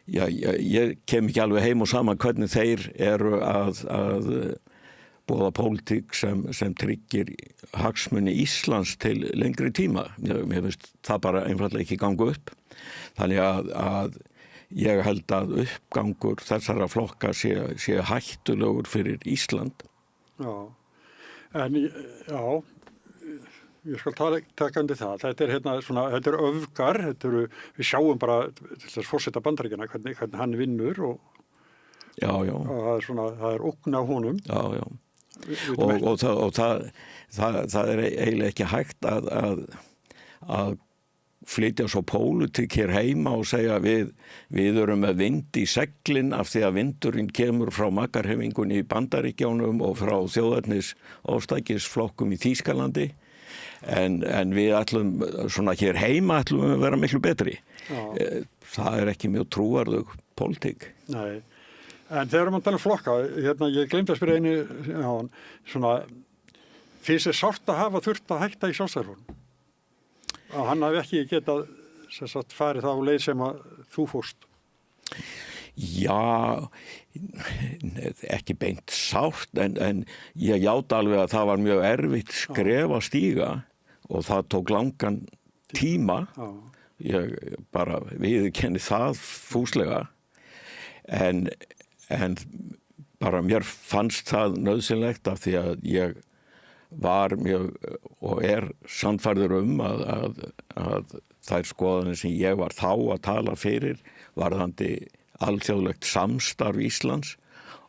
Já, ég kem ekki alveg heim og saman hvernig þeir eru að boða pólitík sem tryggir hagsmuni Íslands til lengri tíma. Mér finnst það bara einfaldlega ekki ganga upp. Þannig að ég held að uppgangur þessara flokka sé hættulegur fyrir Ísland. Já, en ég skal taka undir það. Þetta er öfgar, við sjáum bara til þess forseta Bandaríkjanna hvernig hann vinnur og það er ógn af honum. Já. Og það er eiginlega ekki hægt að flytja svo pólitík hér heima og segja við erum með vind í seglin af því að vindurinn kemur frá makarhefingunni í Bandaríkjánum og frá þjóðernis ofstækisflokkum í Þýskalandi. En við ætlum, svona hér heima ætlum við að vera miklu betri. Það ekki mjög trúarðug pólitík. Nei, en þegar mann tala flokka, ég glemdi að spyrja einu, svona, finnst þér sárt að hafa þurft að hætta í Sjálfstæðisflokknum? Að hann hafi ekki getað farið þá leið sem að þú fórst? Já, ekki beint sárt, en ég játa alveg að það var mjög erfitt skref að stíga og það tók langan tíma. Ég bara viðurkenni það fúslega, en bara mér fannst það nauðsynlegt af því að ég var mjög og sannfærður að þær skoðanir sem ég var þá að tala fyrir varðandi alþjóðlegt samstarf Íslands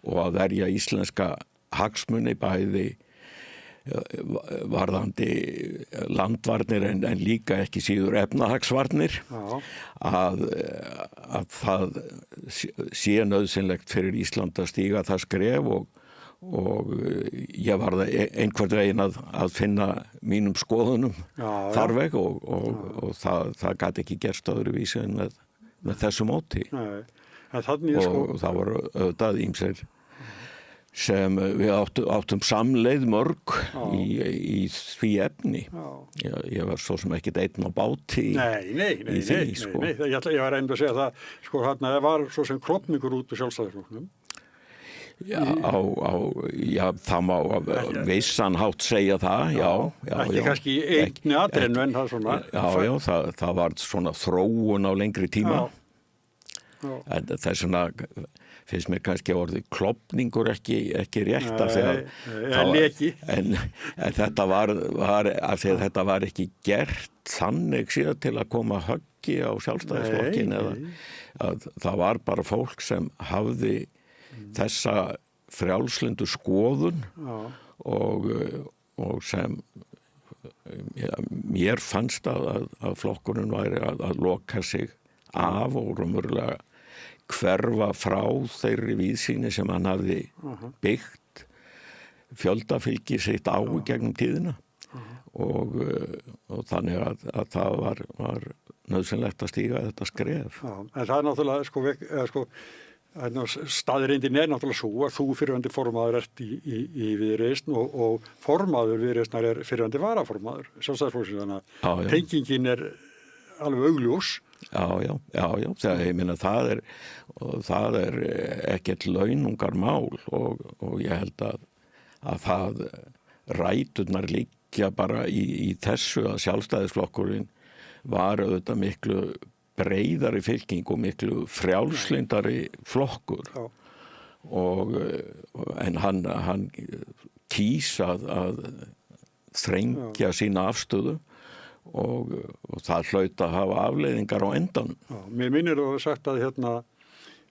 og að verja íslenska hagsmuni bæði varðandi landvarnir en líka ekki síður efnahagsvarnir að það sé nauðsynlegt fyrir Ísland að stíga það skref og ég var það einhvern veginn að finna mínum skoðunum þar veg og það gat ekki gerst öðruvísi en með þessu móti. Og það voru auðvitað ýmsir sem við áttum samleið mörg í því efni. Ég var svo sem ekkert einn á báti í því. Ég var einnig að segja það, þarna var svo sem klopningur út úr Sjálfstæðisflokknum. Já, það má vissan hátt segja það, já. Ekki kannski í einni atriðinu en það svona. Já, það var svona þróun á lengri tíma. En þessuna finnst mér kannski orðið klopningur ekki rétt en þetta var af því að þetta var ekki gert þannig síðan til að koma höggi á Sjálfstæðisflokkin eða að það var bara fólk sem hafði þessa frjálslyndu skoðun og sem mér fannst að flokkurinn væri að loka sig af og raunverulega hverfa frá þeirri víðsýni sem hann hafði byggt fjöldafylgi sitt á í gegnum tíðina og þannig að það var nauðsynlegt að stíga þetta skref. En það náttúrulega staðreyndin náttúrulega svo að þú fyrrverandi formaður ert í Viðreisn og formaður Viðreisnar fyrrverandi varaformaður Sjálfstæðisflokksins, þannig að tengingin alveg augljós. Já, ég meina það er ekkert launungarmál og ég held að það ræturnar liggja bara í þessu að Sjálfstæðisflokkurinn var auðvitað miklu breiðari fylking og miklu frjálslyndari flokkur en hann kýs að þrengja sína afstöðu og það hlaut að hafa afleiðingar á endan. Mér minnir þú sagt að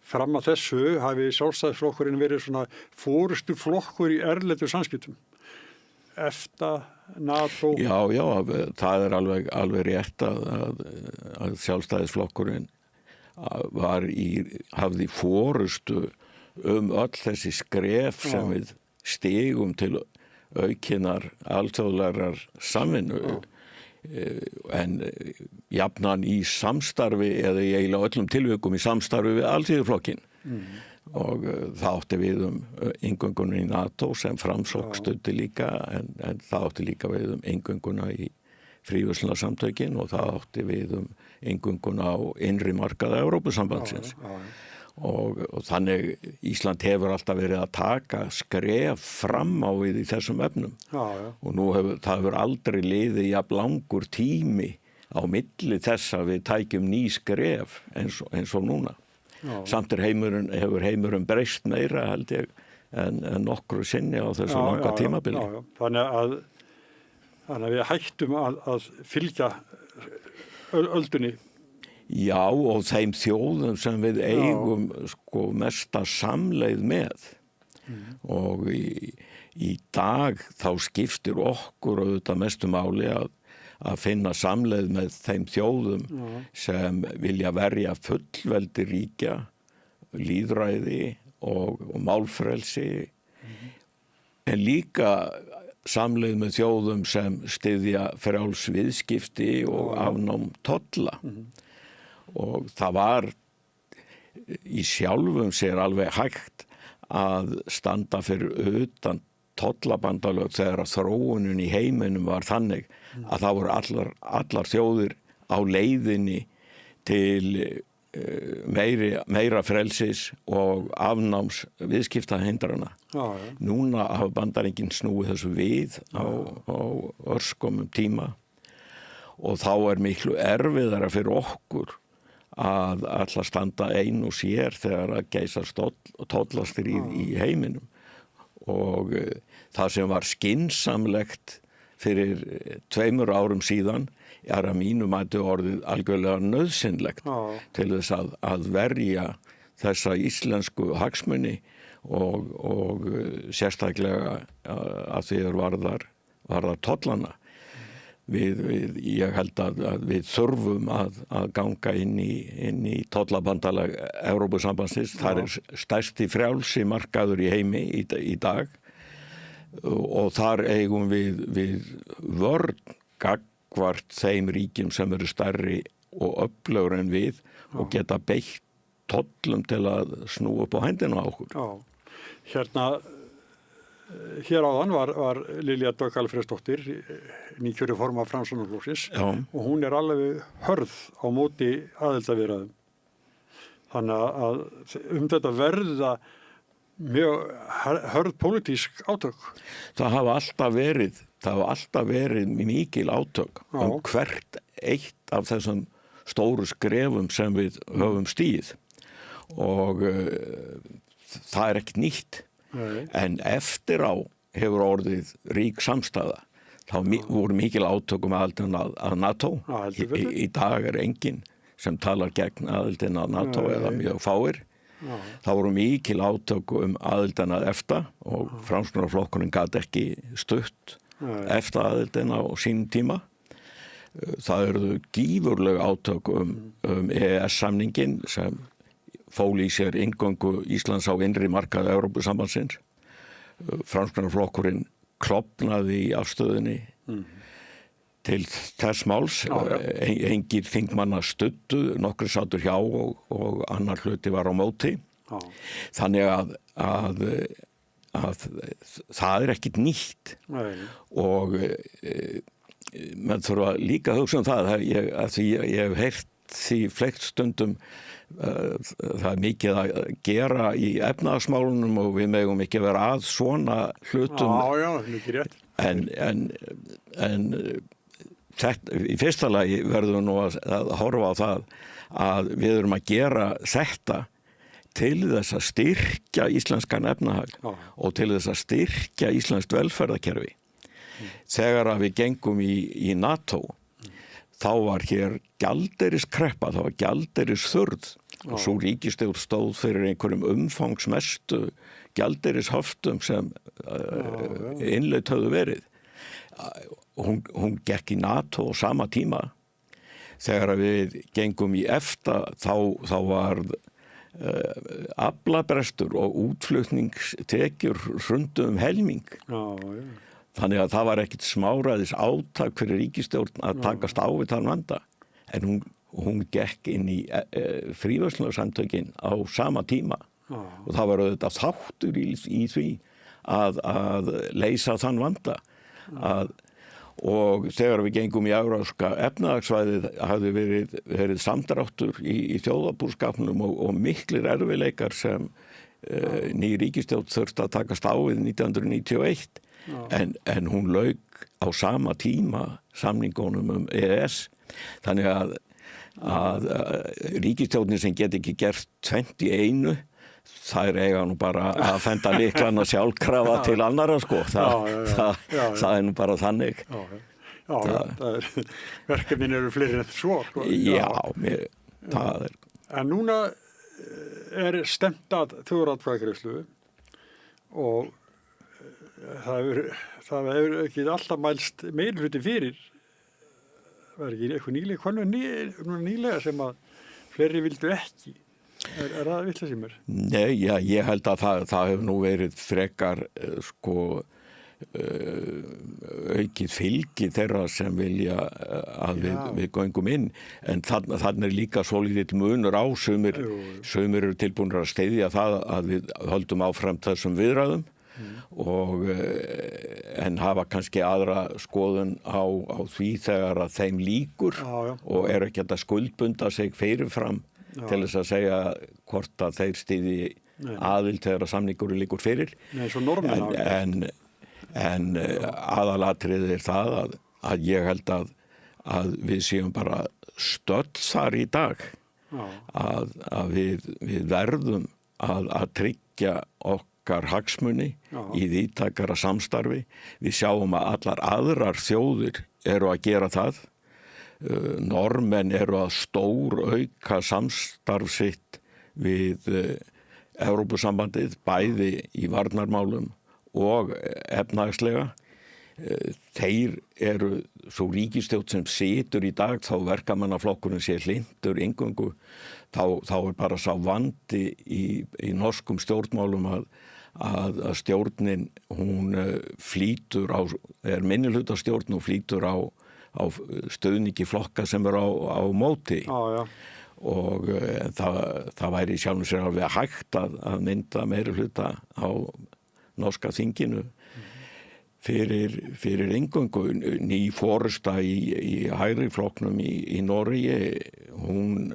fram að þessu hafi Sjálfstæðisflokkurinn verið svona forystu flokkur í erlendu samskiptum. EFTA, NATO. Já, það er alveg rétt að Sjálfstæðisflokkurinn hafði forystu öll þessi skref sem við stigum til aukinnar alþjóðlegrar samvinnu. En jafnan í samstarfi eða í eiginlega öllum tilvikum í samstarfi við Alþýðuflokkinn og það átti við inngönguna í NATO sem Framsókn studdi líka en það átti líka við inngönguna í fríverslunarsamtökin og það átti við inngönguna á innri markaða Evrópusambandsins og þannig Ísland hefur alltaf verið að taka skref fram á við í þessum efnum og nú hefur aldrei liðið jafn langur tími á milli þess að við tækjum ný skref eins og núna. Samt hefur heimurinn breyst meira held ég en nokkru sinni á þessu langa tímabili. Þannig að við hættum að fylgja öldunni. Já, og þeim þjóðum sem við eigum mesta samleið með og í dag þá skiptir okkur auðvitað mestu máli að finna samleið með þeim þjóðum sem vilja verja fullveldi ríkja, lýðræði og málfrelsi en líka samleið með þjóðum sem styðja frjáls viðskipti og afnám tolla. Og það var í sjálfum sér alveg hægt að standa fyrir utan tollabandalög þegar að þróunin í heiminum var þannig að það voru allar þjóðir á leiðinni til meira frelsis og afnáms viðskiptahindrana. Núna hafa Bandaríkin snúið þessu við á örskomum tíma og þá miklu erfiðara fyrir okkur að alltaf standa ein og sér þegar að geisar tollastríð í heiminum. Og það sem var skynsamlegt fyrir 2 árum síðan að mínu mati orðið algjörlega nauðsynlegt til þess að verja þessa íslensku hagsmuni og sérstaklega að því varðar tollana. Ég held að við þurfum að ganga inn í tollabandalag Evrópusambandsins. Það stærsti frjálsi markaður í heimi í dag og þar eigum við vörn gagnvart þeim ríkjum sem eru stærri og öflugri en við og geta beitt tollum til að snúa upp á hendina á okkur. Hér áðan var Lilja Dögg Alfreðsdóttir, nýkjörið formaður Framsóknarflokksins og hún alveg hörð á móti aðildarviðræðum. Þannig að þetta verða mjög hörð pólitísk átök. Það hafa alltaf verið mikil átök hvert eitt af þessum stóru skrefum sem við höfum stigið og það ekkert nýtt. En eftir á hefur orðið rík samstæða. Þá voru mikil átök aðildina að NATO. Í dag enginn sem talar gegn aðildina að NATO eða mjög fáir. Það voru mikil átök aðildina að EFTA og Framsóknarflokkurinn gat ekki stutt EFTA aðildina á sínum tíma. Það eru gífurleg átök EES-samningin sem fól í sér inngöngu Íslands á innri markað Evrópusambandsins. Framsóknarflokkurinn klofnaði í afstöðunni til þess máls. Engir þingmanna studdu, nokkrir sátu hjá og annar hluti var á móti. Þannig að það ekkert nýtt. Og menn þurfa líka að hugsa það að ég hef heyrt því flest stundum það mikið að gera í efnahagsmálunum og við megum ekki vera að svona hlutum. Já, mikið rétt. En þetta, í fyrsta lagi verðum við nú að horfa á það að við erum að gera þetta til þess að styrkja íslenskan efnahag og til þess að styrkja íslenskt velferðarkerfi. Þegar að við gengum í NATO þá var hér gjaldeyriskreppa, það var gjaldeyrisþurrð og svo ríkisstjórn stóð fyrir einhverjum umfangsmestu gjaldeyrishöftum sem innleitt höfðu verið. Hún gekk í NATO á sama tíma. Þegar við gengum í EFTA þá var aflabrestur og útflutningstekjur hrundu helming. Þannig að það var ekkit smáræðis átak fyrir ríkisstjórn að takast á við þann vanda. En hún gekk inn í fríverslunarsamtökin á sama tíma og það var auðvitað þáttur í því að leysa þann vanda. Og þegar við gengum í evrópska efnahagssvæðið hafði verið samdráttur í þjóðarbúskapnum og miklir erfiðleikar sem ný ríkisstjórn þurfti að takast á við 1991. En hún lauk á sama tíma samningunum EES. Þannig að ríkisstjórnin sem get ekki gert 21, þær eiga nú bara að fenda lyklana sjálfkrafa til annara sko. Það nú bara þannig. Verkefnin eru fleiri en svo. Sko. Það En núna stemt að þjóðaratkvæðagreiðslu og það hefur ekki alltaf mælst meirihluti fyrir. Var ekki eitthvað nýlega sem að fleiri vildu ekki? Er það vitleysið mér? Nei, ég held að það hefur nú verið frekar aukið fylgi þeirra sem vilja að við göngum inn, en þannig líka svolítið munur á, sumir eru tilbúinir að styðja það að við höldum áfram þessum viðræðum en hafa kannski aðra skoðun á því þegar að þeim lýkur og eru ekki að skuldbunda sig fyrirfram til þess að segja hvort að þeir styðji aðild þegar að samningur lýkur fyrir. Nei, svo normenn En aðalatriðið það að ég held að við séum bara stödd þar í dag að við verðum að tryggja okkar hagsmuni í víðtækara samstarfi. Við sjáum að allar aðrar þjóðir eru að gera það. Normenn eru að stórauka samstarf sitt við Evrópusambandið, bæði í varnarmálum og efnahagslega. Þeir eru svo ríkisstjórn sem situr í dag, þá verkamannaflokkurinn sé hlynntur eingöngu, þá bara sá vandi í norskum stjórnmálum að stjórnin hún flýtur minnihlutastjórn og flýtur á stöðningi flokka sem eru á móti. Og það væri sjálfum sér alveg hægt að mynda meiri hluta á norska þinginu fyrir eingöngu. Ný forysta í hægri flokknum í Noregi, hún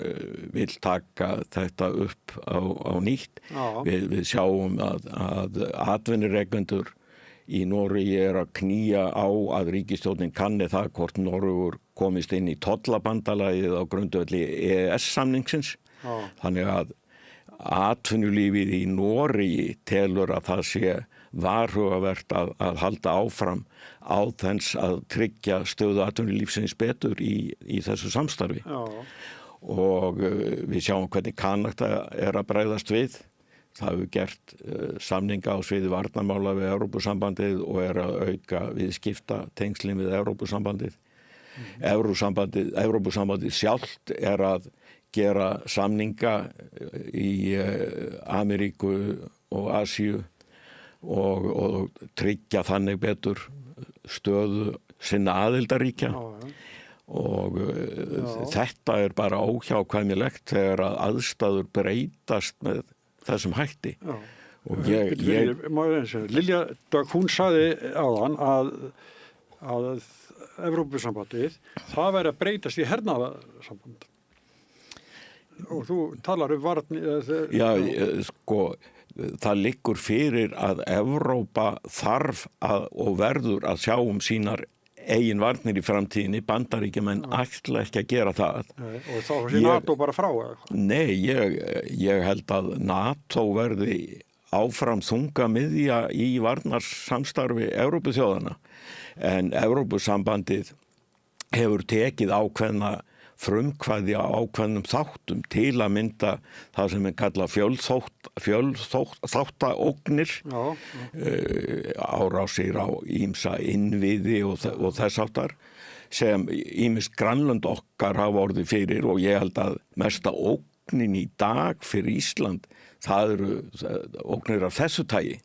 vill taka þetta upp á nýtt. Við sjáum að atvinnurekendur í Noregi er að knýja á að ríkisstjórnin kanni það hvort Noregur komist inn í tollabandalagið á grundvelli EES-samningsins. Þannig að atvinnulífið í Noregi telur að það sé varhugavert að halda áfram á þess að tryggja stöðu atvinnulífsins betur í þessu samstarfi. Og við sjáum hvernig Kanada er að bregðast við. Það hefur gert samninga á sviði varnarmála við Evrópusambandið og er að auka viðskipta tengslin við Evrópusambandið. Evrópusambandið sjálft er að gera samninga í Ameríku og Asíu og tryggja þannig betur stöðu sinna aðildarríkja og þetta er bara óhjákvæmilegt þegar að aðstæður breytast með þessum hætti. Lilja Dögg, hún sagði áðan að Evrópusambandið, það væri að breytast í hernaðarsamband. Og þú talar varn... það liggur fyrir að Evrópa þarf og verður að sjá sínar eigin varnir í framtíðinni. Bandaríkjamenn ætla ekki að gera það. Og þá sé NATO bara frá? Nei, ég held að NATO verði áfram þungamiðja í varnarsamstarfi Evrópuþjóðanna. En Evrópusambandið hefur tekið ákveðna frumkvæði á ákveðnum þáttum, til að mynda það sem kallað fjölþáttaógnir, árásir á ýmsa innviði og þess áttar, sem ýmis grannlönd okkar hafa orðið fyrir, og ég held að mesta ógnin í dag fyrir Ísland, það eru ógnir af þessu tagi.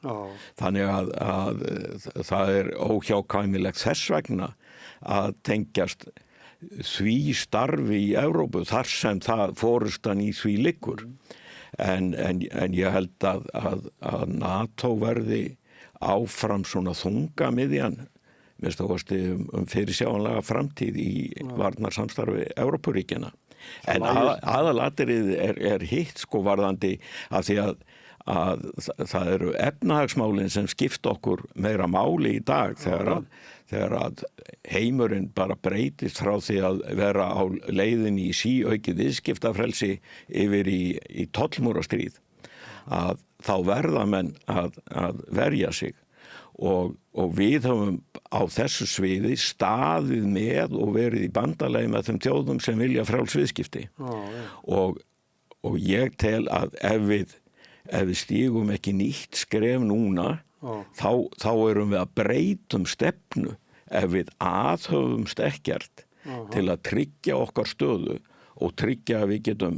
Þannig að það er óhjákvæmilegt þess vegna að tengjast því starfi í Evrópu þar sem það forystan í því liggur. En ég held að NATO verði áfram svona þungamiðjan fyrirsjáanlega framtíð í varnarsamstarfi Evrópuríkjana. En aðalatrið er hitt varðandi af því að það eru efnahagsmálin sem skipta okkur meira máli í dag þegar að heimurinn bara breytist frá því að vera á leiðinni í síaukið viðskiptafrelsi yfir í tollmúrastríð, að þá verða menn að verja sig og við höfum á þessu sviði staðið með og verið í bandalagi með þeim þjóðum sem vilja frjáls viðskipti. Og ég tel að ef við stígum ekki nýtt skref núna, þá erum við að breytum stefnu ef við aðhöfumst ekkert til að tryggja okkar stöðu og tryggja að við getum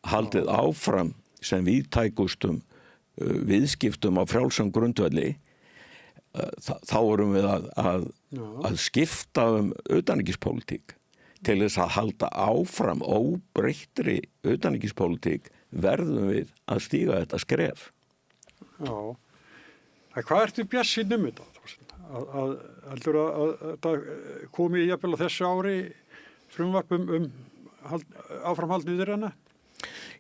haldið áfram sem víðtækustum viðskiptum á frjálsum grundvelli. þá erum við að skipta utanríkispólitík til þess að halda áfram óbreyttri utanríkispólitík verðum við að stíga þetta skref. Já. Hvað ertu bjartsýnn þetta? Heldur að það komi jafnvel á þessu ári frumvarp áframhald viðræðna?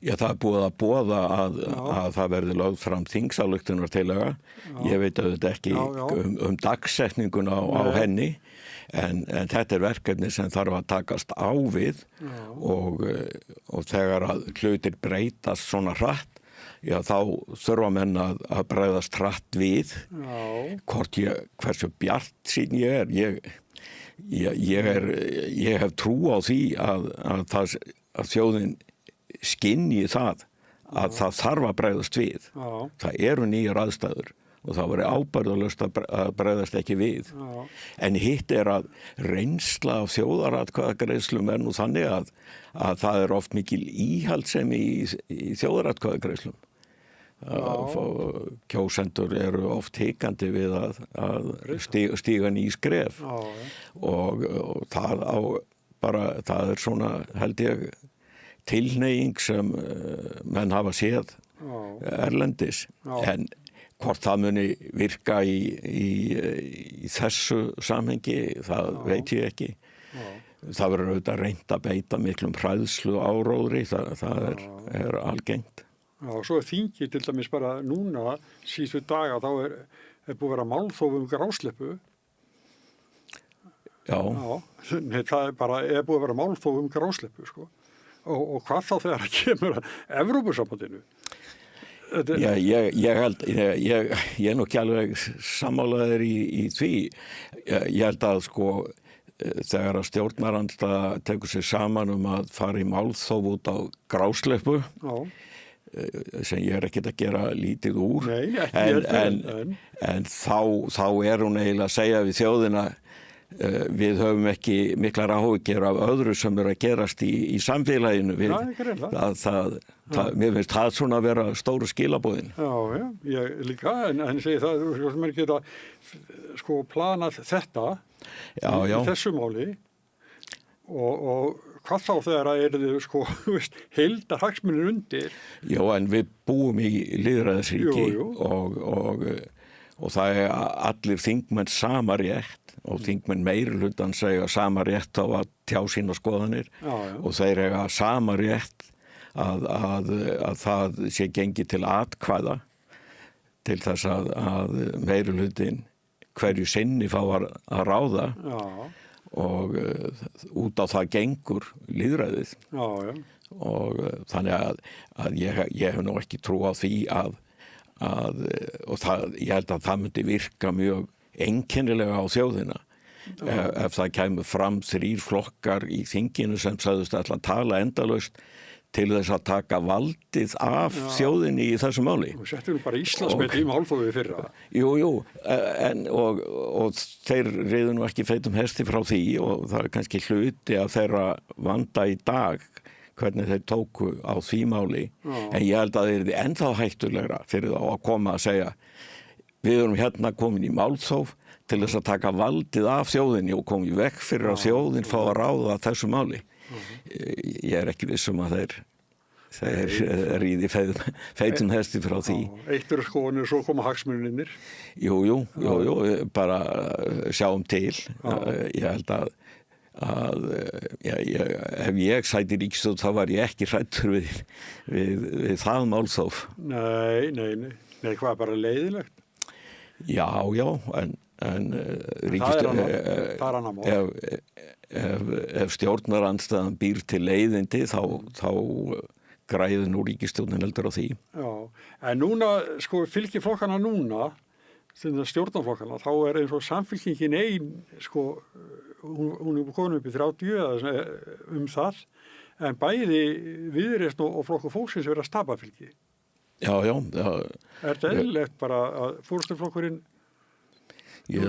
Já, það er búið að boða að það verði lögð fram þingsályktunartillaga. Ég veit auðvitað ekki dagsetninguna á henni, en þetta er verkefni sem þarf að takast á við og þegar að hlutir breytast svona hratt, já, þá þurfa menn að bregðast hratt við. Hversu bjartsýnn ég hef trú á því að þjóðin skynji það að það þarf að bregðast við. Það eru nýjar aðstæður og það væri ábyrgðarlaust að bregðast ekki við. En hitt er að reynsla af þjóðaratkvæðagreiðslum er nú þannig að það er oft mikil íhaldssemi í þjóðaratkvæðagreiðslum. Kjósendur eru oft hikandi við að stíga ný skref og það er svona, held ég, tilhneiging sem menn hafa séð erlendis, en hvort það muni virka í þessu samhengi, það veit ég ekki. Það verður auðvitað reynt að beita miklum hræðslu áróðri, það er algengt. Já, og svo er þingið til dæmis bara núna, síðustu daga, þá er búið að vera málþóf grásleppu. Já. Það er búið að vera málþóf grásleppu, sko. Og hvað þá þegar það kemur að Evrópusambandinu? Já, ég er nú ekki alveg sammálaður í því. Ég held að sko þegar að stjórnarandstaða tekur sig saman að fara í málþóf út á grásleppu, sem ég er ekkert að gera lítið úr. En þá er hún eiginlega að segja við þjóðina við höfum ekki miklar áhyggjur af öðru sem að gerast í samfélaginu. Mér finnst það svona að vera stóru skilaboðin. Já, ég líka, en segi það, sem er geta sko planað þetta í þessu máli og hvað þá þegar að eru sko, heildar hagsmunir undir? Já, en við búum í lýðræðisríki og það er allir þingmenn sama rétt og þingmenn meirihlutan segja sama rétt á að tjá sína skoðanir og þeir eiga sama rétt að það sé gengið til atkvæða til þess að meirihlutin hverju sinni fá að ráða og út á það gengur lýðræðið. Og þannig að ég hef nú ekki trú á því ég held að það myndi virka mjög einkennilega á þjóðina ef það kemur fram 3 flokkar í þinginu sem sagðust ætla að tala endalaust til þess að taka valdið af þjóðinni í þessu máli. Þú settir nú bara Íslandsmet í málþófi fyrra. Jú, og þeir riðu nú ekki feitum hesti frá því og það er kannski hluti af þeirra vanda í dag hvernig þeir tóku á því máli. En ég held að þeir eru ennþá hættulegra fyrir þá að koma að segja við erum hérna komin í málþóf til þess að taka valdið af þjóðinni og komið vekk fyrir að þjóðin fá að ráða þessu máli. Ég er ekki vissum að þeir ríði feitum hesti frá því. Eitt eru skoðanir og svo koma hagsmunirnir. Jú, bara sjáum til. Ég held að ef ég sæti ríkisstjórn þá var ég ekki hræddur við það málþóf. Nei, hvað er bara leiðilegt? Já, en ríkisstjórn, ef stjórnarandstaðan býr til leiðindi þá græði nú ríkisstjórnin heldur á því. Já, en núna, sko, fylgir flokkana núna, stjórnarflokkana, þá er eins og samfylkingin ein, sko, hún er komin upp í 30 það, en bæði Viðreisn og Flokkur fólksins vera stapafylgi. Já. Er þetta eðlilegt bara að forystuflokkurinn Já,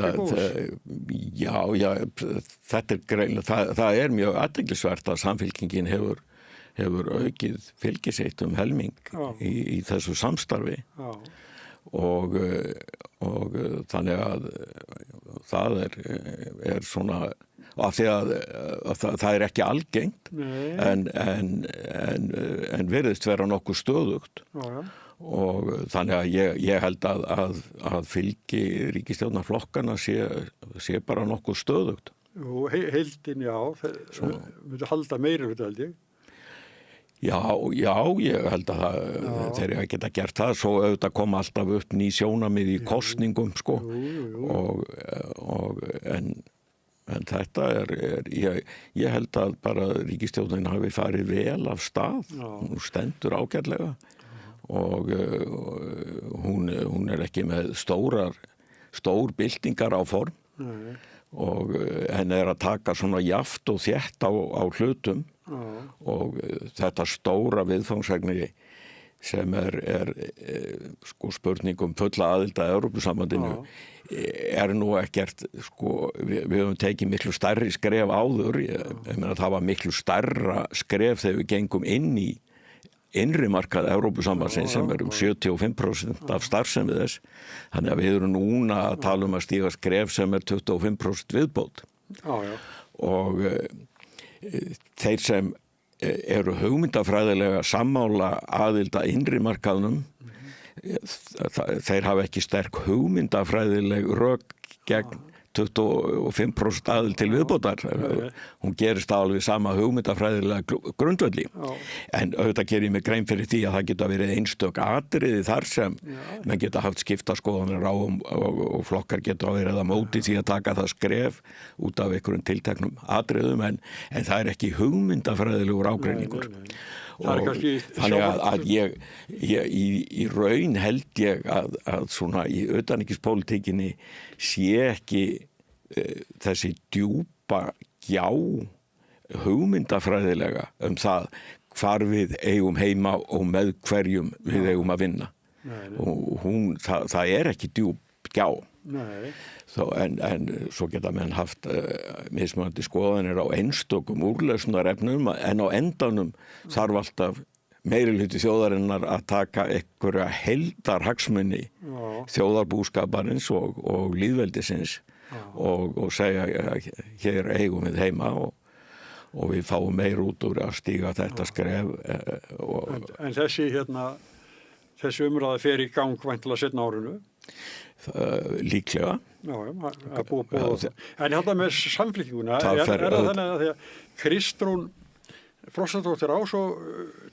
þetta er greinlega, það er mjög athyglisvert að samfylkingin hefur aukið fylgisitt helming í þessu samstarfi og þannig að það er svona, af því að það er ekki algengt en virðist vera nokkuð stöðugt. Og þannig að ég held að fylgi ríkisstjórnarflokkana sé bara nokkuð stöðugt. Jú, heildin, já, myndi halda meiri hluta held ég. Já, ég held að þeir eru að geta gert það, svo auðvitað koma alltaf upp ný sjónarmið í kosningum, sko. En þetta ég held að bara ríkisstjórnin hafi farið vel af stað, hún stendur ágætlega og hún er ekki með stór byltingar á form og henni er að taka svona jaft og þétt á hlutum og þetta stóra viðfangsefni sem er sko spurning fulla aðild að Evrópusambandinu er nú ekkert sko, við höfum tekið miklu stærri skref áður, ég meina það var miklu stærra skref þegar við gengum inn í innri markað Evrópusambandsins sem 75% af starfsemi þess, þannig að við erum núna að tala að stíga skref sem 25% viðbót. Og þeir sem eru hugmyndafræðilega sammála aðild að innri markaðnum, þeir hafa ekki sterk hugmyndafræðileg rök gegn 25% aðild til viðbótar. Hún gerist alveg sama hugmyndafræðilega grundvelli. En auðvitað gerir ég mig grein fyrir því að það geta verið einstök atriði þar sem menn geta haft skiptaskoðanir á og flokkar geta verið að móti því að taka það skref út af einhverjum tilteknum atriðum en það er ekki hugmyndafræðilegur ágreiningur. Þannig að ég í raun held ég að svona í utanríkispólitíkinni sé ekki þessi djúpa gjá hugmyndafræðilega það hvar við eigum heima og með hverjum við eigum að vinna. Og það er ekki djúp gjá. En svo geta menn haft mismunandi skoðanir á einstökum úrlausnarefnum en á endanum þarf alltaf meirihluti þjóðarinnar að taka einhverja heildarhagsmuni þjóðarbúskaparins og lýðveldisins og segja hér eigum við heima og við fáum meir út úr að stíga þetta skref. En þessi umræða fer í gang væntanlega seinna árinu? Líklega. En þetta með samfylkinguna, er það þannig að því að Kristrún Frostadóttir á svo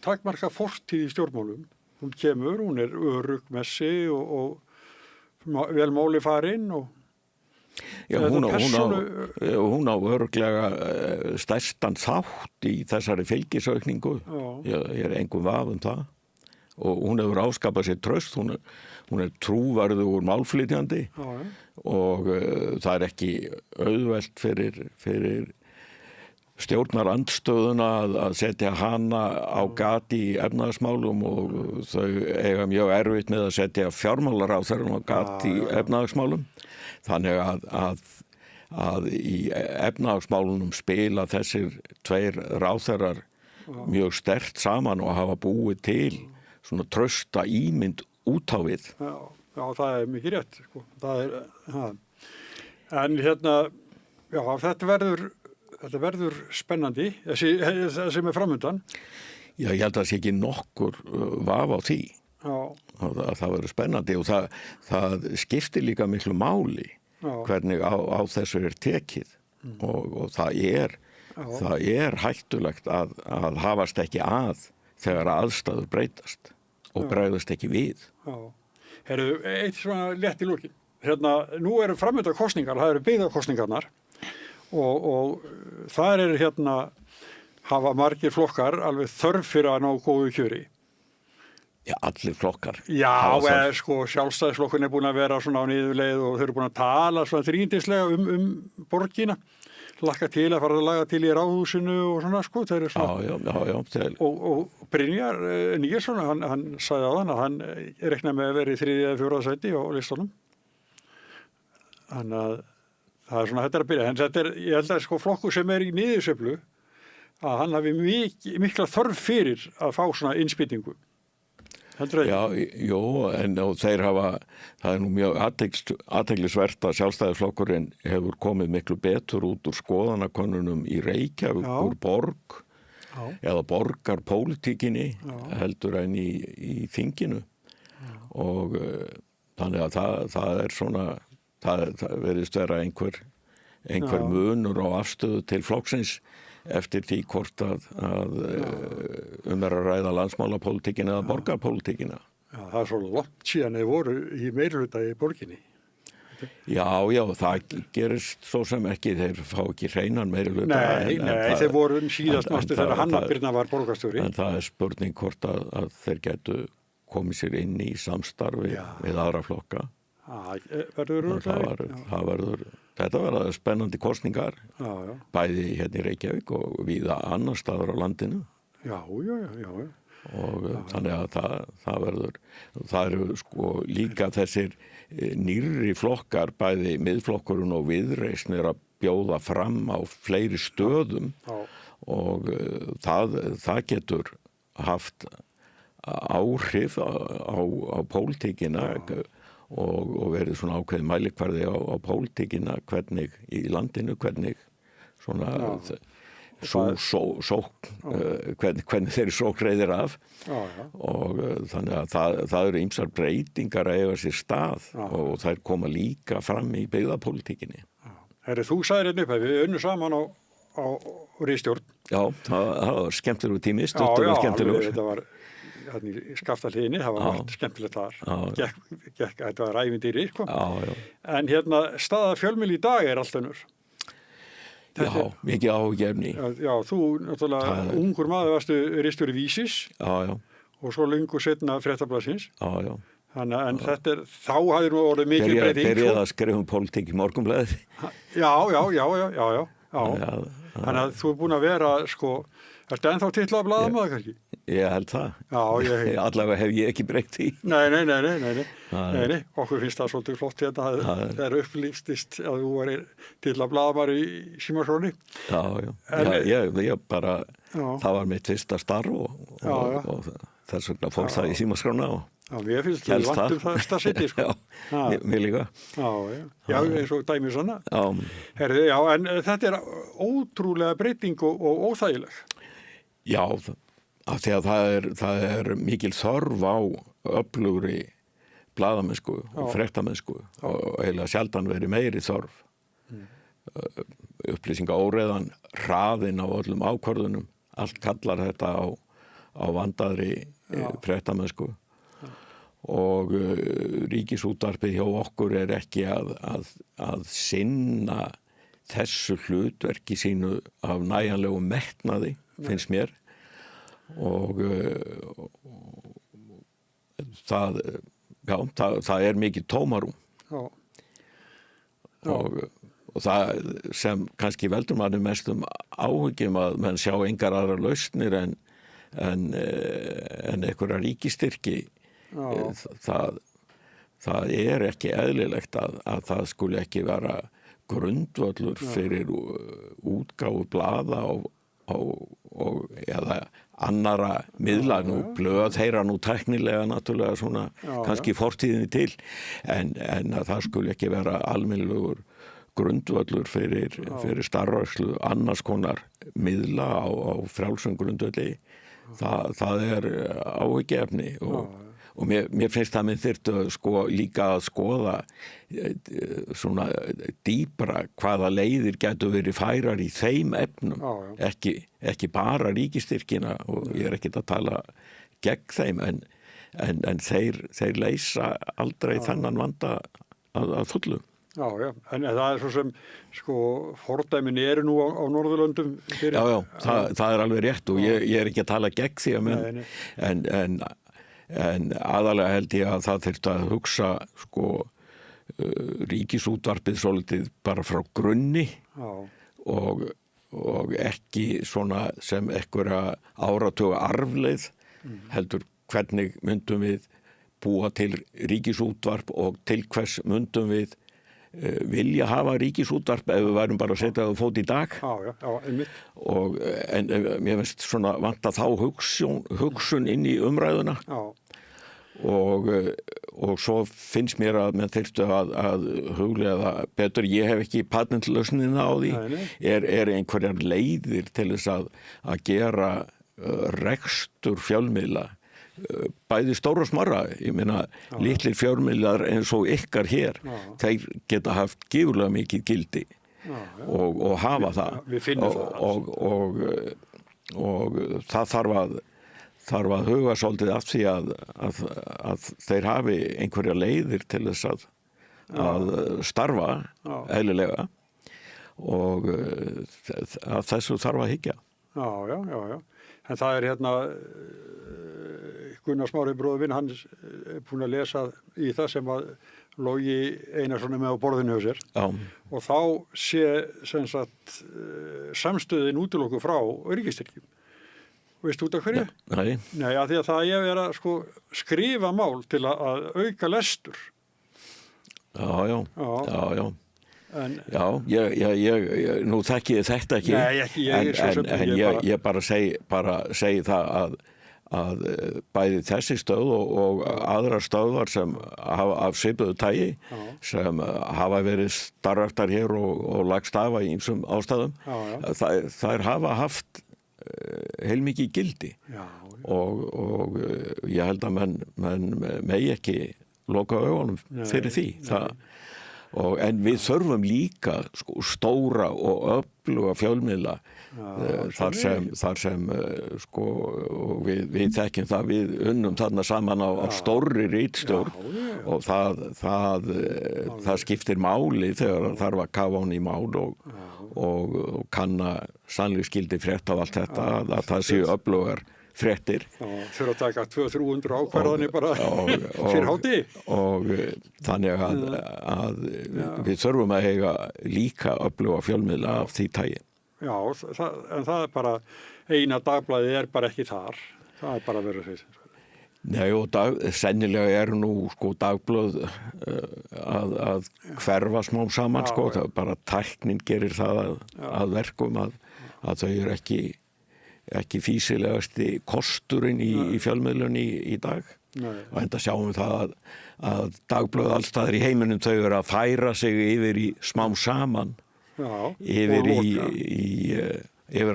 takmarka fortíð í stjórnmálum. Hún kemur, hún er örugg með sig og vel máli farinn og hún á öruglega stærstan þátt í þessari fylgisaukningu. Ég er engum vaf það. Og hún hefur áskapað sér traust, hún er trúverðugur málflytjandi og það er ekki auðvelt fyrir stjórnarandstöðuna að setja hana á gat í efnahagsmálum og þau eiga mjög erfitt með að setja fjármálaráðherrann á gat í efnahagsmálum. Þannig að í efnahagsmálunum spila þessir tveir ráðherrar mjög sterkt saman og hafa búið til svona trausta ímynd út á við. Já, það er mikið rétt, sko. En þetta verður spennandi, þessi sem framundan. Já, ég held að það sé ekki nokkur vaf á því. Það verður spennandi og það skiptir líka miklu máli hvernig á þessu er tekið og það er hættulegt að hafast ekki að þegar aðstæður breytast og bregðast ekki við. Herru, eitt svona létt í lokin. Nú eru framönda kosningar, það eru byggðarkosningarnar og þar eru hafa margir flokkar alveg þörf fyrir að ná góðu kjöri. Já, allir flokkar. Já, sjálfstæðisflokkurinn er búin að vera svona á niðurleið og þau eru búin að tala svona þrýndislega borgina. Lakka til að fara að laga til í ráðhúsinu og svona, sko, þeir eru svona. Og Brynjar Níelsson, hann sagði á að hann reiknaði með að vera í 3. eða 4. sæti á listanum. Þannig að það er svona, þetta er að byrja. En þetta ég held að sko flokkur sem er í niðursveiflu, að hann hafi mikla þörf fyrir að fá svona innspýtingu. Já, jú, en þeir hafa, það nú mjög athyglisvert að Sjálfstæðisflokkurinn hefur komið miklu betur út úr skoðanakönnunum í Reykjavík, úr borg eða borgarpólitíkinni heldur en í þinginu og þannig að það er svona, það verðist vera einhver munur á afstöðu til flokksins eftir því hvort að að ræða landsmálapólitíkina eða borgarpólitíkina. Já, það er svo langt síðan þeir voru í meirihluta í borginni. Já, það gerist svo sem ekki, þeir fá ekki hreinan meirihluta. Nei, þeir voru síðast mástu þegar Hanna Birna var borgarstjóri. En það er spurning hvort að þeir getu komið sér inn í samstarfi við aðra flokka. Þetta verður spennandi kostningar bæði hérna í Reykjavík og víða annar staðar á landinu og þannig að það eru sko líka þessir nýrri flokkar bæði miðflokkurinn og Viðreisn er að bjóða fram á fleiri stöðum og það getur haft áhrif á pólitíkina og verið svona ákveðin mælikvarði á pólitíkina hvernig í landinu, hvernig svona hvernig þeir sókreiðir af og þannig að það eru ýmsar breytingar að eiga sér stað og þær koma líka fram í byggðapólitíkinni. Herri, þú sagðir hérna upp að við unnum saman á ritstjórn. Já, það var skemmtilegur tími, stuttur og skemmtilegur. Þetta var í Skaftahliðinni, það var allt skemmtilegt þar. Þetta var ævintýri, sko. En hérna, staða fjölmiðla í dag er allt önnur. Já, mikið áhugjefni. Já, þú náttúrulega ungur maður varstu ritstjóri Vísis. Já. Og svo lengur setna Fréttablaðsins. Já. Þannig en þetta þá hafði nú orðið mikið breyting. Byrjaði að skrifa pólitík í Morgunblaðið. Já. Þannig að þú er búin að vera, sko, ertu ennþá titlað blaðamaður kannski? Ég held það. Já, allavega hef ég ekki breytt því. Nei. Okkur finnst það svolítið flott hérna að það er upplýstist að þú var titlað blaðamaður í Símaskránni. Já. Ég bara, það var mitt fyrsta starf og þess vegna fór það í Símaskrána og mér finnst þú vantum það starfseti, sko. Mér líka. Já, eins og dæmi svona. Herði, en þetta er ótrúlega breyting og óþægileg. Já, af því að það er mikil þörf á öflugri blaðamennsku og fréttamennsku og eiginlega sjaldan verið meiri þörf. Upplýsingaóreiðan, hraðinn á öllum ákvörðunum, allt kallar þetta á vandaðri fréttamennsku. Og Ríkisútvarpið hjá okkur er ekki að sinna þessu hlutverki sínu af nægjanlegu metnaði, finnst mér. Og það er mikið tómarúm. Og það sem kannski veldur manni mestum áhyggjum að menn sjá engar aðrar lausnir en einhverja ríkistyrki. Það er ekki eðlilegt að það skuli ekki vera grundvöllur fyrir útgáfu blaða eða annara miðla, nú blöð heyra nú tæknilega náttúrulega svona kannski fortíðinni til en að það skuli ekki vera almennilegur grundvöllur fyrir starfrækslu annars konar miðla á frjálsum grundvöldi. Það er áhyggjuefni og mér finnst það með þyrftu líka að skoða svona dýpra hvaða leiðir getur verið færar í þeim efnum, ekki bara ríkistyrkina og ég er ekkert að tala gegn þeim en þeir leysa aldrei þennan vanda að fullu. Já, en það er svo sem fordæmin eru nú á Norðurlöndum fyrir. Já, það er alveg rétt og ég er ekki að tala gegn því að en aðalega held ég að það þyrfti að hugsa Ríkisútvarpið svolítið bara frá grunni og ekki svona sem einhverja áratuga arfleið heldur hvernig myndum við búa til Ríkisútvarp og til hvers myndum við vilja hafa Ríkisútvarp ef við værum bara að setja það á fót í dag. En mér finnst svona vanta þá hugsun inn í umræðuna og svo finnst mér að menn þyrftu að huglega betur, ég hef ekki patentlausnina á því, er einhverjar leiðir til þess að gera rekstur fjölmiðla, bæði stóra og smarra, ég meina litlir fjölmiðlar eins og ykkar hér, þeir geta haft gífurlega mikið gildi og hafa og það þarf að huga svolítið af því að þeir hafi einhverja leiðir til þess að starfa eðlilega og að þessu þarf að hyggja. Já. En það er hérna Gunnar Smári bróðir minn, hann er búinn að lesa í það sem að Logi Einarsson með á borðinu hjá sér. Já. Og þá sé sem sagt samstöðin útilokkuð frá ríkisstyrkjum. Veistu út af hverju? Nei. Nei, að því að það ég er að skrifa mál til að auka lestur. Já. En, já, ég nú þekki ég þetta ekki. Nei, ekki, ég bara segi það að bæði þessi stöð og aðrar stöðvar sem hafa af svipuðu tagi sem hafa verið starfræktar hér og lagst af í ýmsum ástæðum, þær hafa haft heilmikið gildi og ég held að menn megi ekki loka augunum fyrir því. En við þurfum líka stóra og öfluga fjölmiðla þar sem við þekkjum það, við unnum þarna saman á stórri ritstjórn og það skiptir máli þegar þarf að kafa hún í mál og kanna sannleiksgildi frétta af allt þetta, að það séu öflugar fréttir. Fyrir að taka 200-300 ákvarðanir bara fyrir hátti. Og þannig að við þurfum að eiga líka öfluga fjölmiðla af því tagi. Já, en það er bara, eina dagblaðið er bara ekki þar. Það er bara verið því. Nei, og sennilega er nú dagblöð að hverfa smám saman, það er bara tæknin gerir það að verkum að þau eru ekki fýsilegasti kosturinn í fjölmiðlun í dag. Og enda sjáum við það að dagblöð allstaðar í heiminum þau eru að færa sig yfir í smám saman yfir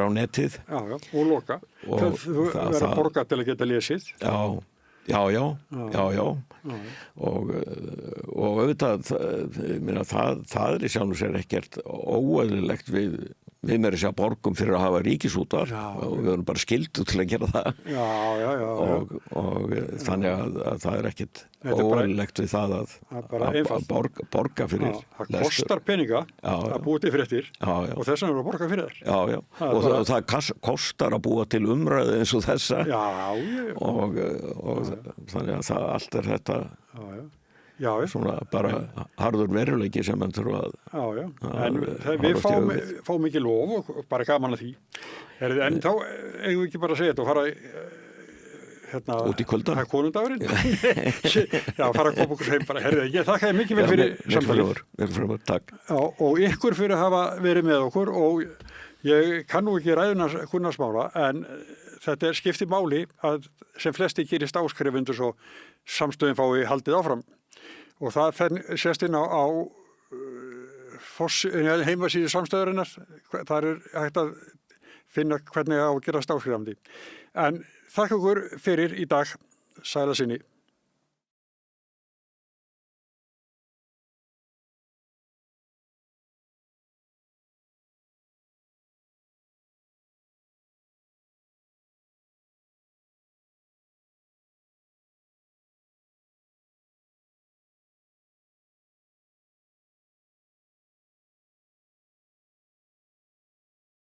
á netið. Já, og loka. Þú verður að borga til að geta lesið. Já. Og auðvitað, það er í sjálfu sér ekkert óeðlilegt við meira að segja borgum fyrir að hafa ríkisútvarp og við erum bara skyldu til að gera það. Og þannig að það er ekkert óeðlilegt við það að borga fyrir lestur. Það kostar peninga að búa til fréttir og þess vegna er að borga fyrir þær. Já. Og það kostar að búa til umræðu eins og þessa. Og þannig að allt er þetta svona bara harður veruleiki sem mann þurfa að en við fáum ekki lof og bara gaman að því. En þá eigum við ekki bara að segja þetta og fara út í kvöldan. Það er konundagurinn. Já, fara að koma okkur heim bara. Ég þakka þér mikið fyrir samtalið. Takk. Og ykkur fyrir að hafa verið með okkur og ég kann nú ekki ræðuna kunnarsmála en þetta skiptir máli að sem flesti gerist áskrifundur svo samstöðin fái haldið áfram. Og það sést inn á heimasíðu samstöðurinnar. Þar er hægt að finna hvernig á að gera stáskrifandi. En þakka okkur fyrir í dag. Sæla sinni.